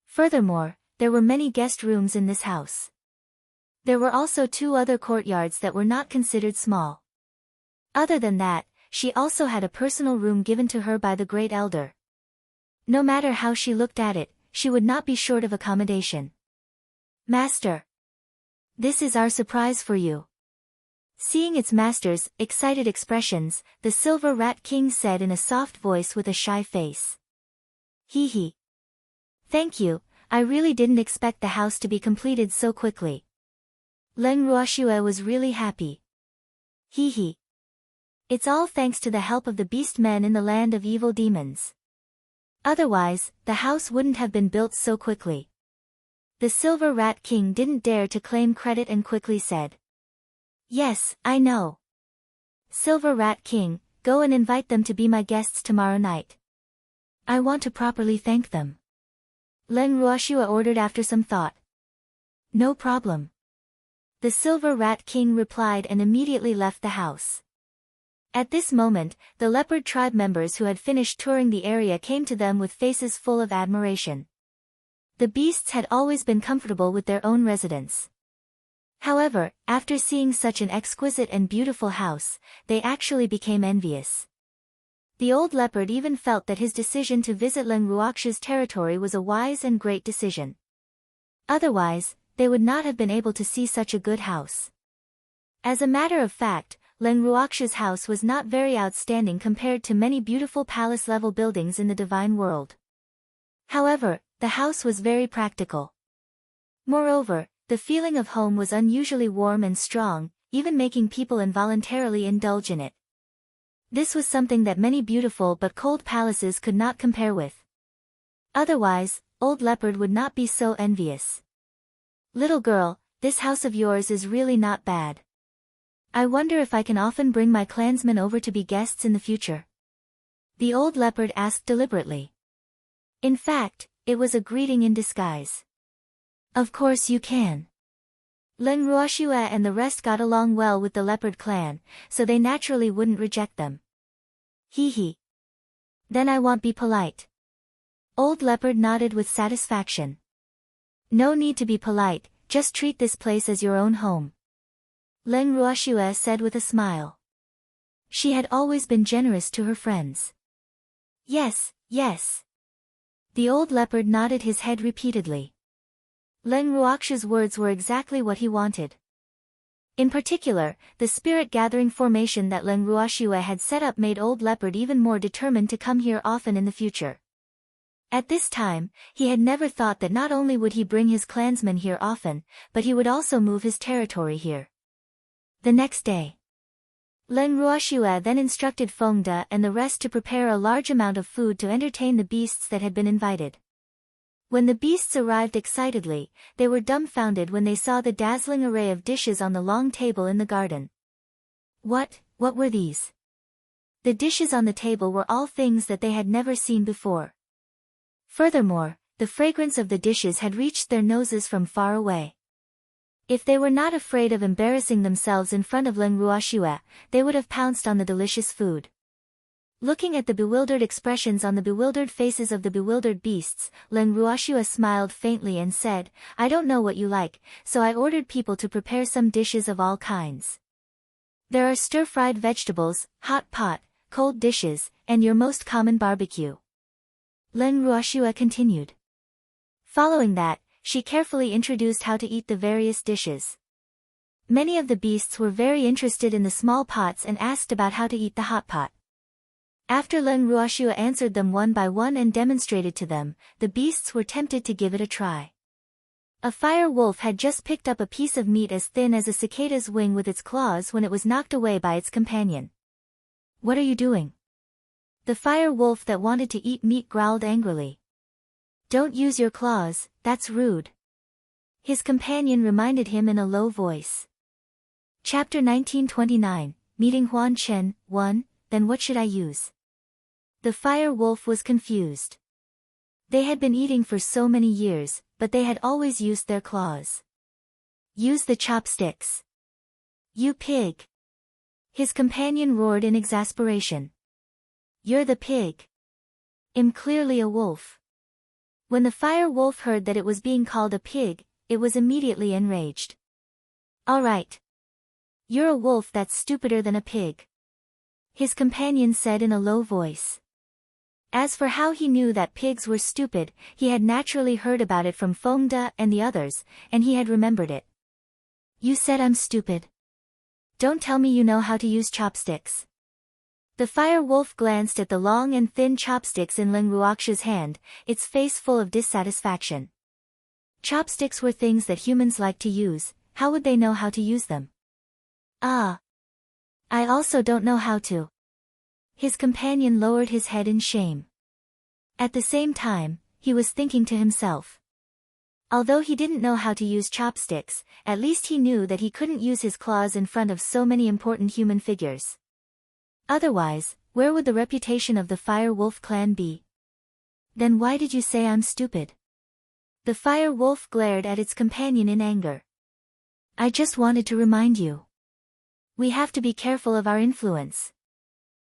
Furthermore, there were many guest rooms in this house. There were also 2 other courtyards that were not considered small. Other than that, she also had a personal room given to her by the Great Elder. No matter how she looked at it, she would not be short of accommodation. Master! This is our surprise for you. Seeing its master's excited expressions, the Silver Rat King said in a soft voice with a shy face. Hee hee. Thank you, I really didn't expect the house to be completed so quickly. Leng Ruoxue was really happy. Hee hee. It's all thanks to the help of the beast men in the land of evil demons. Otherwise, the house wouldn't have been built so quickly. The Silver Rat King didn't dare to claim credit and quickly said. Yes, I know. Silver Rat King, go and invite them to be my guests tomorrow night. I want to properly thank them. Leng Ruoxue ordered after some thought. No problem. The Silver Rat King replied and immediately left the house. At this moment, the leopard tribe members who had finished touring the area came to them with faces full of admiration. The beasts had always been comfortable with their own residence. However, after seeing such an exquisite and beautiful house, they actually became envious. The old leopard even felt that his decision to visit Leng Ruoxue's territory was a wise and great decision. Otherwise, they would not have been able to see such a good house. As a matter of fact, Leng Ruoxue's house was not very outstanding compared to many beautiful palace-level buildings in the divine world. However, the house was very practical. Moreover, the feeling of home was unusually warm and strong, even making people involuntarily indulge in it. This was something that many beautiful but cold palaces could not compare with. Otherwise, Old Leopard would not be so envious. Little girl, this house of yours is really not bad. I wonder if I can often bring my clansmen over to be guests in the future. The old leopard asked deliberately. In fact, it was a greeting in disguise. Of course you can. Leng Ruoxue and the rest got along well with the leopard clan, so they naturally wouldn't reject them. Hee hee. Then I won't be polite. Old leopard nodded with satisfaction. No need to be polite, just treat this place as your own home. Leng Ruoxue said with a smile. She had always been generous to her friends. Yes, yes. The old leopard nodded his head repeatedly. Leng Ruoxue's words were exactly what he wanted. In particular, the spirit-gathering formation that Leng Ruoxue had set up made Old Leopard even more determined to come here often in the future. At this time, he had never thought that not only would he bring his clansmen here often, but he would also move his territory here. The next day, Leng Ruoxue then instructed Fengde and the rest to prepare a large amount of food to entertain the beasts that had been invited. When the beasts arrived excitedly, they were dumbfounded when they saw the dazzling array of dishes on the long table in the garden. What were these? The dishes on the table were all things that they had never seen before. Furthermore, the fragrance of the dishes had reached their noses from far away. If they were not afraid of embarrassing themselves in front of Leng Ruoxue, they would have pounced on the delicious food. Looking at the bewildered expressions on the bewildered faces of the bewildered beasts, Leng Ruoxue smiled faintly and said, I don't know what you like, so I ordered people to prepare some dishes of all kinds. There are stir-fried vegetables, hot pot, cold dishes, and your most common barbecue. Leng Ruoxue continued. Following that, she carefully introduced how to eat the various dishes. Many of the beasts were very interested in the small pots and asked about how to eat the hot pot. After Leng Ruoxue answered them one by one and demonstrated to them, the beasts were tempted to give it a try. A fire wolf had just picked up a piece of meat as thin as a cicada's wing with its claws when it was knocked away by its companion. What are you doing? The fire wolf that wanted to eat meat growled angrily. Don't use your claws, that's rude. His companion reminded him in a low voice. Chapter 1929, Meeting Huan Chen, 1, Then what should I use? The fire wolf was confused. They had been eating for so many years, but they had always used their claws. Use the chopsticks. You pig. His companion roared in exasperation. You're the pig. I'm clearly a wolf. When the fire wolf heard that it was being called a pig, it was immediately enraged. All right. You're a wolf that's stupider than a pig. His companion said in a low voice. As for how he knew that pigs were stupid, he had naturally heard about it from Fengde and the others, and he had remembered it. You said I'm stupid. Don't tell me you know how to use chopsticks. The fire wolf glanced at the long and thin chopsticks in Leng Ruoxue's hand, its face full of dissatisfaction. Chopsticks were things that humans like to use, how would they know how to use them? Ah. I also don't know how to. His companion lowered his head in shame. At the same time, he was thinking to himself. Although he didn't know how to use chopsticks, at least he knew that he couldn't use his claws in front of so many important human figures. Otherwise, where would the reputation of the Fire Wolf clan be? Then why did you say I'm stupid? The Fire Wolf glared at its companion in anger. I just wanted to remind you. We have to be careful of our influence.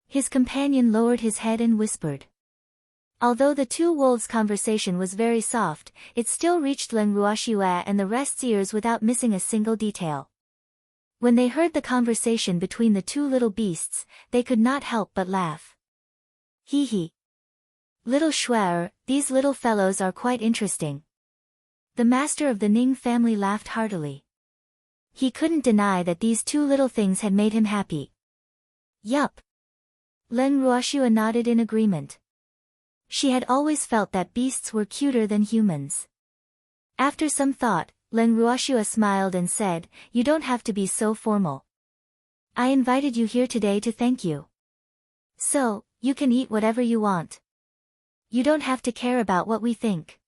His companion lowered his head and whispered. Although the two wolves' conversation was very soft, it still reached Leng Ruoxue and the rest's ears without missing a single detail. When they heard the conversation between the two little beasts, they could not help but laugh. Hee hee. Little Shuer, these little fellows are quite interesting. The master of the Ning family laughed heartily. He couldn't deny that these two little things had made him happy. Yup. Leng Ruoxue nodded in agreement. She had always felt that beasts were cuter than humans. After some thought, Leng Ruoxue smiled and said, You don't have to be so formal. I invited you here today to thank you. So, you can eat whatever you want. You don't have to care about what we think.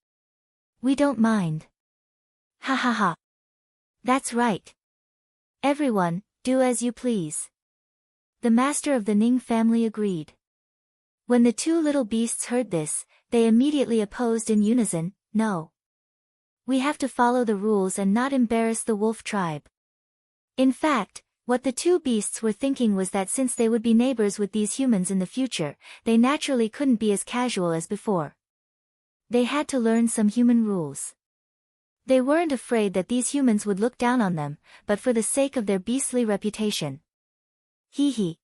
We don't mind. Ha ha ha. That's right. Everyone, do as you please. The master of the Ning family agreed. When the two little beasts heard this, they immediately opposed in unison, no. We have to follow the rules and not embarrass the wolf tribe. In fact, what the two beasts were thinking was that since they would be neighbors with these humans in the future, they naturally couldn't be as casual as before. They had to learn some human rules. They weren't afraid that these humans would look down on them, but for the sake of their beastly reputation. Hee hee.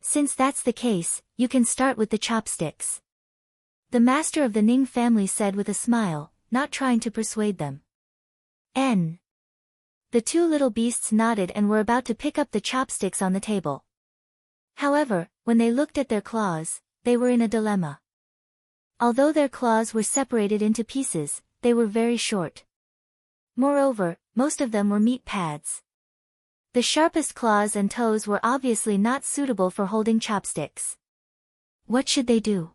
Since that's the case, you can start with the chopsticks. The master of the Ning family said with a smile, not trying to persuade them. N. The two little beasts nodded and were about to pick up the chopsticks on the table. However, when they looked at their claws, they were in a dilemma. Although their claws were separated into pieces, they were very short. Moreover, most of them were meat pads. The sharpest claws and toes were obviously not suitable for holding chopsticks. What should they do?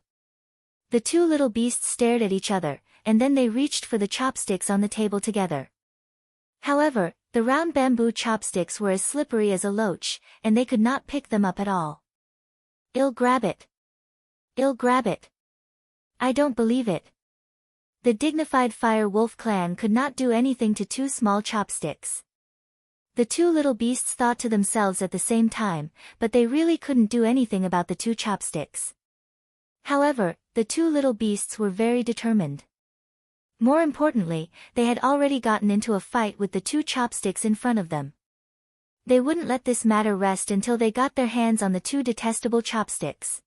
The two little beasts stared at each other, and then they reached for the chopsticks on the table together. However, the round bamboo chopsticks were as slippery as a loach, and they could not pick them up at all. I'll grab it. I'll grab it. I don't believe it. The dignified Fire Wolf clan could not do anything to two small chopsticks. The two little beasts thought to themselves at the same time, but they really couldn't do anything about the two chopsticks. However, the two little beasts were very determined. More importantly, they had already gotten into a fight with the two chopsticks in front of them. They wouldn't let this matter rest until they got their hands on the two detestable chopsticks.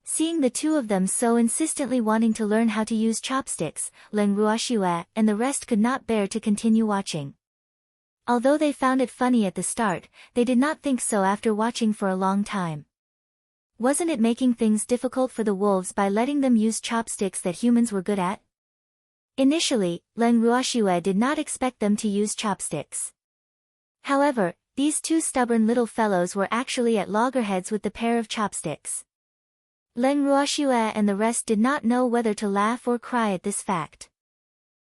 Seeing the two of them so insistently wanting to learn how to use chopsticks, Leng Ruoxue and the rest could not bear to continue watching. Although they found it funny at the start, they did not think so after watching for a long time. Wasn't it making things difficult for the wolves by letting them use chopsticks that humans were good at? Initially, Leng Ruoxue did not expect them to use chopsticks. However, these two stubborn little fellows were actually at loggerheads with the pair of chopsticks. Leng Ruoxue and the rest did not know whether to laugh or cry at this fact.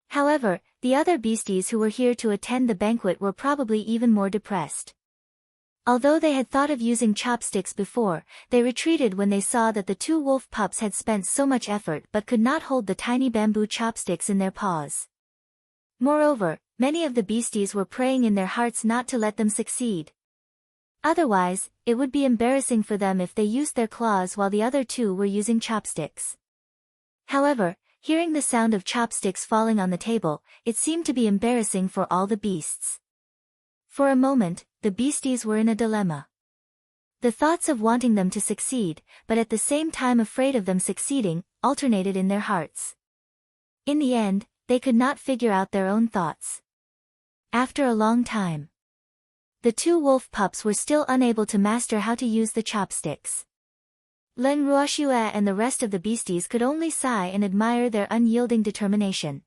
However, the other beasties who were here to attend the banquet were probably even more depressed. Although they had thought of using chopsticks before, they retreated when they saw that the two wolf pups had spent so much effort but could not hold the tiny bamboo chopsticks in their paws. Moreover, many of the beasties were praying in their hearts not to let them succeed. Otherwise, it would be embarrassing for them if they used their claws while the other two were using chopsticks. However, hearing the sound of chopsticks falling on the table, it seemed to be embarrassing for all the beasts. For a moment, the beasties were in a dilemma. The thoughts of wanting them to succeed, but at the same time afraid of them succeeding, alternated in their hearts. In the end, they could not figure out their own thoughts. After a long time, the two wolf pups were still unable to master how to use the chopsticks. Leng Ruoxue and the rest of the beasties could only sigh and admire their unyielding determination.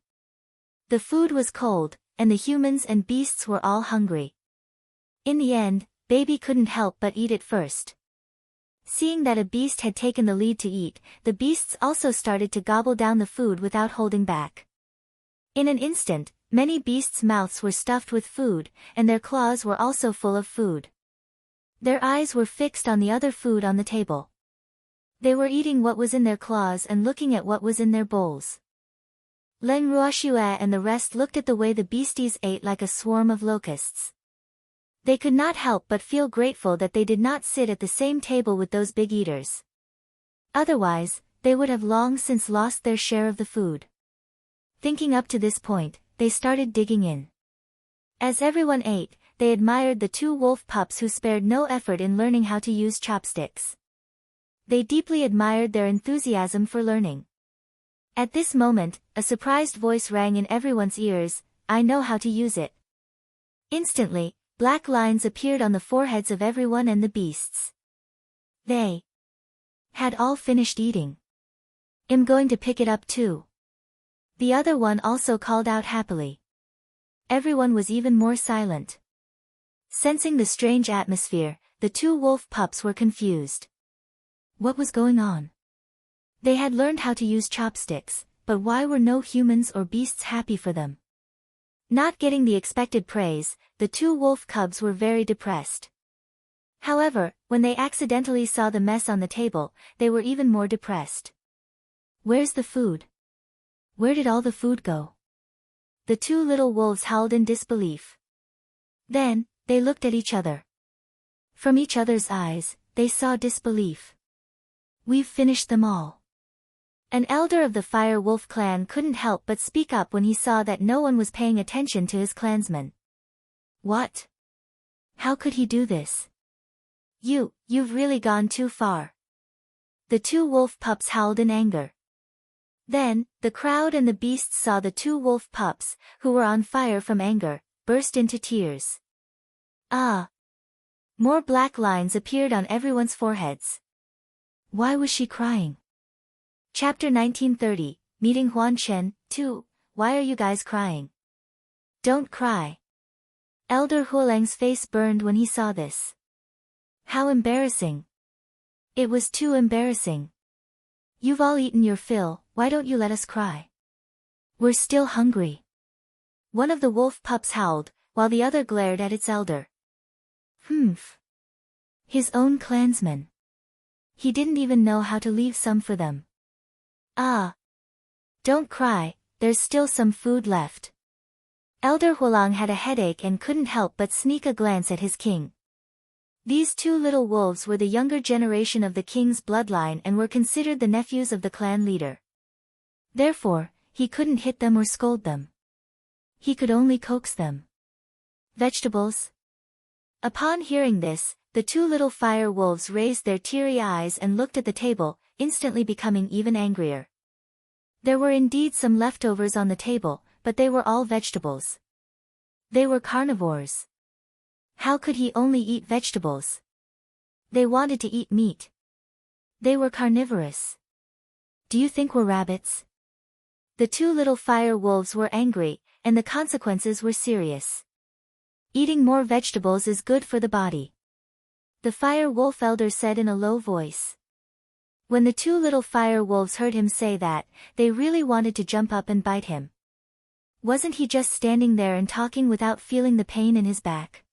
The food was cold, and the humans and beasts were all hungry. In the end, Baby couldn't help but eat it first. Seeing that a beast had taken the lead to eat, the beasts also started to gobble down the food without holding back. In an instant, many beasts' mouths were stuffed with food, and their claws were also full of food. Their eyes were fixed on the other food on the table. They were eating what was in their claws and looking at what was in their bowls. Leng Ruoxue and the rest looked at the way the beasties ate like a swarm of locusts. They could not help but feel grateful that they did not sit at the same table with those big eaters. Otherwise, they would have long since lost their share of the food. Thinking up to this point, they started digging in. As everyone ate, they admired the two wolf pups who spared no effort in learning how to use chopsticks. They deeply admired their enthusiasm for learning. At this moment, a surprised voice rang in everyone's ears, "I know how to use it." Instantly, black lines appeared on the foreheads of everyone and the beasts. They had all finished eating. "I'm going to pick it up too." The other one also called out happily. Everyone was even more silent. Sensing the strange atmosphere, the two wolf pups were confused. What was going on? They had learned how to use chopsticks, but why were no humans or beasts happy for them? Not getting the expected praise, the two wolf cubs were very depressed. However, when they accidentally saw the mess on the table, they were even more depressed. Where's the food? Where did all the food go? The two little wolves howled in disbelief. Then, they looked at each other. From each other's eyes, they saw disbelief. We've finished them all. An elder of the Fire Wolf clan couldn't help but speak up when he saw that no one was paying attention to his clansmen. What? How could he do this? You've really gone too far. The two wolf pups howled in anger. Then, the crowd and the beasts saw the two wolf pups, who were on fire from anger, burst into tears. Ah! More black lines appeared on everyone's foreheads. Why was she crying? Chapter 1930, Meeting Huan Chen, 2, Why are you guys crying? Don't cry. Elder Huolang's face burned when he saw this. How embarrassing. It was too embarrassing. You've all eaten your fill, why don't you let us cry? We're still hungry. One of the wolf pups howled, while the other glared at its elder. Humph. His own clansmen. He didn't even know how to leave some for them. Ah. Don't cry, there's still some food left. Elder Huolang had a headache and couldn't help but sneak a glance at his king. These two little wolves were the younger generation of the king's bloodline and were considered the nephews of the clan leader. Therefore, he couldn't hit them or scold them. He could only coax them. Vegetables? Upon hearing this, the two little fire wolves raised their teary eyes and looked at the table, instantly becoming even angrier. There were indeed some leftovers on the table, but they were all vegetables. They were carnivores. How could he only eat vegetables? They wanted to eat meat. They were carnivorous. Do you think we're rabbits? The two little fire wolves were angry, and the consequences were serious. Eating more vegetables is good for the body. The fire wolf elder said in a low voice. When the two little fire wolves heard him say that, they really wanted to jump up and bite him. Wasn't he just standing there and talking without feeling the pain in his back?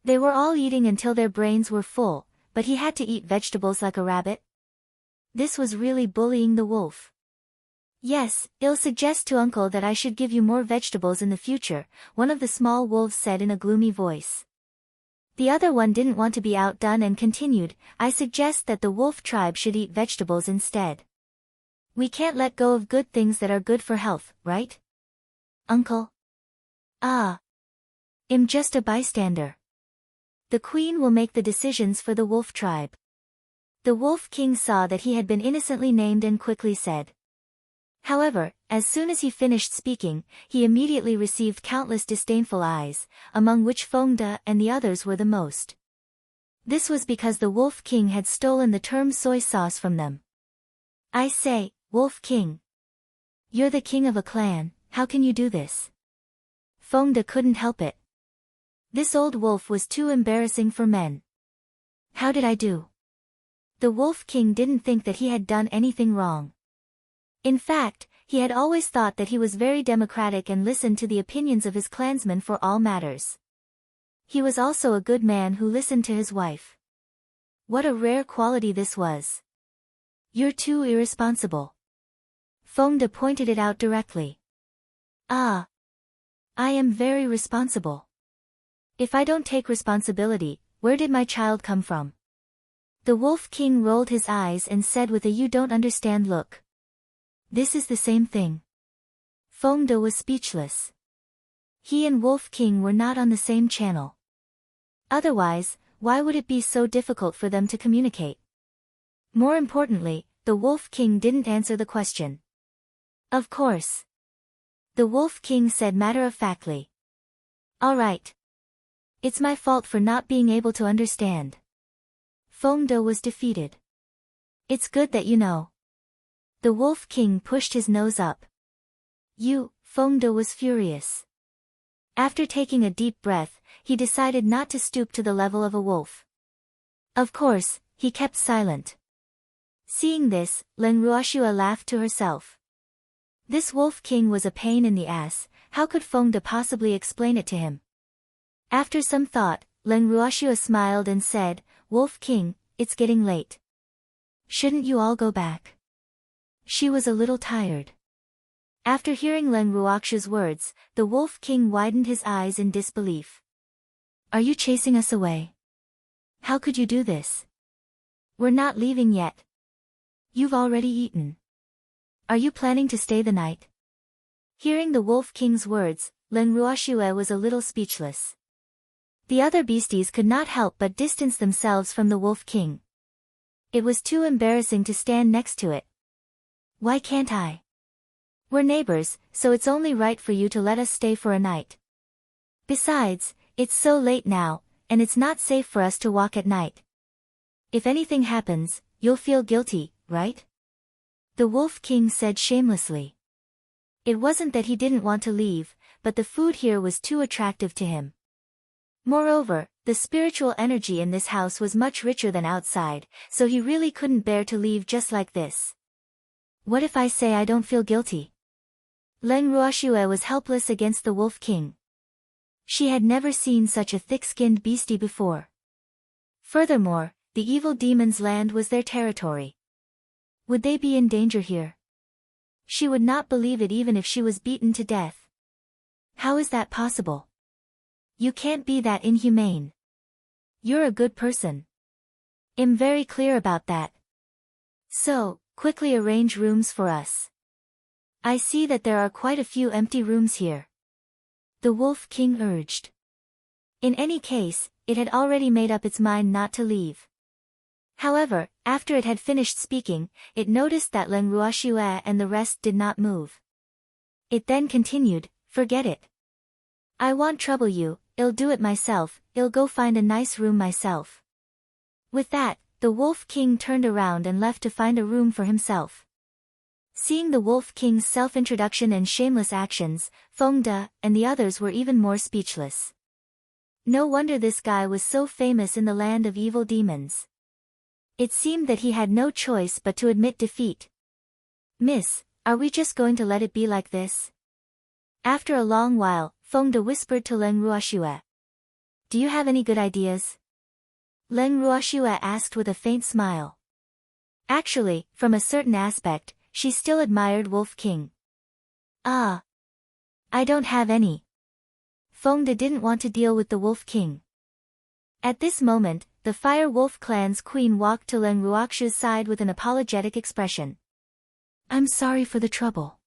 They were all eating until their brains were full, but he had to eat vegetables like a rabbit? This was really bullying the wolf. Yes, I'll suggest to Uncle that I should give you more vegetables in the future, one of the small wolves said in a gloomy voice. The other one didn't want to be outdone and continued, I suggest that the wolf tribe should eat vegetables instead. We can't let go of good things that are good for health, right? Uncle? Ah. I'm just a bystander. The queen will make the decisions for the wolf tribe. The wolf king saw that he had been innocently named and quickly said. However, as soon as he finished speaking, he immediately received countless disdainful eyes, among which Fengde and the others were the most. This was because the wolf king had stolen the term soy sauce from them. I say, wolf king. You're the king of a clan, how can you do this? Fengde couldn't help it. This old wolf was too embarrassing for men. How did I do? The wolf king didn't think that he had done anything wrong. In fact, he had always thought that he was very democratic and listened to the opinions of his clansmen for all matters. He was also a good man who listened to his wife. What a rare quality this was. You're too irresponsible. Fengde pointed it out directly. Ah. I am very responsible. If I don't take responsibility, where did my child come from? The wolf king rolled his eyes and said with a you don't understand look. This is the same thing. Fengde was speechless. He and Wolf King were not on the same channel. Otherwise, why would it be so difficult for them to communicate? More importantly, the Wolf King didn't answer the question. Of course. The Wolf King said matter-of-factly. All right. It's my fault for not being able to understand. Fengde was defeated. It's good that you know. The Wolf King pushed his nose up. Fengde was furious. After taking a deep breath, he decided not to stoop to the level of a wolf. Of course, he kept silent. Seeing this, Len Ruoshua laughed to herself. This Wolf King was a pain in the ass, how could Feng De possibly explain it to him? After some thought, Leng Ruoxue smiled and said, Wolf King, it's getting late. Shouldn't you all go back? She was a little tired. After hearing Leng Ruoxue's words, the Wolf King widened his eyes in disbelief. Are you chasing us away? How could you do this? We're not leaving yet. You've already eaten. Are you planning to stay the night? Hearing the Wolf King's words, Leng Ruoxue was a little speechless. The other beasties could not help but distance themselves from the Wolf King. It was too embarrassing to stand next to it. Why can't I? We're neighbors, so it's only right for you to let us stay for a night. Besides, it's so late now, and it's not safe for us to walk at night. If anything happens, you'll feel guilty, right? The Wolf King said shamelessly. It wasn't that he didn't want to leave, but the food here was too attractive to him. Moreover, the spiritual energy in this house was much richer than outside, so he really couldn't bear to leave just like this. What if I say I don't feel guilty? Leng Ruoxue was helpless against the Wolf King. She had never seen such a thick-skinned beastie before. Furthermore, the evil demon's land was their territory. Would they be in danger here? She would not believe it even if she was beaten to death. How is that possible? You can't be that inhumane. You're a good person. I'm very clear about that. So, quickly arrange rooms for us. I see that there are quite a few empty rooms here. The Wolf King urged. In any case, it had already made up its mind not to leave. However, after it had finished speaking, it noticed that Leng Ruoxue and the rest did not move. It then continued, forget it. I won't trouble you, I'll do it myself, I'll go find a nice room myself. With that, the Wolf King turned around and left to find a room for himself. Seeing the Wolf King's self-introduction and shameless actions, Feng De and the others were even more speechless. No wonder this guy was so famous in the land of evil demons. It seemed that he had no choice but to admit defeat. Miss, are we just going to let it be like this? After a long while, Feng De whispered to Leng Ruoxue. Do you have any good ideas? Leng Ruoxue asked with a faint smile. Actually, from a certain aspect, she still admired Wolf King. Ah. I don't have any. Feng De didn't want to deal with the Wolf King. At this moment, the Fire Wolf clan's queen walked to Leng Ruoxue's side with an apologetic expression. I'm sorry for the trouble.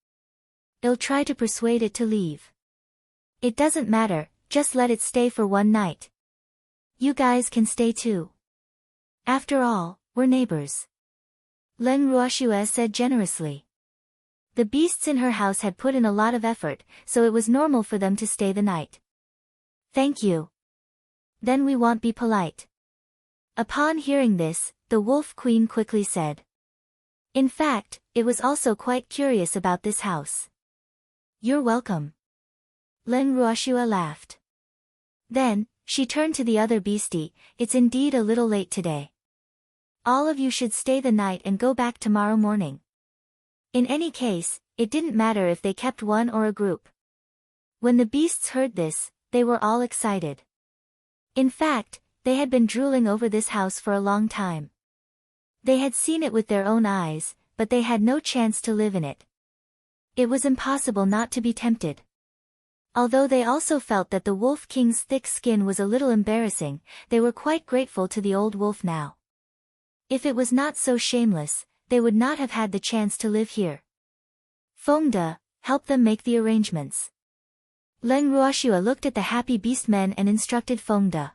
I'll try to persuade it to leave. It doesn't matter, just let it stay for one night. You guys can stay too. After all, we're neighbors. Leng Ruoxue said generously. The beasts in her house had put in a lot of effort, so it was normal for them to stay the night. Thank you. Then we won't be polite. Upon hearing this, the Wolf Queen quickly said. In fact, it was also quite curious about this house. You're welcome. Leng Ruoxue laughed. Then, she turned to the other beastie, it's indeed a little late today. All of you should stay the night and go back tomorrow morning. In any case, it didn't matter if they kept one or a group. When the beasts heard this, they were all excited. In fact, they had been drooling over this house for a long time. They had seen it with their own eyes, but they had no chance to live in it. It was impossible not to be tempted. Although they also felt that the Wolf King's thick skin was a little embarrassing, they were quite grateful to the old wolf now. If it was not so shameless, they would not have had the chance to live here. Feng De, help them make the arrangements. Leng Ruoxue looked at the happy beastmen and instructed Feng De.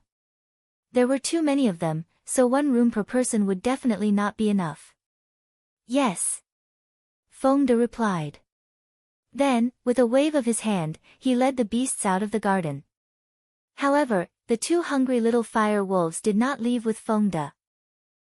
There were too many of them, so one room per person would definitely not be enough. Yes. Feng De replied. Then, with a wave of his hand, he led the beasts out of the garden. However, the two hungry little fire wolves did not leave with Feng De.